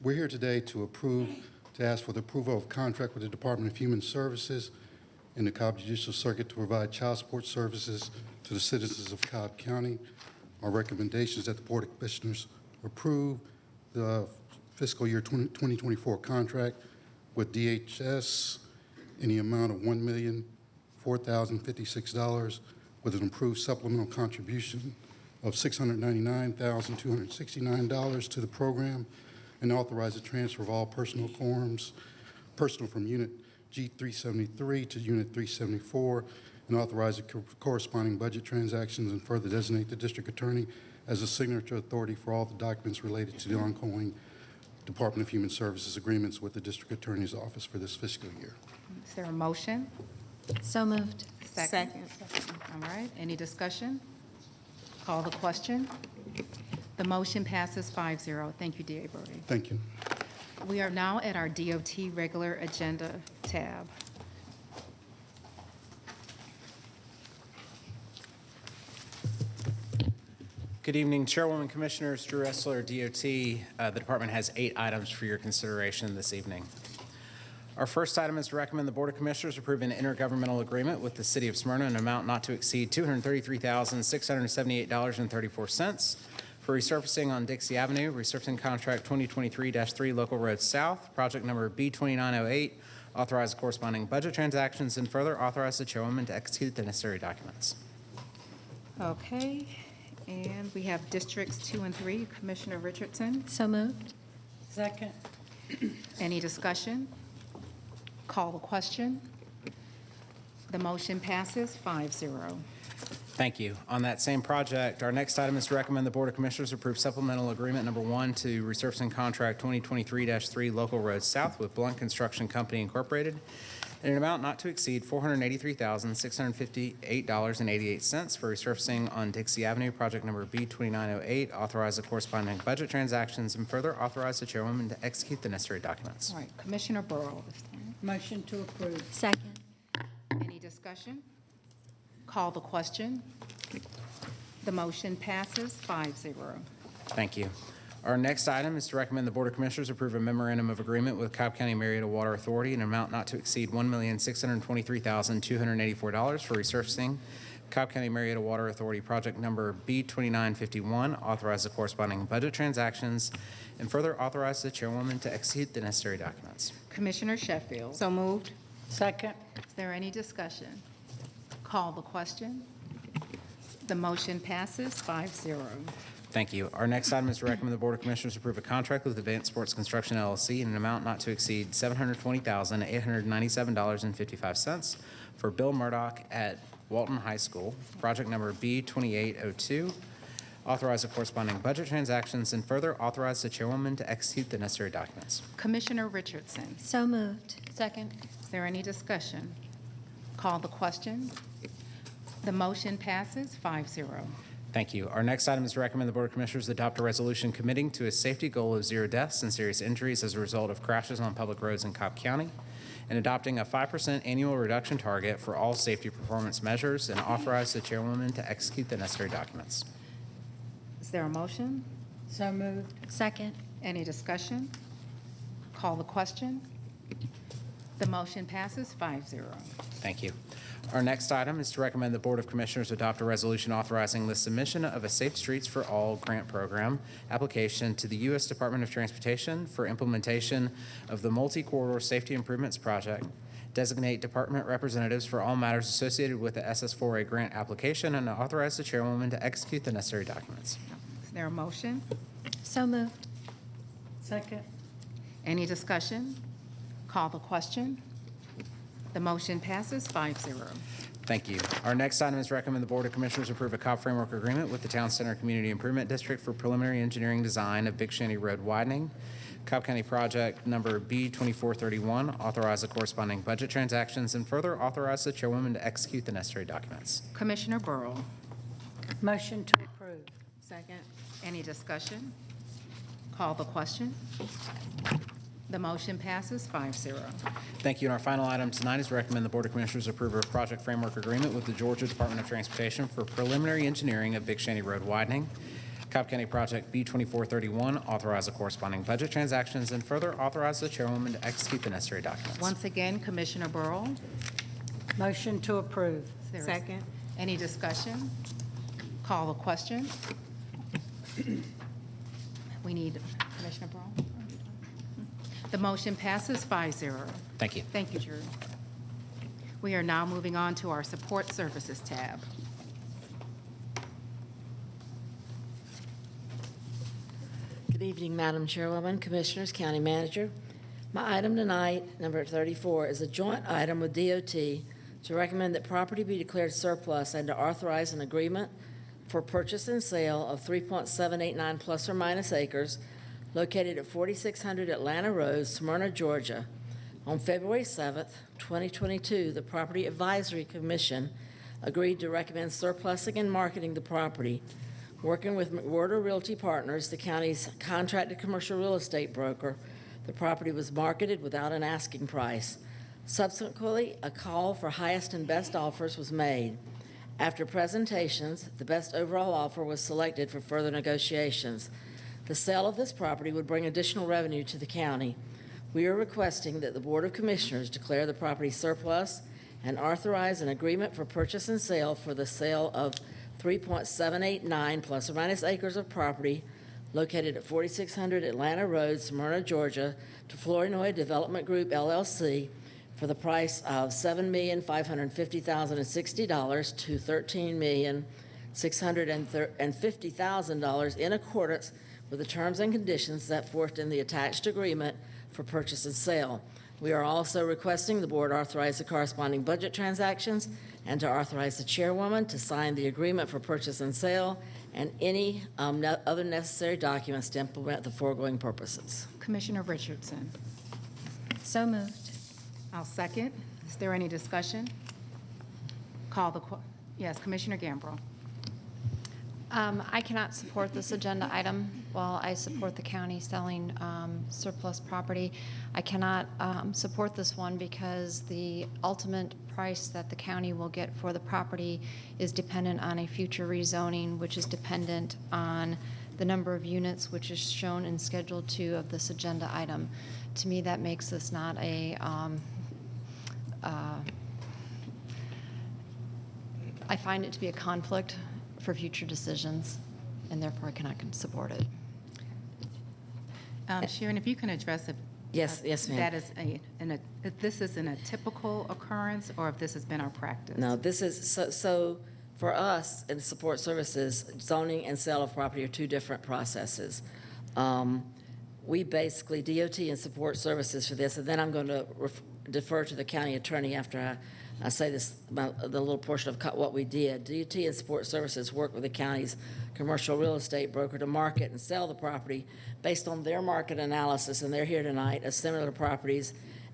We're here today to ask for the approval of contract with the Department of Human Services in the Cobb Judicial Circuit to provide child support services to the citizens of Cobb County. Our recommendation is that the Board of Commissioners approve the fiscal year 2024 contract with DHS in the amount of $1,004,056 with an approved supplemental contribution of $699,269 to the program, and authorize the transfer of all personal from unit G373 to Unit 374, and authorize the corresponding budget transactions, and further designate the district attorney as a signature authority for all the documents related to the ongoing Department of Human Services agreements with the district attorney's office for this fiscal year. Is there a motion? So moved. Second. All right, any discussion? Call the question. The motion passes 5-0. Thank you, D.A. Brody. Thank you. We are now at our DOT regular agenda tab. Good evening, Chairwoman, Commissioners, Drew Essler, DOT. The department has 8 items for your consideration this evening. Our first item is to recommend the Board of Commissioners approve an intergovernmental agreement with the City of Smyrna in an amount not to exceed $233,678.34 for resurfacing on Dixie Avenue, resurfacing contract 2023-3 Local Road South, project number B2908, authorize corresponding budget transactions, and further authorize the chairwoman to execute the necessary documents. Okay, and we have Districts 2 and 3. Commissioner Richardson. So moved. Second. Any discussion? Call the question. The motion passes 5-0. Thank you. On that same project, our next item is to recommend the Board of Commissioners approve supplemental agreement number 1 to resurfacing contract 2023-3 Local Road South with Blunt Construction Company Incorporated in an amount not to exceed $483,658.88 for resurfacing on Dixie Avenue, project number B2908. Authorize the corresponding budget transactions, and further authorize the chairwoman to execute the necessary documents. All right, Commissioner Burrow this time. Motion to approve. Second. Any discussion? Call the question. The motion passes 5-0. Thank you. Our next item is to recommend the Board of Commissioners approve a memorandum of agreement with Cobb County Marietta Water Authority in an amount not to exceed $1,623,284 for resurfacing Cobb County Marietta Water Authority project number B2951. Authorize the corresponding budget transactions, and further authorize the chairwoman to execute the necessary documents. Commissioner Sheffield. So moved. Second. Is there any discussion? Call the question. The motion passes 5-0. Thank you. Our next item is to recommend the Board of Commissioners approve a contract with Advanced Sports Construction LLC in an amount not to exceed $720,897.55 for Bill Murdoch at Walton High School, project number B2802. Authorize the corresponding budget transactions, and further authorize the chairwoman to execute the necessary documents. Commissioner Richardson. So moved. Second. Is there any discussion? Call the question. The motion passes 5-0. Thank you. Our next item is to recommend the Board of Commissioners adopt a resolution committing to a safety goal of 0 deaths and serious injuries as a result of crashes on public roads in Cobb County, and adopting a 5% annual reduction target for all safety performance measures, and authorize the chairwoman to execute the necessary documents. Is there a motion? So moved. Second. Any discussion? Call the question. The motion passes 5-0. Thank you. Our next item is to recommend the Board of Commissioners adopt a resolution authorizing the submission of a Safe Streets for All grant program application to the U.S. Department of Transportation for implementation of the Multi-Corridor Safety Improvements Project, designate department representatives for all matters associated with the SS4A grant application, and authorize the chairwoman to execute the necessary documents. Is there a motion? So moved. Second. Any discussion? Call the question. The motion passes 5-0. Thank you. Our next item is to recommend the Board of Commissioners approve a Cobb Framework Agreement with the Town Center Community Improvement District for preliminary engineering design of Big Shanty Road widening, Cobb County project number B2431. Authorize the corresponding budget transactions, and further authorize the chairwoman to execute the necessary documents. Commissioner Burrow. Motion to approve. Second. Any discussion? Call the question. The motion passes 5-0. Thank you. And our final item tonight is to recommend the Board of Commissioners approve a project framework agreement with the Georgia Department of Transportation for preliminary engineering of Big Shanty Road widening, Cobb County project B2431. Authorize the corresponding budget transactions, and further authorize the chairwoman to execute the necessary documents. Once again, Commissioner Burrow. Motion to approve. Second. Any discussion? Call the question. We need Commissioner Burrow. The motion passes 5-0. Thank you. Thank you, Drew. We are now moving on to our Support Services tab. Good evening, Madam Chairwoman, Commissioners, County Manager. My item tonight, number 34, is a joint item with DOT to recommend that property be declared surplus and to authorize an agreement for purchase and sale of 3.789 plus or minus acres located at 4600 Atlanta Road, Smyrna, Georgia. On February 7th, 2022, the Property Advisory Commission agreed to recommend surplusing and marketing the property. Working with McWhorter Realty Partners, the county's contracted commercial real estate broker, the property was marketed without an asking price. Subsequently, a call for highest and best offers was made. After presentations, the best overall offer was selected for further negotiations. The sale of this property would bring additional revenue to the county. We are requesting that the Board of Commissioners declare the property surplus and authorize an agreement for purchase and sale for the sale of 3.789 plus or minus acres of property located at 4600 Atlanta Road, Smyrna, Georgia, to Flournoy Development Group, LLC, for the price of $7,550,060 to $13,650,000 in accordance with the terms and conditions set forth in the attached agreement for purchase and sale. We are also requesting the board authorize the corresponding budget transactions and to authorize the chairwoman to sign the agreement for purchase and sale and any other necessary documents to implement the foregoing purposes. Commissioner Richardson. So moved. I'll second. Is there any discussion? Yes, Commissioner Gambrill. I cannot support this agenda item. While I support the county selling surplus property, I cannot support this one because the ultimate price that the county will get for the property is dependent on a future rezoning, which is dependent on the number of units, which is shown in Schedule 2 of this agenda item. To me, that makes this not a I find it to be a conflict for future decisions, and therefore I cannot support it. Sharon, if you can address if Yes, ma'am. that is if this is a typical occurrence or if this has been our practice. No, this is, so for us in support services, zoning and sale of property are two different processes. We basically, DOT and support services for this, and then I'm going to defer to the county attorney after I say this, about the little portion of what we did. DOT and support services work with the county's commercial real estate broker to market and sell the property based on their market analysis, and they're here tonight, of similar properties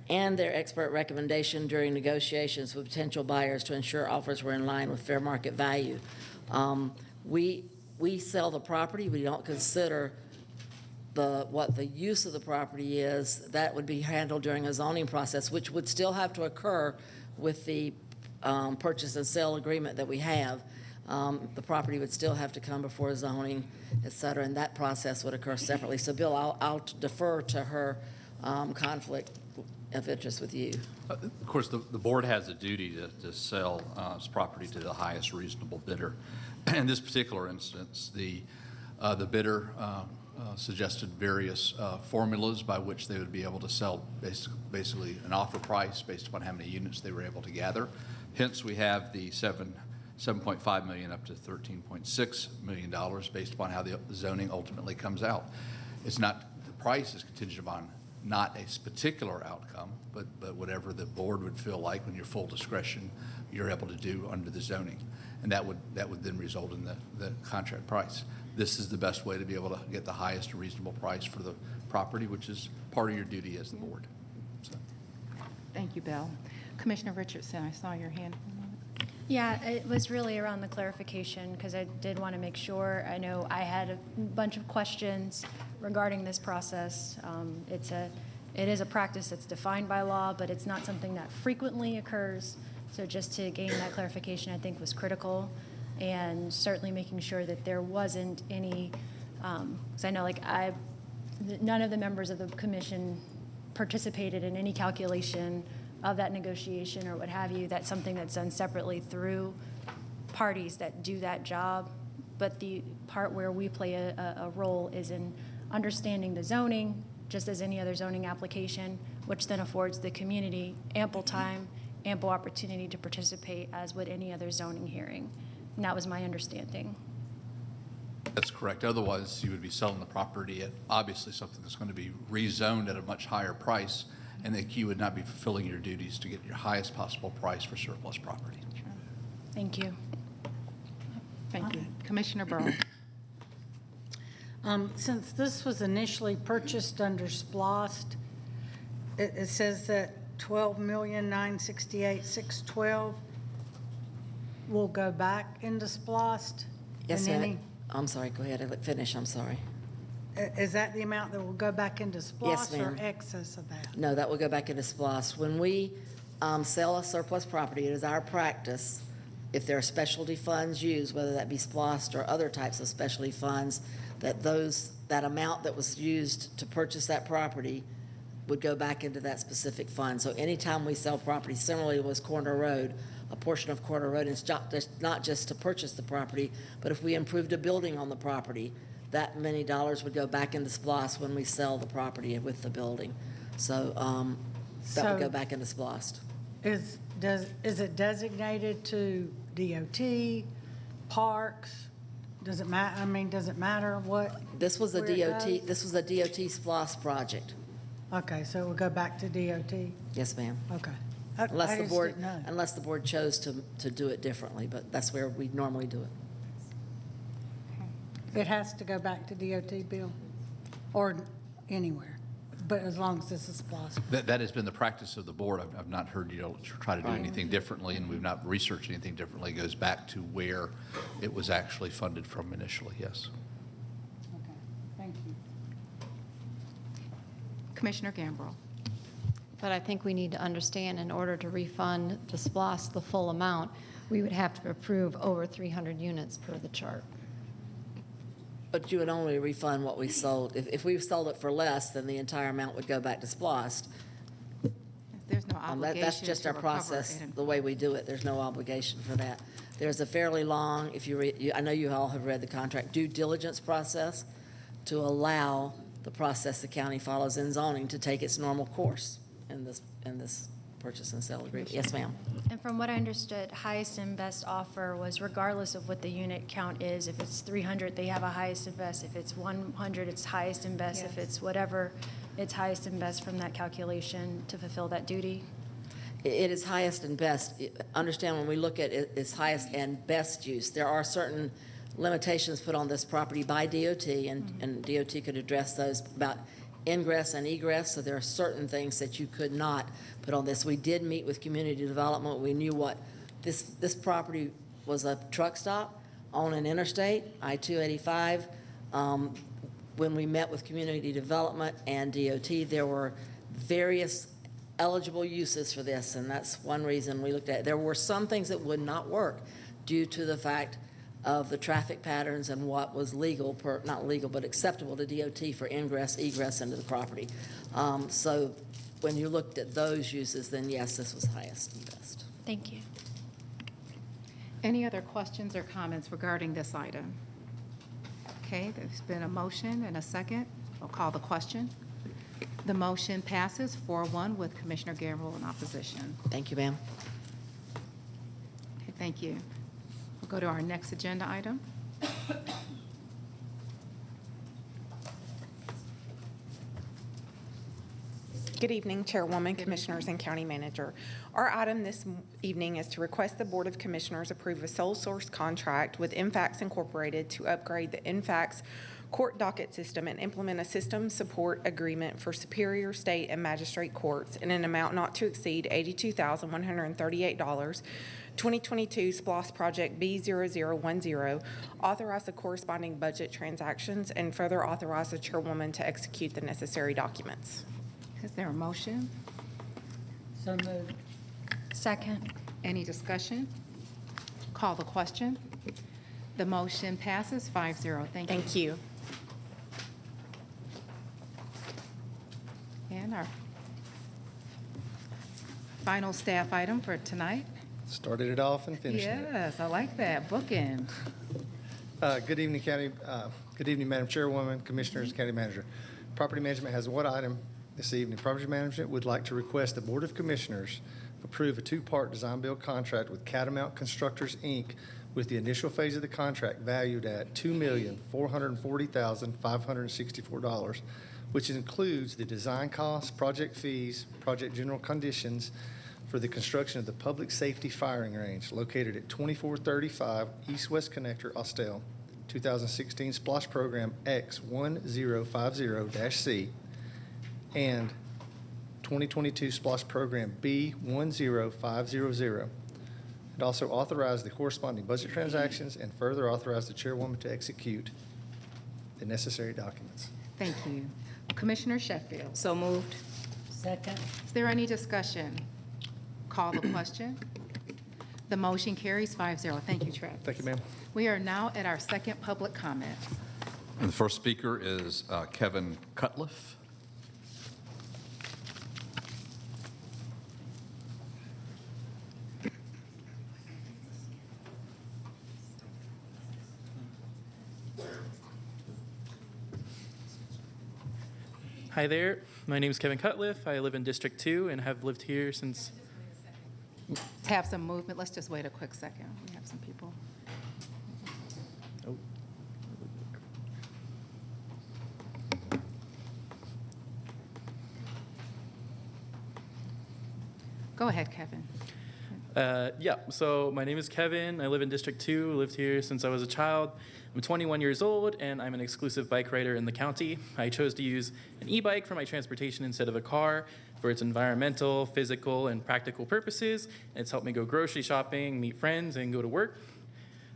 and their expert recommendation during negotiations with potential buyers to ensure offers were in line with fair market value. We sell the property. We don't consider what the use of the property is. That would be handled during a zoning process, which would still have to occur with the purchase and sale agreement that we have. The property would still have to come before zoning, et cetera, and that process would occur separately. So, Bill, I'll defer to her conflict of interest with you. Of course, the board has a duty to sell its property to the highest reasonable bidder. In this particular instance, the bidder suggested various formulas by which they would be able to sell basically an offer price based upon how many units they were able to gather. Hence, we have the $7.5 million up to $13.6 million based upon how the zoning ultimately comes out. It's not, the price is contingent upon not a particular outcome, but whatever the board would feel like when your full discretion you're able to do under the zoning. And that would then result in the contract price. This is the best way to be able to get the highest reasonable price for the property, which is part of your duty as the board. So. Thank you, Bill. Commissioner Richardson, I saw your hand. Yeah, it was really around the clarification because I did want to make sure. I know I had a bunch of questions regarding this process. It is a practice that's defined by law, but it's not something that frequently occurs. So just to gain that clarification, I think was critical, and certainly making sure that there wasn't any. Because I know, none of the members of the commission participated in any calculation of that negotiation or what have you. That's something that's done separately through parties that do that job. But the part where we play a role is in understanding the zoning, just as any other zoning application, which then affords the community ample time, ample opportunity to participate as would any other zoning hearing. And that was my understanding. That's correct. Otherwise, you would be selling the property at obviously something that's going to be rezoned at a much higher price, and that you would not be fulfilling your duties to get your highest possible price for surplus property. Thank you. Thank you. Commissioner Burrow. Since this was initially purchased under SPLOST, it says that $12,968,612 will go back into SPLOST? Yes, And ma'am. I'm sorry, go ahead and finish, I'm sorry. Is that the amount that will go back into Yes, SPLOST or ma'am. excess of that? No, that will go back into SPLOST. When we sell a surplus property, it is our practice, if there are specialty funds used, whether that be SPLOST or other types of specialty funds, that amount that was used to purchase that property would go back into that specific fund. So anytime we sell property, similarly was Corner Road, a portion of Corner Road, it's not just to purchase the property, but if we improved a building on the property, that many dollars would go back into SPLOST when we sell the property with the building. So that would go back into SPLOST. Is it designated to DOT, parks? Does it matter what? This was a where it DOT, goes? this was a DOT SPLOST project. Okay, so it will go back to DOT? Yes, ma'am. Okay. Unless I the just board, didn't know. unless the board chose to do it differently, but that's where we normally do it. It has to go back to DOT, Bill? Or anywhere, but as long as this is SPLOST? That has been the practice of the board. I've not heard you try to do anything differently, and we've not researched anything differently. It goes back to where it was actually funded from initially, yes. Okay, thank you. Commissioner Gambrell. But I think we need to understand, in order to refund the SPLOST the full amount, we would have to approve over 300 units per the chart. But you would only refund what we sold. If we sold it for less, then the entire amount would go back to SPLOST. There's no obligation That's just to our recover process, it. the way we do it. There's no obligation for that. There's a fairly long, I know you all have read the contract, due diligence process to allow the process the county follows in zoning to take its normal course in this purchase and sale agreement. Yes, ma'am. And from what I understood, highest and best offer was regardless of what the unit count is. If it's 300, they have a highest and best. If it's 100, it's highest and best. If it's whatever, it's highest and best from that calculation to fulfill that duty. It is highest and best. Understand, when we look at it, it's highest and best use. There are certain limitations put on this property by DOT, and DOT could address those about ingress and egress, so there are certain things that you could not put on this. We did meet with community development. We knew what this property was, a truck stop on an interstate, I-285. When we met with community development and DOT, there were various eligible uses for this, and that's one reason we looked at it. There were some things that would not work due to the fact of the traffic patterns and what was legal, not legal, but acceptable to DOT for ingress, egress into the property. So when you looked at those uses, then yes, this was highest and best. Thank you. Any other questions or comments regarding this item? Okay, there's been a motion and a second. I'll call the question. The motion passes 4-1 with Commissioner Gambrell in opposition. Thank you, ma'am. Okay, thank you. We'll go to our next agenda item. Good evening, Chairwoman, Commissioners, and County Manager. Our item this evening is to request the Board of Commissioners approve a sole source contract with InFax Incorporated to upgrade the InFax court docket system and implement a system support agreement for Superior, State, and Magistrate Courts in an amount not to exceed $82,138. 2022 SPLOST Project B0010, authorize the corresponding budget transactions, and further authorize the Chairwoman to execute the necessary documents. Is there a motion? So moved. Second. Any discussion? Call the question. The motion passes 5-0. Thank you. Thank you. And our final staff item for tonight. Started it off and finished it. Yes, I like that. Bookend. Good evening, County. Good evening, Madam Chairwoman, Commissioners, County Manager. Property Management has one item this evening. Property Management would like to request the Board of Commissioners approve a two-part design-build contract with Catamount Constructors, Inc. with the initial phase of the contract valued at $2,440,564, which includes the design costs, project fees, project general conditions for the construction of the public safety firing range located at 2435 East-West Connector, Austell, 2016 SPLOST Program X1050-C, and 2022 SPLOST Program B10500. And also authorize the corresponding budget transactions and further authorize the chairwoman to execute the necessary documents. Thank you. Commissioner Sheffield. So moved. Second. Is there any discussion? Call the question. The motion carries 5-0. Thank you, Travis. Thank you, ma'am. We are now at our second public comment. And the first speaker is Kevin Cutliff. Hi there, my name is Kevin Cutliff. I live in District 2 and have lived here since... To have some movement, let's just wait a quick second. We have some people. Oh. Go ahead, Kevin. Yeah, so my name is Kevin. I live in District 2, lived here since I was a child. I'm 21 years old, and I'm an exclusive bike rider in the county. I chose to use an e-bike for my transportation instead of a car for its environmental, physical, and practical purposes. And it's helped me go grocery shopping, meet friends, and go to work.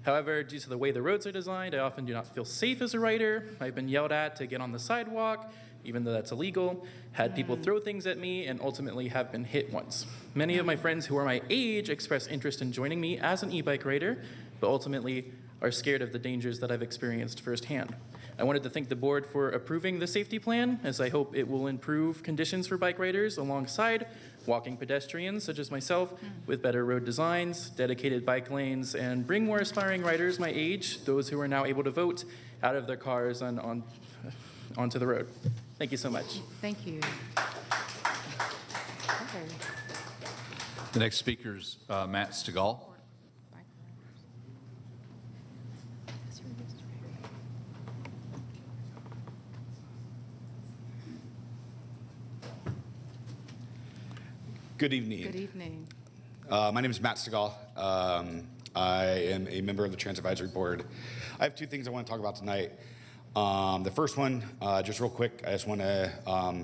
However, due to the way the roads are designed, I often do not feel safe as a rider. I've been yelled at to get on the sidewalk, even though that's illegal, had people throw things at me, and ultimately have been hit once. Many of my friends who are my age express interest in joining me as an e-bike rider, but ultimately are scared of the dangers that I've experienced firsthand. I wanted to thank the board for approving the safety plan, as I hope it will improve conditions for bike riders alongside walking pedestrians such as myself with better road designs, dedicated bike lanes, and bring more aspiring riders my age, those who are now able to vote, out of their cars and onto the road. Thank you so much. Thank you. Okay. The next speaker is Matt Stegall. Good evening. Good evening. My name is Matt Stegall. I am a member of the Trans Advisory Board. I have two things I want to talk about tonight. The first one, just real quick, I just want to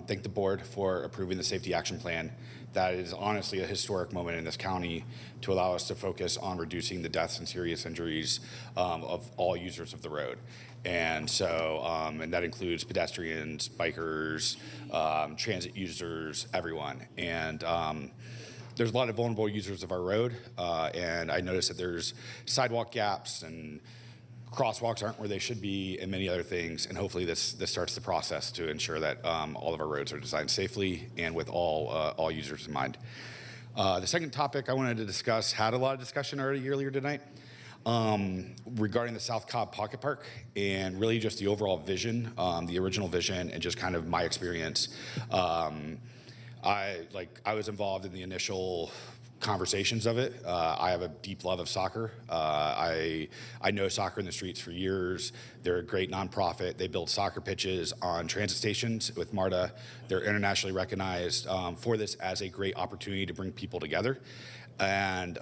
thank the board for approving the safety action plan. That is honestly a historic moment in this county to allow us to focus on reducing the deaths and serious injuries of all users of the road. And so, and that includes pedestrians, bikers, transit users, everyone. And there's a lot of vulnerable users of our road. And I noticed that there's sidewalk gaps and crosswalks aren't where they should be and many other things. And hopefully this starts the process to ensure that all of our roads are designed safely and with all users in mind. The second topic I wanted to discuss, had a lot of discussion already earlier tonight, regarding the South Cobb Pocket Park and really just the overall vision, the original vision, and just kind of my experience. I was involved in the initial conversations of it. I have a deep love of soccer. I know Soccer in the Streets for years. They're a great nonprofit. They build soccer pitches on transit stations with MARTA. They're internationally recognized for this as a great opportunity to bring people together. And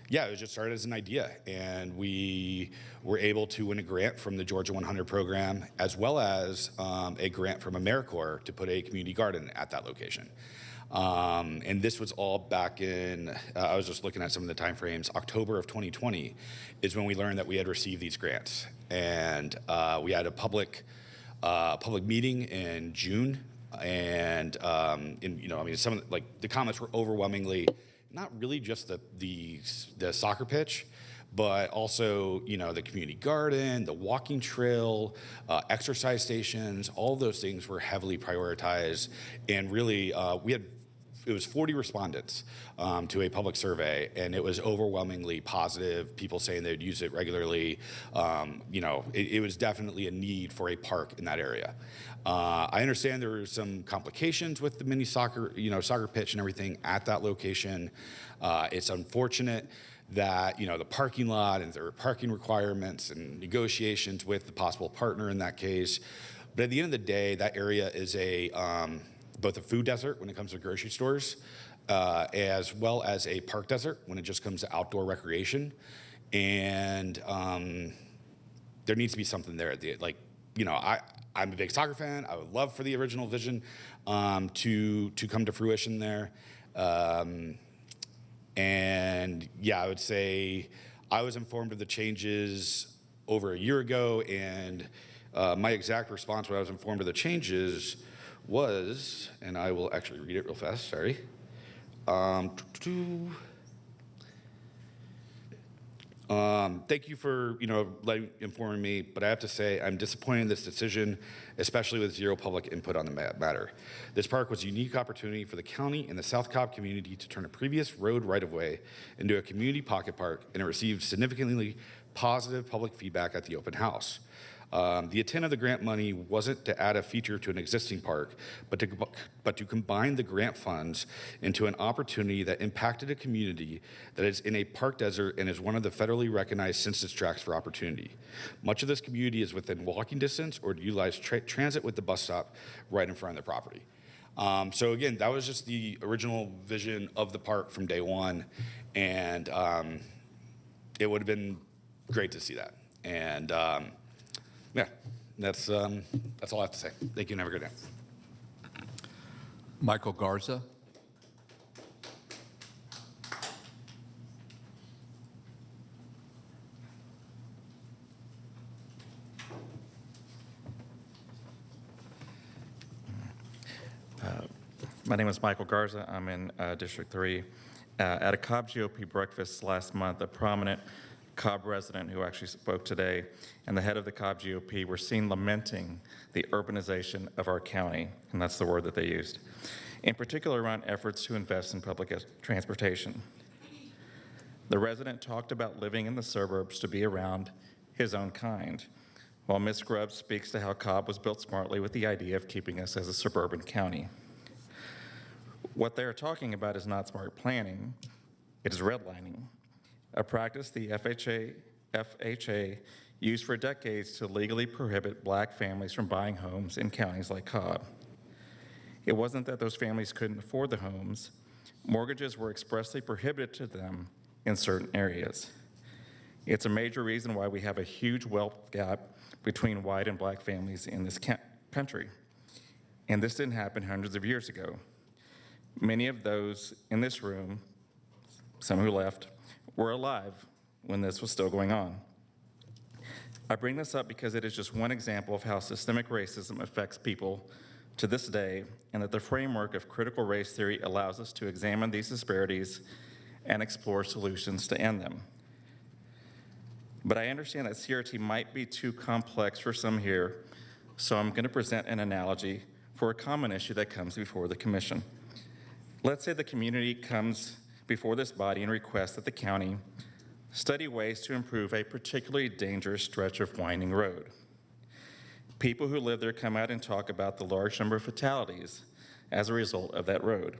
yeah, it just started as an idea, and we were able to win a grant from the Georgia 100 program, as well as a grant from AmeriCorps to put a community garden at that location. And this was all back in, I was just looking at some of the timeframes, October of 2020 is when we learned that we had received these grants. And we had a public meeting in June, and some of the comments were overwhelmingly not really just the soccer pitch, but also, the community garden, the walking trail, exercise stations, all those things were heavily prioritized. And really, we had was 40 respondents to a public survey, and it was overwhelmingly positive. People saying they'd use it regularly. It was definitely a need for a park in that area. I understand there were some complications with the mini soccer, soccer pitch and everything at that location. It's unfortunate that the parking lot and there were parking requirements and negotiations with the possible partner in that case. But at the end of the day, that area is both a food desert when it comes to grocery stores, as well as a park desert when it just comes to outdoor recreation. And there needs to be something there. I'm a big soccer fan. I would love for the original vision to come to fruition there. And yeah, I would say I was informed of the changes over a year ago, and my exact response when I was informed of the changes was, and I will actually read it real fast, sorry. Thank you for informing me, but I have to say I'm disappointed in this decision, especially with zero public input on the matter. This park was a unique opportunity for the county and the South Cobb community to turn a previous road right-of-way into a community pocket park, and it received significantly positive public feedback at the open house. The intent of the grant money wasn't to add a feature to an existing park, but to combine the grant funds into an opportunity that impacted a community that is in a park desert and is one of the federally recognized census tracts for opportunity. Much of this community is within walking distance or to utilize transit with the bus stop right in front of their property. So again, that was just the original vision of the park from day one, and it would have been great to see that. And yeah, that's all I have to say. Thank you and have a good day. Michael Garza. My name is Michael Garza. I'm in District 3. At a Cobb GOP breakfast last month, a prominent Cobb resident who actually spoke today and the head of the Cobb GOP were seen lamenting the urbanization of our county, and that's the word that they used, in particular around efforts to invest in public transportation. The resident talked about living in the suburbs to be around his own kind, while Ms. Grubbs speaks to how Cobb was built smartly with the idea of keeping us as a suburban county. What they are talking about is not smart planning, it is redlining, a practice the FHA used for decades to legally prohibit black families from buying homes in counties like Cobb. It wasn't that those families couldn't afford the homes. Mortgages were expressly prohibited to them in certain areas. It's a major reason why we have a huge wealth gap between white and black families in this country. And this didn't happen hundreds of years ago. Many of those in this room, some who left, were alive when this was still going on. I bring this up because it is just one example of how systemic racism affects people to this day, and that the framework of critical race theory allows us to examine these disparities and explore solutions to end them. But I understand that CRT might be too complex for some here, so I'm going to present an analogy for a common issue that comes before the commission. Let's say the community comes before this body and requests that the county study ways to improve a particularly dangerous stretch of winding road. People who live there come out and talk about the large number of fatalities as a result of that road.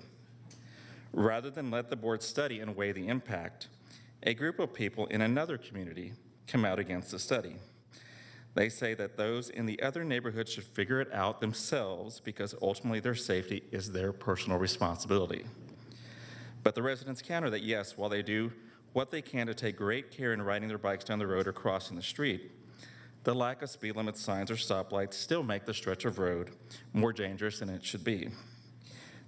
Rather than let the board study and weigh the impact, a group of people in another community come out against the study. They say that those in the other neighborhood should figure it out themselves because ultimately their safety is their personal responsibility. But the residents counter that yes, while they do what they can to take great care in riding their bikes down the road or crossing the street, the lack of speed limit signs or stoplights still make the stretch of road more dangerous than it should be.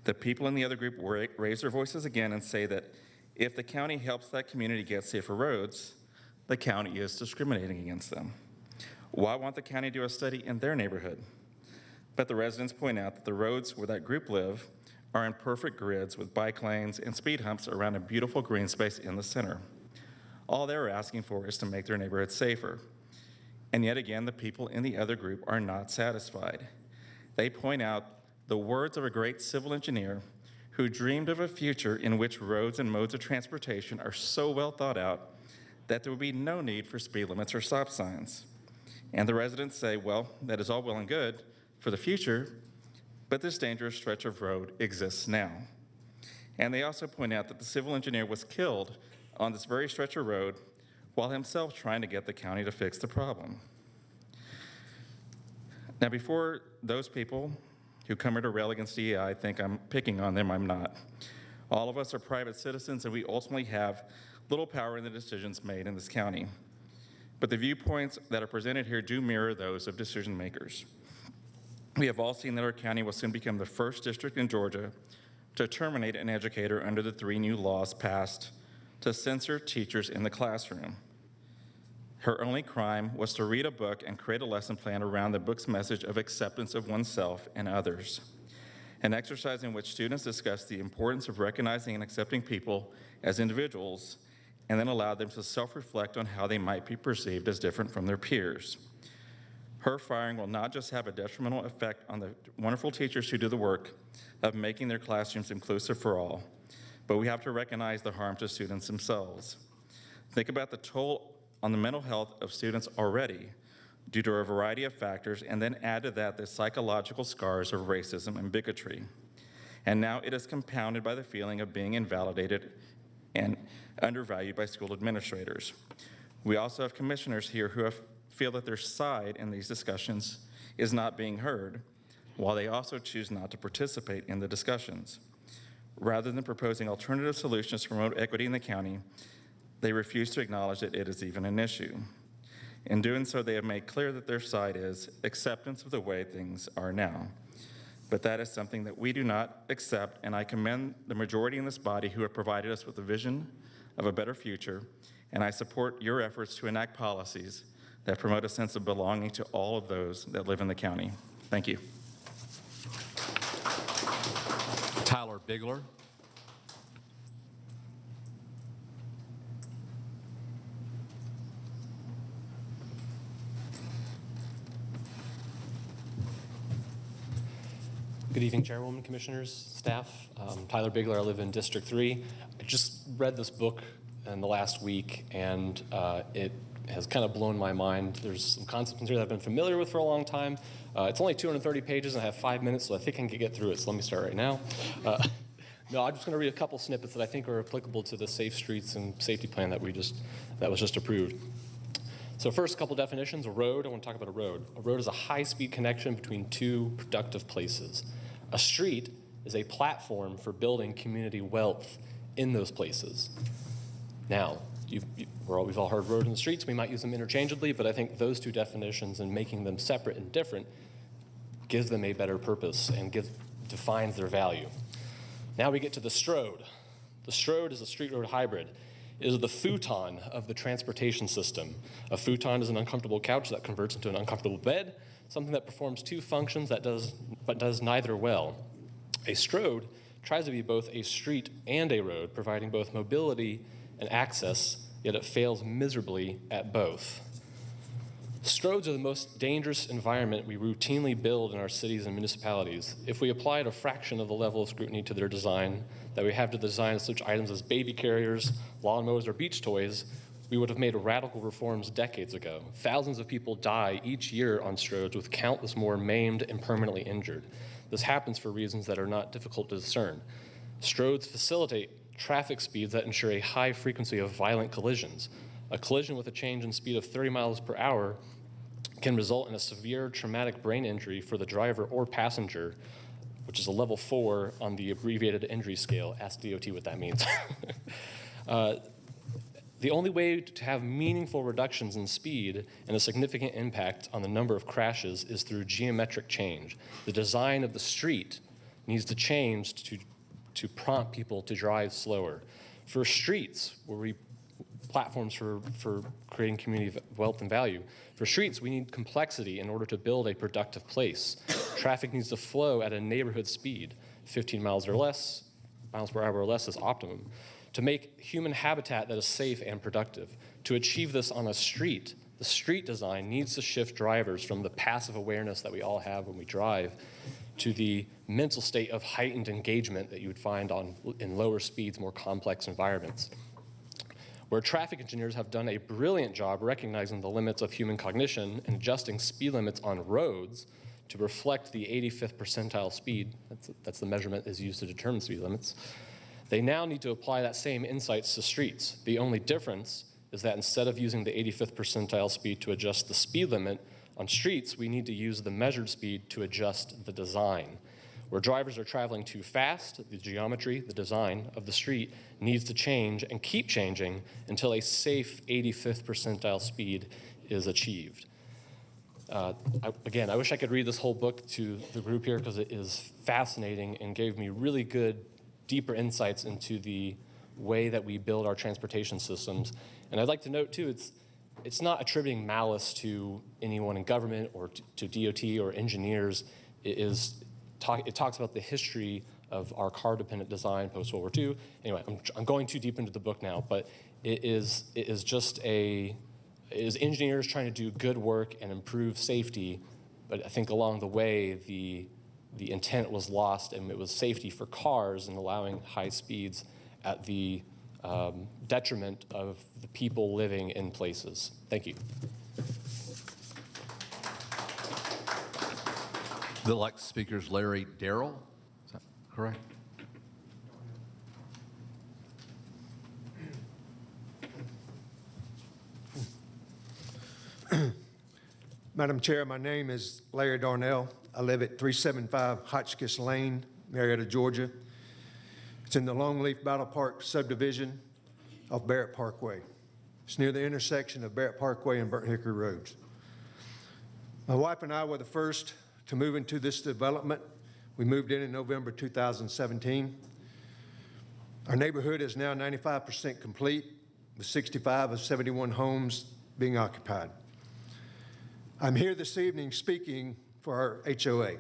The people in the other group raise their voices again and say that if the county helps that community get safer roads, the county is discriminating against them. Why won't the county do a study in their neighborhood? But the residents point out that the roads where that group live are in perfect grids with bike lanes and speed humps around a beautiful green space in the center. All they're asking for is to make their neighborhood safer. And yet again, the people in the other group are not satisfied. They point out the words of a great civil engineer who dreamed of a future in which roads and modes of transportation are so well thought out that there would be no need for speed limits or stop signs. And the residents say, well, that is all well and good for the future, but this dangerous stretch of road exists now. And they also point out that the civil engineer was killed on this very stretch of road while himself trying to get the county to fix the problem. Now, before those people who come here to rail against DEI think I'm picking on them, I'm not. All of us are private citizens, and we ultimately have little power in the decisions made in this county. But the viewpoints that are presented here do mirror those of decision makers. We have all seen that our county will soon become the first district in Georgia to terminate an educator under the 3 new laws passed to censor teachers in the classroom. Her only crime was to read a book and create a lesson plan around the book's message of acceptance of oneself and others, an exercise in which students discussed the importance of recognizing and accepting people as individuals and then allowed them to self-reflect on how they might be perceived as different from their peers. Her firing will not just have a detrimental effect on the wonderful teachers who do the work of making their classrooms inclusive for all, but we have to recognize the harm to students themselves. Think about the toll on the mental health of students already due to a variety of factors, and then add to that the psychological scars of racism and bigotry. And now it is compounded by the feeling of being invalidated and undervalued by school administrators. We also have commissioners here who feel that their side in these discussions is not being heard, while they also choose not to participate in the discussions. Rather than proposing alternative solutions to promote equity in the county, they refuse to acknowledge that it is even an issue. In doing so, they have made clear that their side is acceptance of the way things are now. But that is something that we do not accept, and I commend the majority in this body who have provided us with a vision of a better future, and I support your efforts to enact policies that promote a sense of belonging to all of those that live in the county. Thank you. Tyler Bigler. Good evening, Chairwoman, Commissioners, staff. Tyler Bigler, I live in District 3. I just read this book in the last week, and it has kind of blown my mind. There's some concepts in here that I've been familiar with for a long time. It's only 230 pages, and I have 5 minutes, so I think I can get through it, so let me start right now. No, I'm just going to read a couple snippets that I think are applicable to the Safe Streets and Safety Plan that was just approved. So first, a couple definitions. A road, I want to talk about a road. A road is a high-speed connection between 2 productive places. A street is a platform for building community wealth in those places. Now, we've all heard road and streets. We might use them interchangeably, but I think those 2 definitions and making them separate and different gives them a better purpose and defines their value. Now we get to the Strode. The Strode is a street road hybrid. It is the futon of the transportation system. A futon is an uncomfortable couch that converts into an uncomfortable bed, something that performs 2 functions but does neither well. A Strode tries to be both a street and a road, providing both mobility and access, yet it fails miserably at both. Stroads are the most dangerous environment we routinely build in our cities and municipalities. If we applied a fraction of the level of scrutiny to their design that we have to the design of such items as baby carriers, lawnmowers, or beach toys, we would have made radical reforms decades ago. Thousands of people die each year on Stroads, with countless more maimed and permanently injured. This happens for reasons that are not difficult to discern. Stroads facilitate traffic speeds that ensure a high frequency of violent collisions. A collision with a change in speed of 30 miles per hour can result in a severe traumatic brain injury for the driver or passenger, which is a level 4 on the abbreviated injury scale. Ask DOT what that means. The only way to have meaningful reductions in speed and a significant impact on the number of crashes is through geometric change. The design of the street needs to change to prompt people to drive slower. For streets, platforms for creating community wealth and value. For streets, we need complexity in order to build a productive place. Traffic needs to flow at a neighborhood speed. 15 miles per hour or less is optimum. To make human habitat that is safe and productive. To achieve this on a street, the street design needs to shift drivers from the passive awareness that we all have when we drive to the mental state of heightened engagement that you would find in lower speeds, more complex environments. Where traffic engineers have done a brilliant job recognizing the limits of human cognition and adjusting speed limits on roads to reflect the 85th percentile speed, that's the measurement is used to determine speed limits, they now need to apply that same insights to streets. The only difference is that instead of using the 85th percentile speed to adjust the speed limit on streets, we need to use the measured speed to adjust the design. Where drivers are traveling too fast, the geometry, the design of the street needs to change and keep changing until a safe 85th percentile speed is achieved. Again, I wish I could read this whole book to the group here because it is fascinating and gave me really good, deeper insights into the way that we build our transportation systems. And I'd like to note too, it's not attributing malice to anyone in government or to DOT or engineers. It talks about the history of our car-dependent design post-World War II. Anyway, I'm going too deep into the book now, but it is engineers trying to do good work and improve safety, but I think along the way, the intent was lost, and it was safety for cars and allowing high speeds at the detriment of the people living in places. Thank you. The next speaker is Larry Darrell. Is that correct? Madam Chair, my name is Larry Darnell. I live at 375 Hotchkiss Lane, Marietta, Georgia. It's in the Longleaf Battle Park subdivision of Barrett Parkway. It's near the intersection of Barrett Parkway and Burnt Hickory Roads. My wife and I were the first to move into this development. We moved in November 2017. Our neighborhood is now 95% complete, with 65 of 71 homes being occupied. I'm here this evening speaking for our HOA,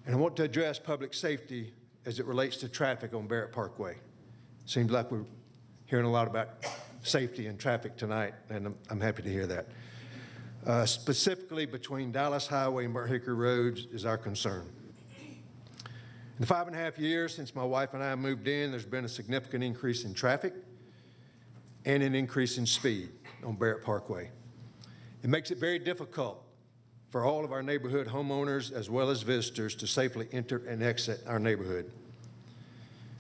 and I want to address public safety as it relates to traffic on Barrett Parkway. Seems like we're hearing a lot about safety and traffic tonight, and I'm happy to hear that. Specifically between Dallas Highway and Burnt Hickory Roads is our concern. In the 5.5 years since my wife and I moved in, there's been a significant increase in traffic and an increase in speed on Barrett Parkway. It makes it very difficult for all of our neighborhood homeowners as well as visitors to safely enter and exit our neighborhood.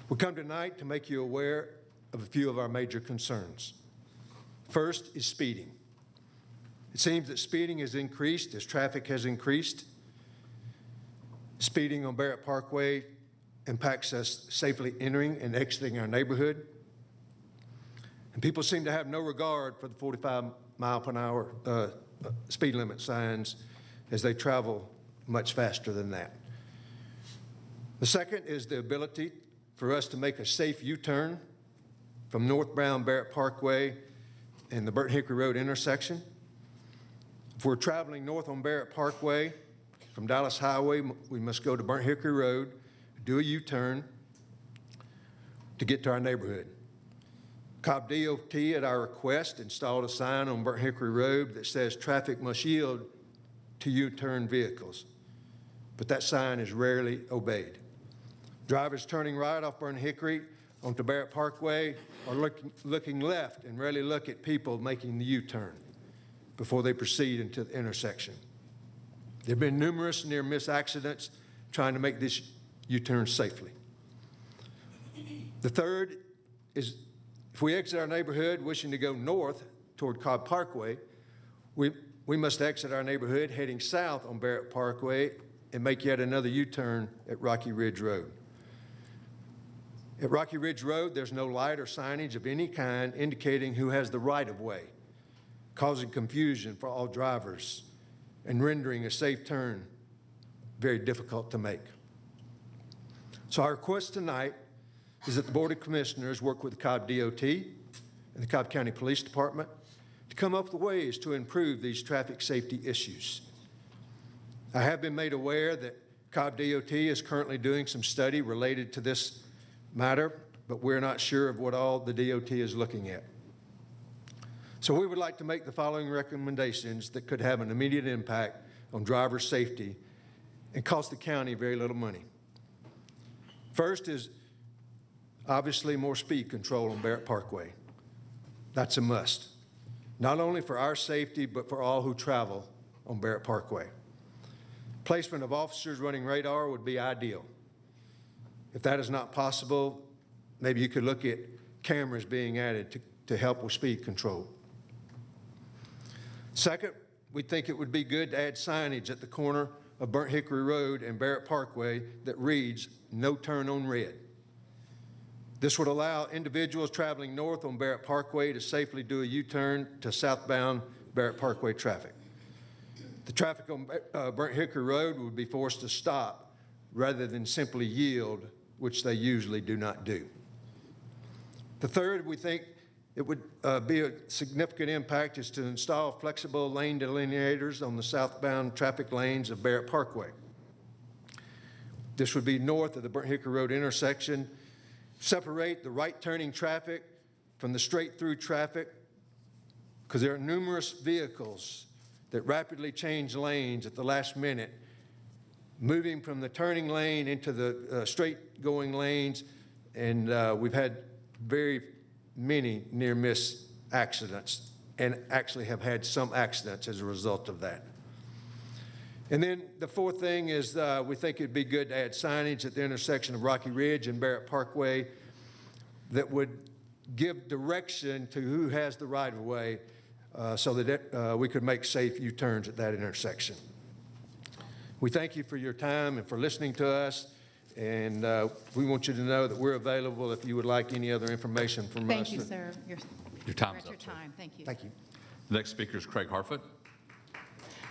We come tonight to make you aware of a few of our major concerns. First is speeding. It seems that speeding has increased as traffic has increased. Speeding on Barrett Parkway impacts us safely entering and exiting our neighborhood. And people seem to have no regard for the 45-mile-per-hour speed limit signs as they travel much faster than that. The second is the ability for us to make a safe U-turn from northbound Barrett Parkway and the Burnt Hickory Road intersection. If we're traveling north on Barrett Parkway from Dallas Highway, we must go to Burnt Hickory Road, do a U-turn to get to our neighborhood. Cobb DOT, at our request, installed a sign on Burnt Hickory Road that says traffic must yield to U-turn vehicles, but that sign is rarely obeyed. Drivers turning right off Burnt Hickory onto Barrett Parkway are looking left and rarely look at people making the U-turn before they proceed into the intersection. There have been numerous near-miss accidents trying to make this U-turn safely. The third is if we exit our neighborhood wishing to go north toward Cobb Parkway, we must exit our neighborhood heading south on Barrett Parkway and make yet another U-turn at Rocky Ridge Road. At Rocky Ridge Road, there's no light or signage of any kind indicating who has the right-of-way, causing confusion for all drivers and rendering a safe turn very difficult to make. So our request tonight is that the Board of Commissioners work with the Cobb DOT and the Cobb County Police Department to come up with ways to improve these traffic safety issues. I have been made aware that Cobb DOT is currently doing some study related to this matter, but we're not sure of what all the DOT is looking at. So we would like to make the following recommendations that could have an immediate impact on driver safety and cost the county very little money. First is obviously more speed control on Barrett Parkway. That's a must, not only for our safety, but for all who travel on Barrett Parkway. Placement of officers running radar would be ideal. If that is not possible, maybe you could look at cameras being added to help with speed control. Second, we think it would be good to add signage at the corner of Burnt Hickory Road and Barrett Parkway that reads, "No turn on red." This would allow individuals traveling north on Barrett Parkway to safely do a U-turn to southbound Barrett Parkway traffic. The traffic on Burnt Hickory Road would be forced to stop rather than simply yield, which they usually do not do. The third, we think it would be a significant impact, is to install flexible lane delineators on the southbound traffic lanes of Barrett Parkway. This would be north of the Burnt Hickory Road intersection, separate the right turning traffic from the straight through traffic, because there are numerous vehicles that rapidly change lanes at the last minute, moving from the turning lane into the straight going lanes, and we've had very many near-miss accidents, and actually have had some accidents as a result of that. And then the fourth thing is we think it'd be good to add signage at the intersection of Rocky Ridge and Barrett Parkway that would give direction to who has the right-of-way so that we could make safe U-turns at that intersection. We thank you for your time and for listening to us, and we want you to know that we're available if you would like any other information from us. Thank you, sir. Your time's Your up, sir. time. Thank you. Thank you. The next speaker is Craig Harfoot.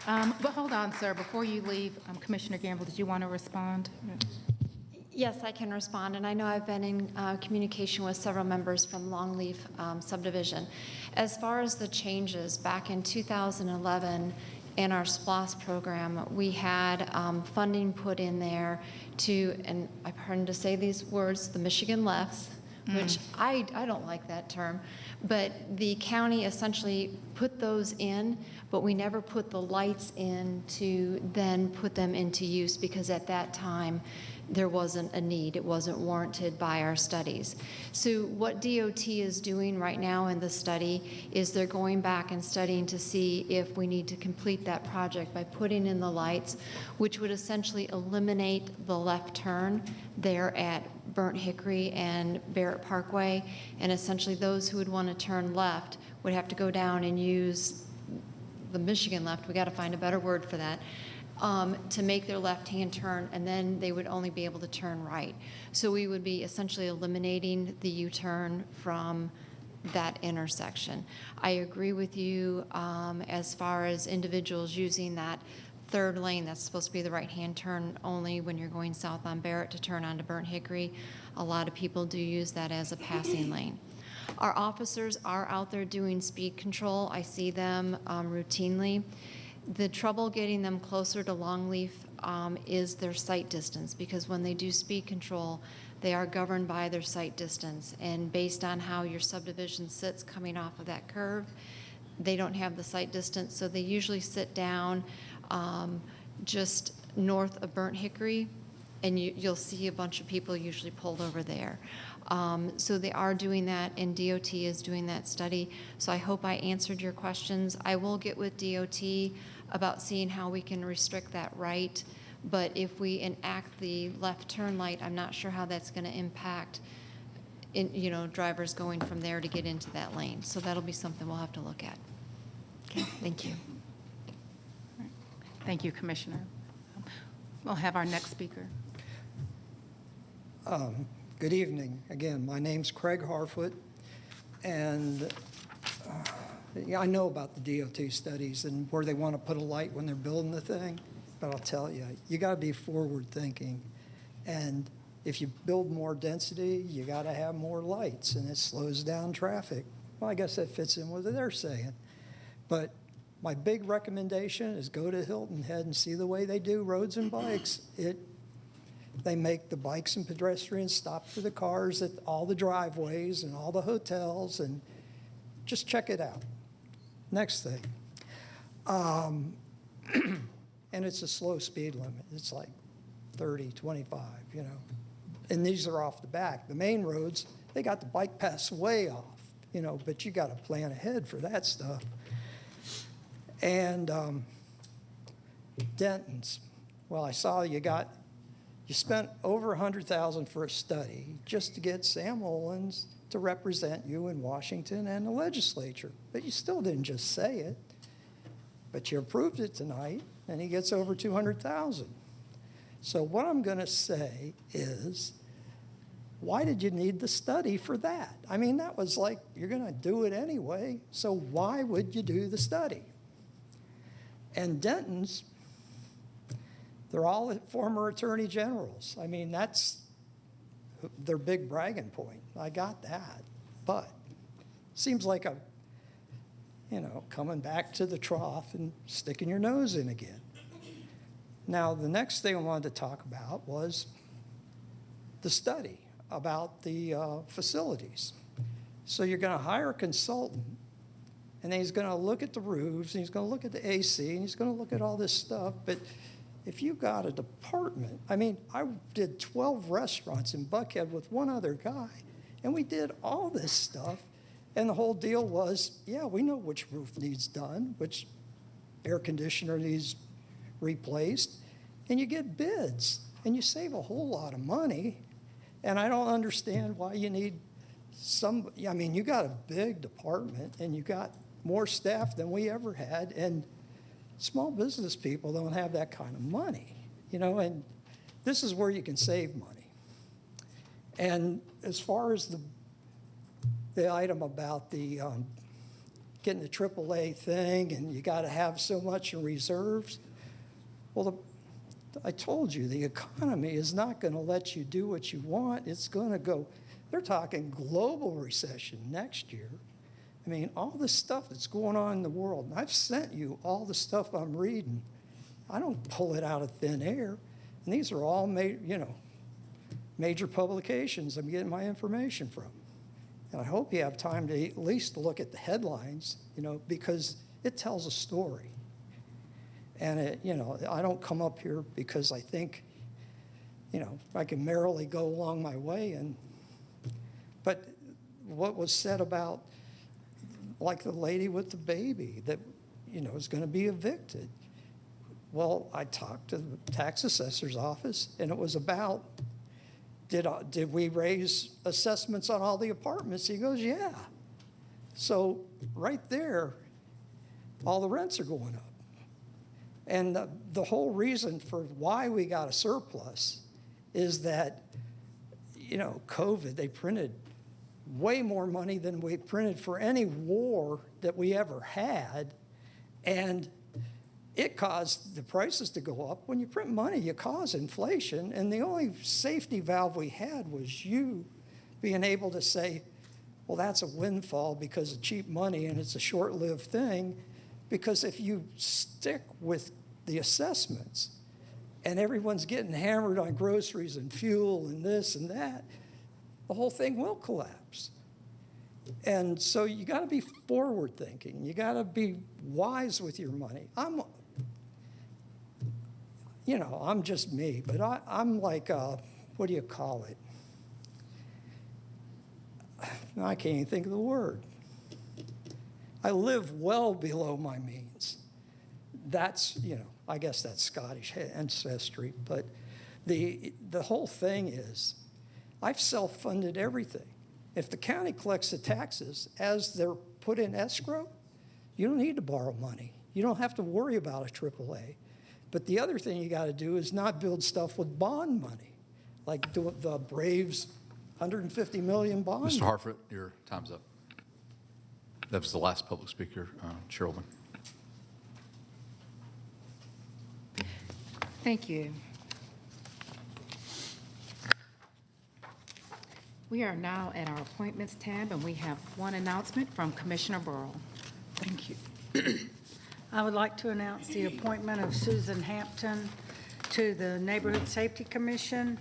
But hold on, sir. Before you leave, Commissioner Gamble, did you want to respond? Yes, I can respond, and I know I've been in communication with several members from Longleaf subdivision. As far as the changes, back in 2011, in our SPLOST program, we had funding put in there to, and I pardon to say these words, the Michigan lefts, which I don't like that term, but the county essentially put those in, but we never put the lights in to then put them into use, because at that time there wasn't a need. It wasn't warranted by our studies. So what DOT is doing right now in the study is they're going back and studying to see if we need to complete that project by putting in the lights, which would essentially eliminate the left turn there at Burnt Hickory and Barrett Parkway, and essentially those who would want to turn left would have to go down and use the Michigan left, we got to find a better word for that, to make their left-hand turn, and then they would only be able to turn right. So we would be essentially eliminating the U-turn from that intersection. I agree with you as far as individuals using that third lane. That's supposed to be the right-hand turn only when you're going south on Barrett to turn onto Burnt Hickory. A lot of people do use that as a passing lane. Our officers are out there doing speed control. I see them routinely. The trouble getting them closer to Longleaf is their sight distance, because when they do speed control, they are governed by their sight distance. And based on how your subdivision sits coming off of that curve, they don't have the sight distance, so they usually sit down just north of Burnt Hickory, and you'll see a bunch of people usually pulled over there. So they are doing that, and DOT is doing that study. So I hope I answered your questions. I will get with DOT about seeing how we can restrict that right, but if we enact the left turn light, I'm not sure how that's going to impact drivers going from there to get into that lane. So that'll be something we'll have to look at. Okay, thank you. Thank you, Commissioner. We'll have our next speaker. Good evening. Again, my name's Craig Harfoot, and I know about the DOT studies and where they want to put a light when they're building the thing, but I'll tell you, you got to be forward thinking, and if you build more density, you got to have more lights, and it slows down traffic. Well, I guess that fits in with what they're saying, but my big recommendation is go to Hilton Head and see the way they do roads and bikes. They make the bikes and pedestrians stop for the cars at all the driveways and all the hotels, and just check it out. Next thing. And and it's a slow speed limit. It's like 30, 25, you know. And these are off the back. The main roads, they got the bike paths way off, you know, but you got to plan ahead for that stuff. And Denton's, well, I saw you spent over $100,000 for a study just to get Sam Owens to represent you in Washington and the legislature. But you still didn't just say it. But you approved it tonight, and he gets over $200,000. So what I'm going to say is, why did you need the study for that? I mean, that was like, you're going to do it anyway, so why would you do the study? And Denton's, they're all former attorney generals. I mean, that's their big bragging point. I got that. But seems like a, you know, coming back to the trough and sticking your nose in again. Now, the next thing I wanted to talk about was the study about the facilities. So you're going to hire a consultant, and then he's going to look at the roofs, and he's going to look at the AC, and he's going to look at all this stuff. But if you got a department, I mean, I did 12 restaurants in Buckhead with one other guy, and we did all this stuff. And the whole deal was, yeah, we know which roof needs done, which air conditioner needs replaced, and you get bids, and you save a whole lot of money. And I don't understand why you need I mean, you got a big department, and you got more staff than we ever had, and small business people don't have that kind of money, you know, and this is where you can save money. And as far as the item about the getting the AAA thing, and you got to have so much in reserves, well, I told you, the economy is not going to let you do what you want. It's going to go, they're talking global recession next year. I mean, all this stuff that's going on in the world, and I've sent you all the stuff I'm reading. I don't pull it out of thin air. And these are all major publications I'm getting my information from. And I hope you have time to at least look at the headlines, you know, because it tells a story. And, I don't come up here because I think, I can merrily go along my way. But what was said about, like the lady with the baby that, is going to be evicted. Well, I talked to the tax assessor's office, and it was about, did we raise assessments on all the apartments? He goes, yeah. So right there, all the rents are going up. And the whole reason for why we got a surplus is that, COVID, they printed way more money than we printed for any war that we ever had. And it caused the prices to go up. When you print money, you cause inflation. And the only safety valve we had was you being able to say, well, that's a windfall because of cheap money and it's a short-lived thing. Because if you stick with the assessments and everyone's getting hammered on groceries and fuel and this and that, the whole thing will collapse. And so you got to be forward thinking. You got to be wise with your money. I'm just me, but I'm like, what do you call it? I can't even think of the word. I live well below my means. That's, I guess that's Scottish ancestry, but the whole thing is, I've self-funded everything. If the county collects the taxes as they're put in escrow, you don't need to borrow money. You don't have to worry about a AAA. But the other thing you got to do is not build stuff with bond money, like the Braves' $150 million bond. Mr. Harfoot, your time's up. That was the last public speaker, Chairwoman. Thank you. We are now at our appointments tab, and we have one announcement from Commissioner Burrow. Thank you. I would like to announce the appointment of Susan Hampton to the Neighborhood Safety Commission,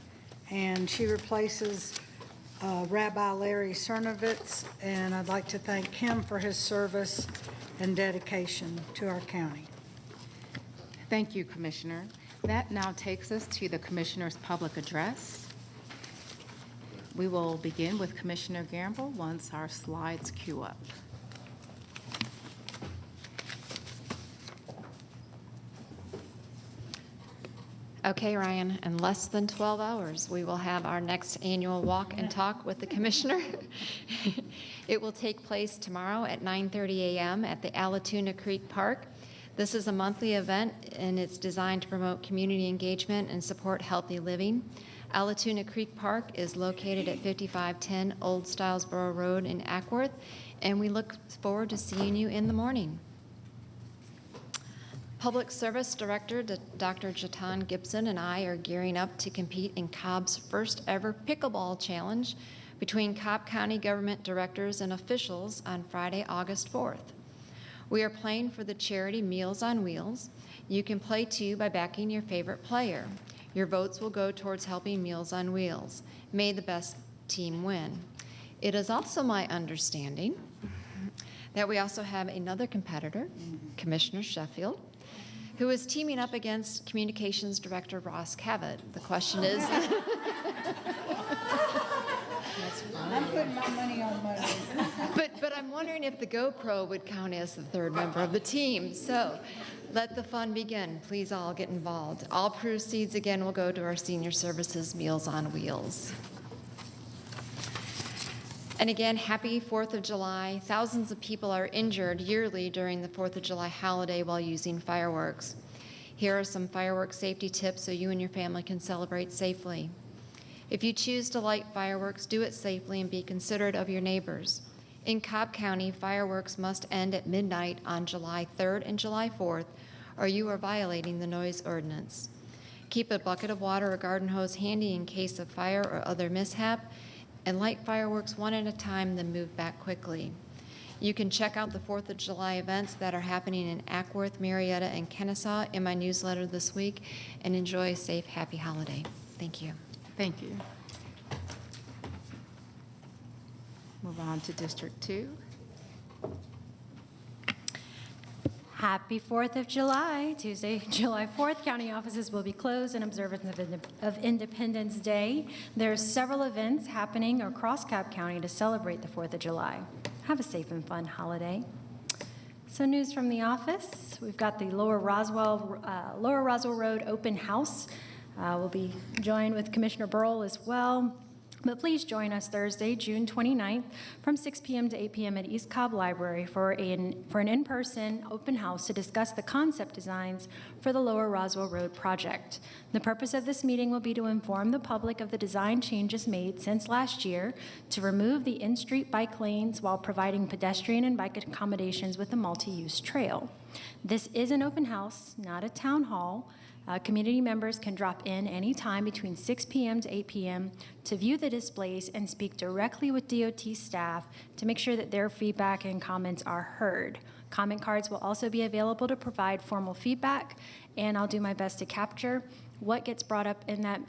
and she replaces Rabbi Larry Cernovitz, and I'd like to thank him for his service and dedication to our county. Thank you, Commissioner. That now takes us to the Commissioner's public address. We will begin with Commissioner Gamble once our slides queue up. Okay, Ryan, in less than 12 hours, we will have our next annual walk and talk with the commissioner. It will take place tomorrow at 9:30 a.m. at the Allatoona Creek Park. This is a monthly event, and it's designed to promote community engagement and support healthy living. Allatoona Creek Park is located at 5510 Old Stylesboro Road in Ackworth, and we look forward to seeing you in the morning. Public Service Director Dr. Jatan Gibson and I are gearing up to compete in Cobb's first ever pickleball challenge between Cobb County government directors and officials on Friday, August 4th. We are playing for the charity Meals on Wheels. You can play too by backing your favorite player. Your votes will go towards helping Meals on Wheels. May the best team win. It is also my understanding that we also have another competitor, Commissioner Sheffield, who is teaming up against Communications Director Ross Cavett. The question is... I'm putting my money on money. But I'm wondering if the GoPro would count as the third member of the team. So let the fun begin. Please all get involved. All proceeds, again, will go to our Senior Services Meals on Wheels. And again, happy 4th of July. Thousands of people are injured yearly during the 4th of July holiday while using fireworks. Here are some fireworks safety tips so you and your family can celebrate safely. If you choose to light fireworks, do it safely and be considerate of your neighbors. In Cobb County, fireworks must end at midnight on July 3rd and July 4th, or you are violating the noise ordinance. Keep a bucket of water or garden hose handy in case of fire or other mishap, and light fireworks one at a time, then move back quickly. You can check out the 4th of July events that are happening in Ackworth, Marietta, and Kennesaw in my newsletter this week, and enjoy a safe, happy holiday. Thank you. Thank you. Move on to District 2. Happy 4th of July. Tuesday, July 4th, county offices will be closed in observance of Independence Day. There are several events happening across Cobb County to celebrate the 4th of July. Have a safe and fun holiday. So news from the office. We've got the Lower Roswell Road Open House. We'll be joined with Commissioner Burrell as well. But please join us Thursday, June 29th from 6 p.m. to 8 p.m. at East Cobb Library for an in-person open house to discuss the concept designs for the Lower Roswell Road project. The purpose of this meeting will be to inform the public of the design changes made since last year to remove the in-street bike lanes while providing pedestrian and bike accommodations with a multi-use trail. This is an open house, not a town hall. Community members can drop in anytime between 6 p.m. to 8 p.m. to view the displays and speak directly with DOT staff to make sure that their feedback and comments are heard. Comment cards will also be available to provide formal feedback, and I'll do my best to capture what gets brought up in that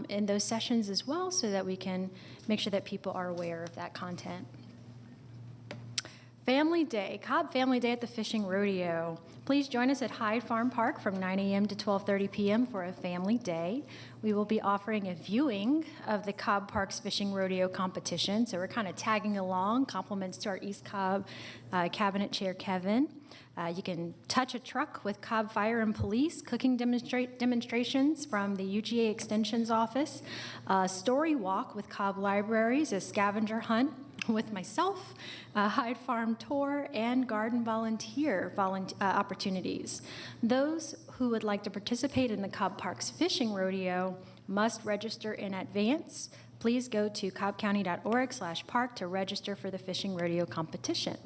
in those sessions as well, so that we can make sure that people are aware of that content. Family Day, Cobb Family Day at the Fishing Rodeo. Please join us at Hyde Farm Park from 9 a.m. to 12:30 p.m. for a family day. We will be offering a viewing of the Cobb Parks Fishing Rodeo competition, so we're kind of tagging along, compliments to our East Cobb Cabinet Chair Kevin. You can touch a truck with Cobb Fire and Police, cooking demonstrations from the UGA Extensions Office, story walk with Cobb Libraries, a scavenger hunt with myself, Hyde Farm tour, and garden volunteer opportunities. Those who would like to participate in the Cobb Parks Fishing Rodeo must register in advance. Please go to cobbcounty.org/park to register for the Fishing Rodeo competition.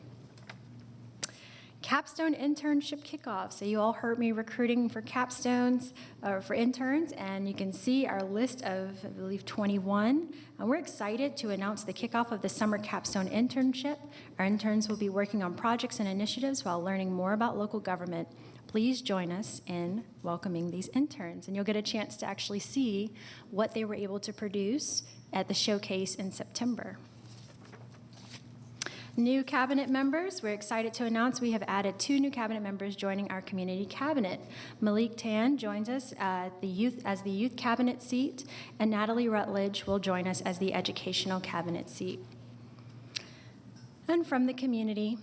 Capstone internship kickoff. So you all heard me recruiting for capstones, for interns, and you can see our list of, I believe, 21. And we're excited to announce the kickoff of the summer capstone internship. Our interns will be working on projects and initiatives while learning more about local government. Please join us in welcoming these interns, and you'll get a chance to actually see what they were able to produce at the showcase in September. New cabinet members, we're excited to announce we have added 2 new cabinet members joining our community cabinet. Malik Tan joins us at as the youth cabinet seat, and Natalie Rutledge will join us as the educational cabinet seat. And from the community,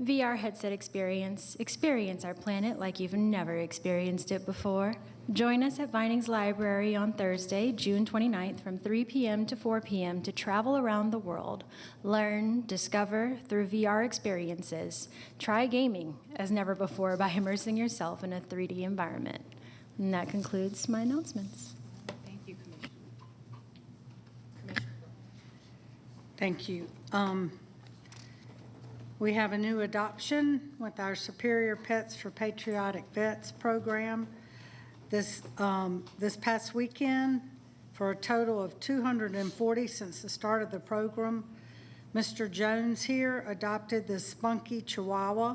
VR headset experience. Experience our planet like you've never experienced it before. Join us at Vinings Library on Thursday, June 29th from 3 p.m. to 4 p.m. to travel around the world. Learn, discover through VR experiences. Try gaming as never before by immersing yourself in a 3D environment. And that concludes my announcements. Thank you, Commissioner. Thank you. We have a new adoption with our Superior Pets for Patriotic Vets program. This past weekend, for a total of 240 since the start of the program, Mr. Jones here adopted this spunky Chihuahua,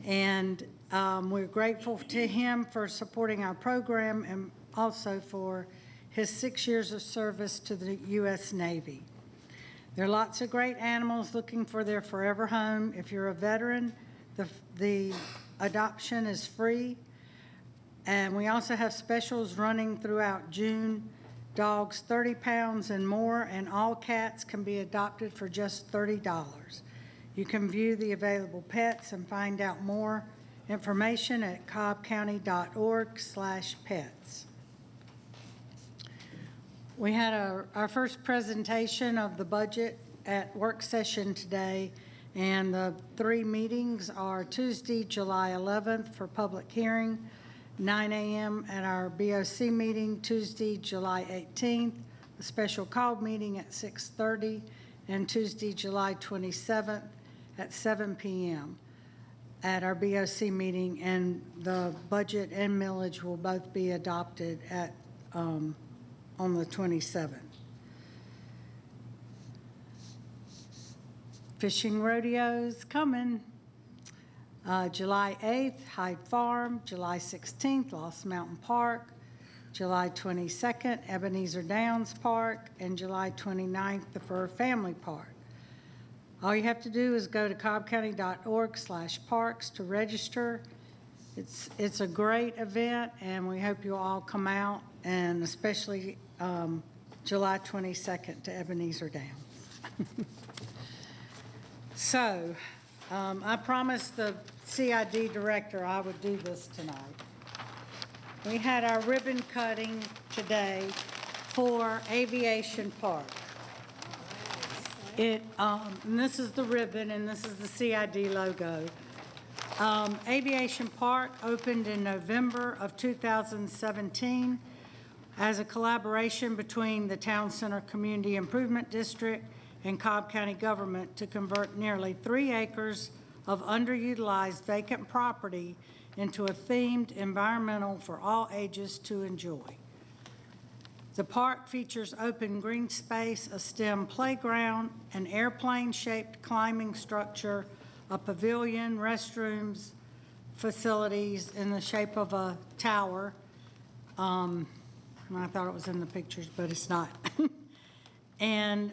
and we're grateful to him for supporting our program and also for his 6 years of service to the U.S. Navy. There are lots of great animals looking for their forever home. If you're a veteran, the adoption is free. And we also have specials running throughout June. Dogs 30 pounds and more, and all cats can be adopted for just $30. You can view the available pets and find out more information at cobbcounty.org/pets. We had our first presentation of the budget at work session today, and the 3 meetings are Tuesday, July 11th for public hearing, 9 a.m. at our BOC meeting, Tuesday, July 18th, a special call meeting at 6:30, and Tuesday, July 27th at 7 p.m. at our BOC meeting, and the budget and millage will both be adopted at on the 27th. Fishing rodeos coming. July 8th, Hyde Farm. July 16th, Lost Mountain Park. July 22nd, Ebenezer Downs Park. And July 29th, the Fur Family Park. All you have to do is go to cobbcounty.org/parks to register. It's a great event, and we hope you all come out, and especially July 22nd to Ebenezer Downs. So I promised the CID director I would do this tonight. We had our ribbon cutting today for Aviation Park. And this is the ribbon, and this is the CID logo. Aviation Park opened in November of 2017 as a collaboration between the Town Center Community Improvement District and Cobb County government to convert nearly 3 acres of underutilized vacant property into a themed environmental for all ages to enjoy. The park features open green space, a STEM playground, an airplane-shaped climbing structure, a pavilion, restrooms, facilities in the shape of a tower. I thought it was in the pictures, but it's not. And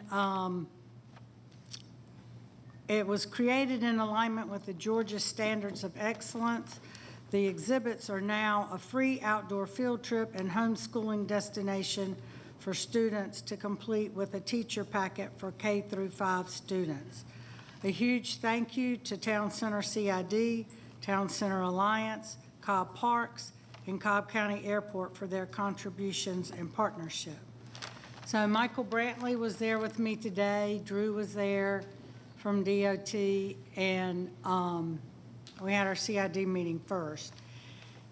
it was created in alignment with the Georgia Standards of Excellence. The exhibits are now a free outdoor field trip and homeschooling destination for students to complete with a teacher packet for K-5 students. A huge thank you to Town Center CID, Town Center Alliance, Cobb Parks, and Cobb County Airport for their contributions and partnership. So Michael Brantley was there with me today. Drew was there from DOT, and we had our CID meeting first.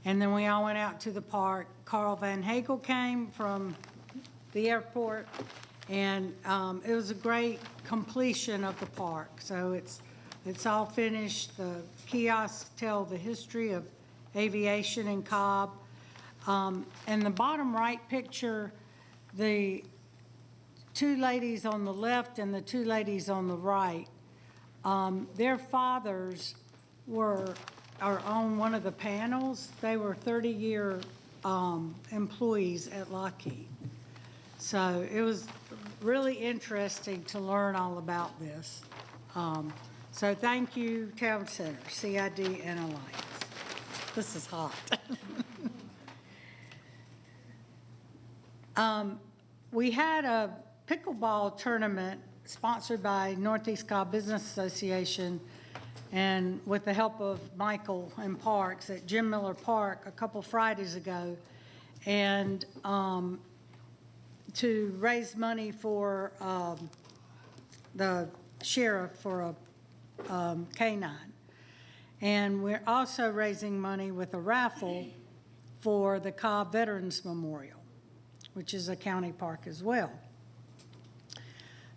And then we all went out to the park. Carl Van Hagel came from the airport, and it was a great completion of the park. So it's all finished. The kiosks tell the history of aviation in Cobb. And the bottom right picture, the 2 ladies on the left and the 2 ladies on the right, their fathers are on one of the panels. They were 30-year employees at Lockheed. So it was really interesting to learn all about this. So thank you, Town Center, CID, and Alliance. This is hot. We had a pickleball tournament sponsored by Northeast Cobb Business Association and with the help of Michael and Parks at Jim Miller Park a couple Fridays ago, and to raise money for the sheriff for a canine. And we're also raising money with a raffle for the Cobb Veterans Memorial, which is a county park as well.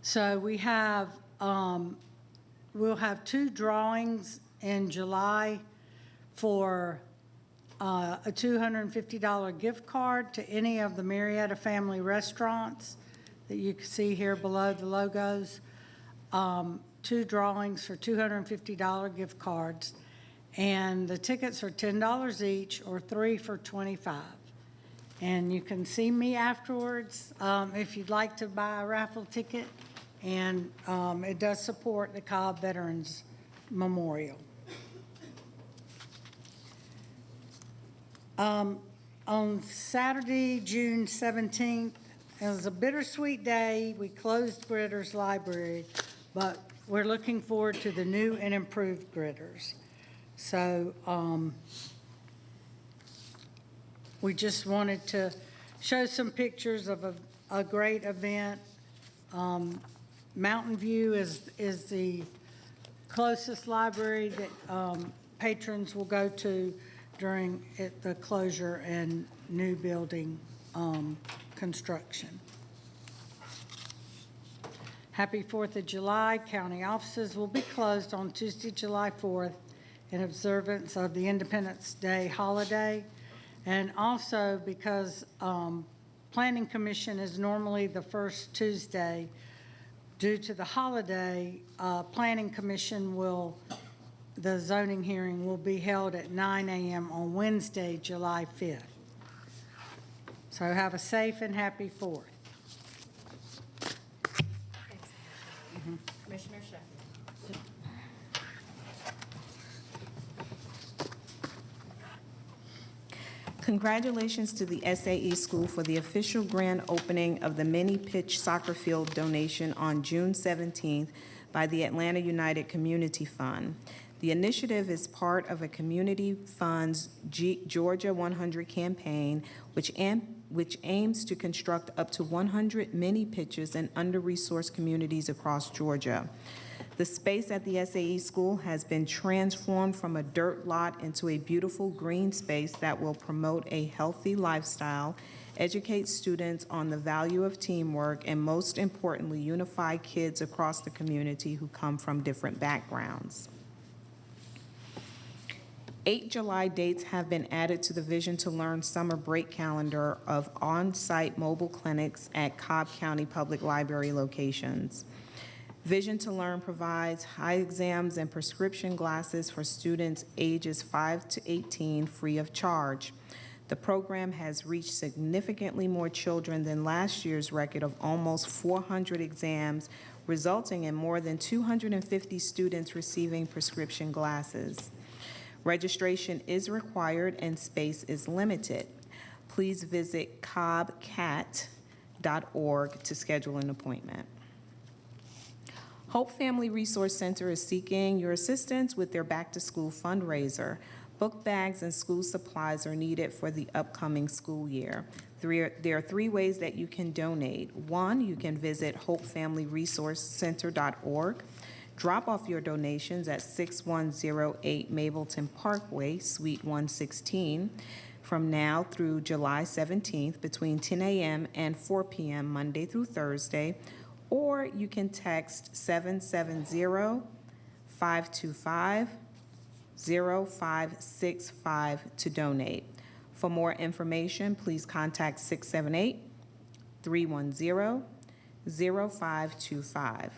So we have, we'll have 2 drawings in July for a $250 gift card to any of the Marietta family restaurants that you can see here below the logos. 2 drawings for $250 gift cards, and the tickets are $10 each or 3 for $25. And you can see me afterwards if you'd like to buy a raffle ticket, and it does support the Cobb Veterans Memorial. On Saturday, June 17th, it was a bittersweet day. We closed Gritter's Library, but we're looking forward to the new and improved Gritters. So we just wanted to show some pictures of a great event. Mountain View is the closest library that patrons will go to during the closure and new building construction. Happy 4th of July. County offices will be closed on Tuesday, July 4th in observance of the Independence Day holiday. And also because Planning Commission is normally the first Tuesday, due to the holiday, Planning Commission the zoning hearing will be held at 9 a.m. on Wednesday, July 5th. So have a safe and happy 4th. Commissioner Sheffield. Congratulations to the SAE School for the official grand opening of the mini pitch soccer field donation on June 17th by the Atlanta United Community Fund. The initiative is part of a Community Fund's Georgia 100 campaign, which aims to construct up to 100 mini pitches in under-resourced communities across Georgia. The space at the SAE School has been transformed from a dirt lot into a beautiful green space that will promote a healthy lifestyle, educate students on the value of teamwork, and most importantly, unify kids across the community who come from different backgrounds. 8 July dates have been added to the Vision to Learn summer break calendar of on-site mobile clinics at Cobb County Public Library locations. Vision to Learn provides eye exams and prescription glasses for students ages 5 to 18 free of charge. The program has reached significantly more children than last year's record of almost 400 exams, resulting in more than 250 students receiving prescription glasses. Registration is required and space is limited. Please visit cobbcat.org to schedule an appointment. Hope Family Resource Center is seeking your assistance with their back-to-school fundraiser. Book bags and school supplies are needed for the upcoming school year. There are 3 ways that you can donate. 1, you can visit hopefamilyresourcecenter.org. Drop off your donations at 6108 Mableton Parkway, Suite 116, from now through July 17th between 10 a.m. and 4 p.m. Monday through Thursday, or you can text 770-525-0565 to donate. For more information, please contact 678-310-0525.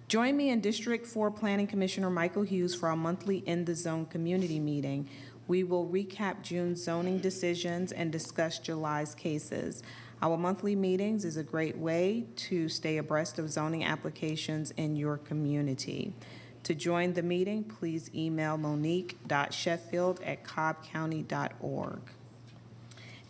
Join me and District 4 Planning Commissioner Michael Hughes for our monthly In the Zone community meeting. We will recap June's zoning decisions and discuss July's cases. Our monthly meetings is a great way to stay abreast of zoning applications in your community. To join the meeting, please email monique.sheffield@cobbcounty.org.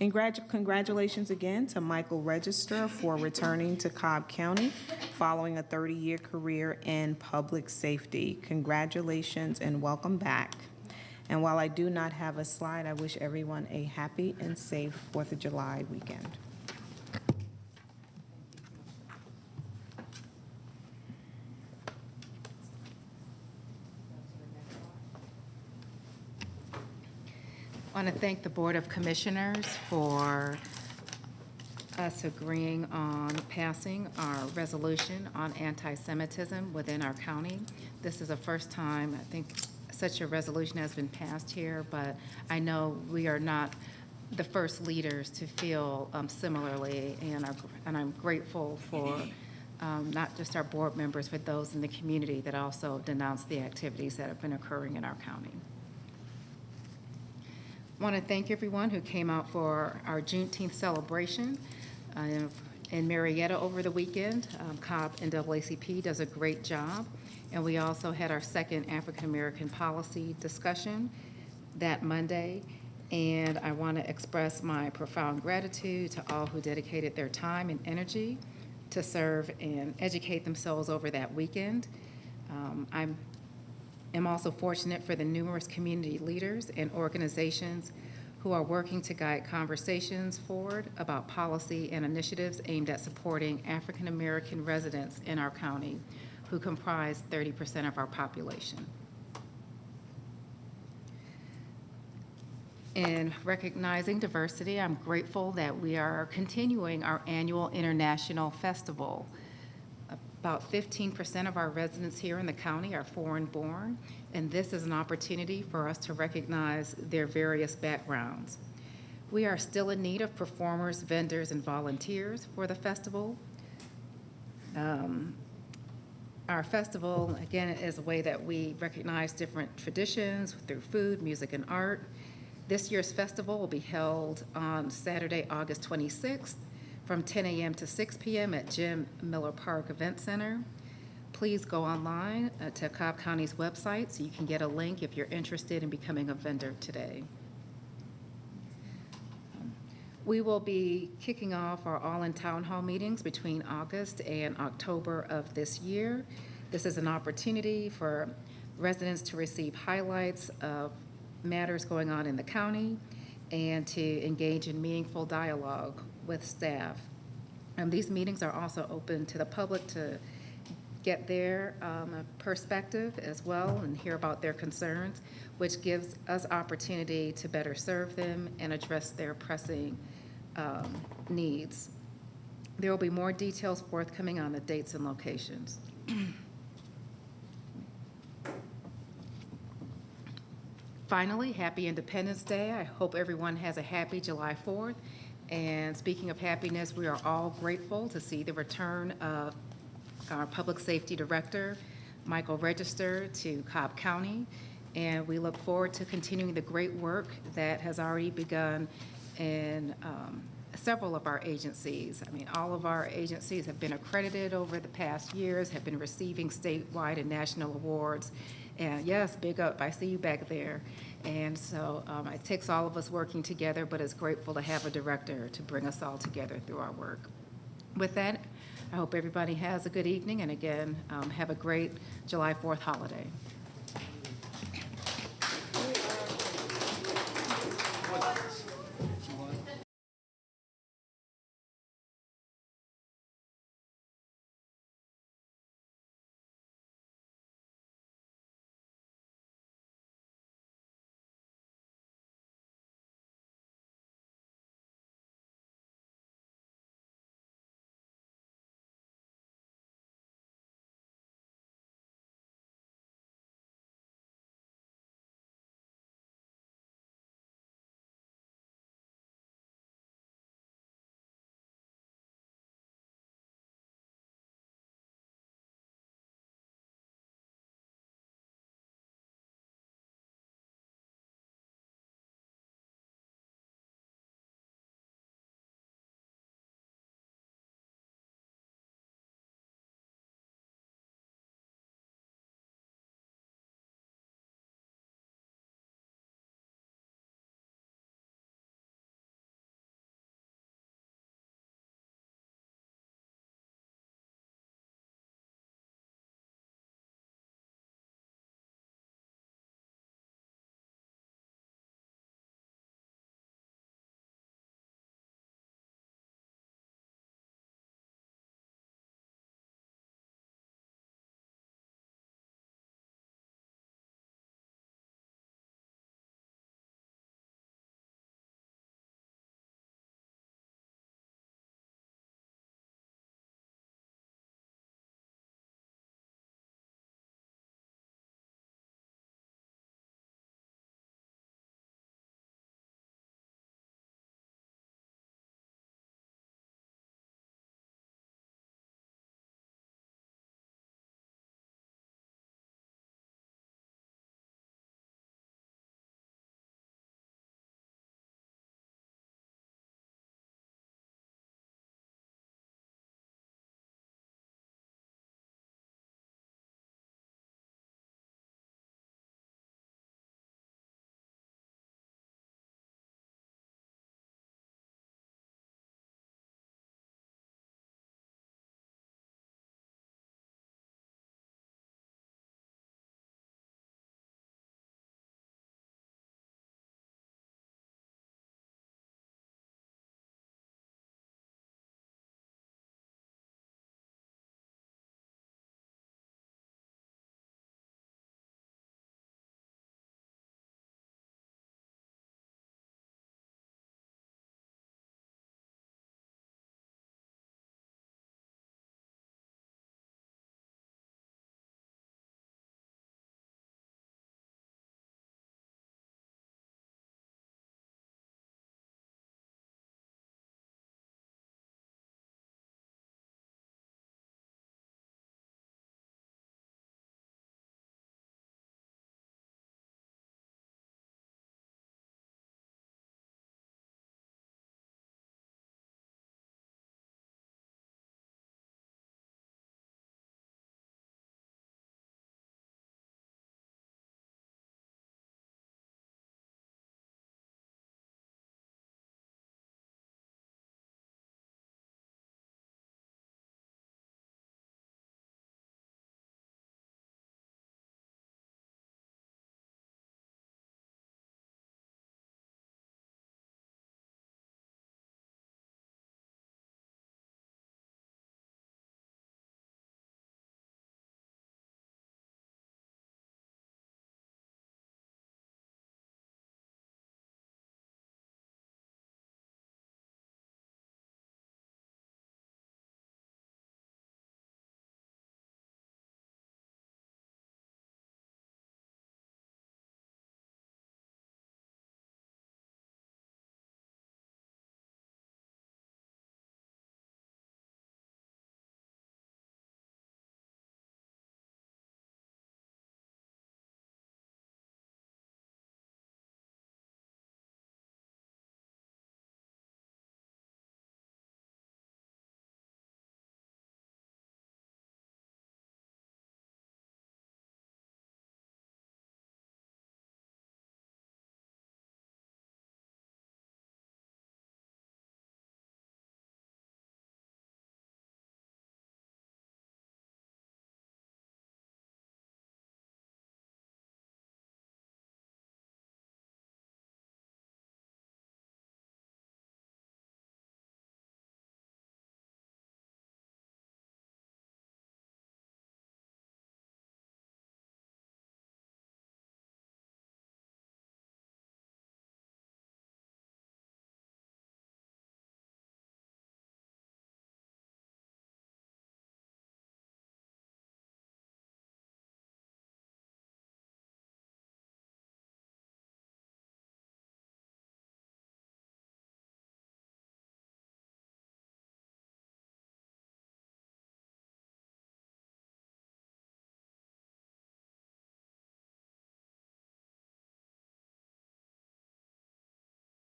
And congratulations again to Michael Register for returning to Cobb County following a 30-year career in public safety. Congratulations and welcome back. And while I do not have a slide, I wish everyone a happy and safe 4th of July weekend. I want to thank the Board of Commissioners for us agreeing on passing our resolution on anti-Semitism within our county. This is the first time, I think, such a resolution has been passed here, but I know we are not the first leaders to feel similarly, and I'm grateful for not just our board members, but those in the community that also denounce the activities that have been occurring in our county. I want to thank everyone who came out for our Juneteenth celebration in Marietta over the weekend. Cobb NAACP does a great job. And we also had our second African American policy discussion that Monday. And I want to express my profound gratitude to all who dedicated their time and energy to serve and educate themselves over that weekend. I'm also fortunate for the numerous community leaders and organizations who are working to guide conversations forward about policy and initiatives aimed at supporting African American residents in our county, who comprise 30% of our population. In recognizing diversity, I'm grateful that we are continuing our annual international festival. About 15% of our residents here in the county are foreign-born, and this is an opportunity for us to recognize their various backgrounds. We are still in need of performers, vendors, and volunteers for the festival. Our festival, again, is a way that we recognize different traditions through food, music, and art. This year's festival will be held on Saturday, August 26th, from 10 a.m. to 6 p.m. at Jim Miller Park Event Center. Please go online to Cobb County's website so you can get a link if you're interested in becoming a vendor today. We will be kicking off our all-in town hall meetings between August and October of this year. This is an opportunity for residents to receive highlights of matters going on in the county and to engage in meaningful dialogue with staff. These meetings are also open to the public to get their perspective as well and hear about their concerns, which gives us opportunity to better serve them and address their pressing needs. There will be more details forthcoming on the dates and locations. Finally, happy Independence Day. I hope everyone has a happy July 4th. And speaking of happiness, we are all grateful to see the return of our Public Safety Director, Michael Register, to Cobb County. And we look forward to continuing the great work that has already begun in several of our agencies. I mean, all of our agencies have been accredited over the past years, have been receiving statewide and national awards. And yes, big up, I see you back there. And so it takes all of us working together, but it's grateful to have a director to bring us all together through our work. With that, I hope everybody has a good evening, and again, have a great July 4th holiday.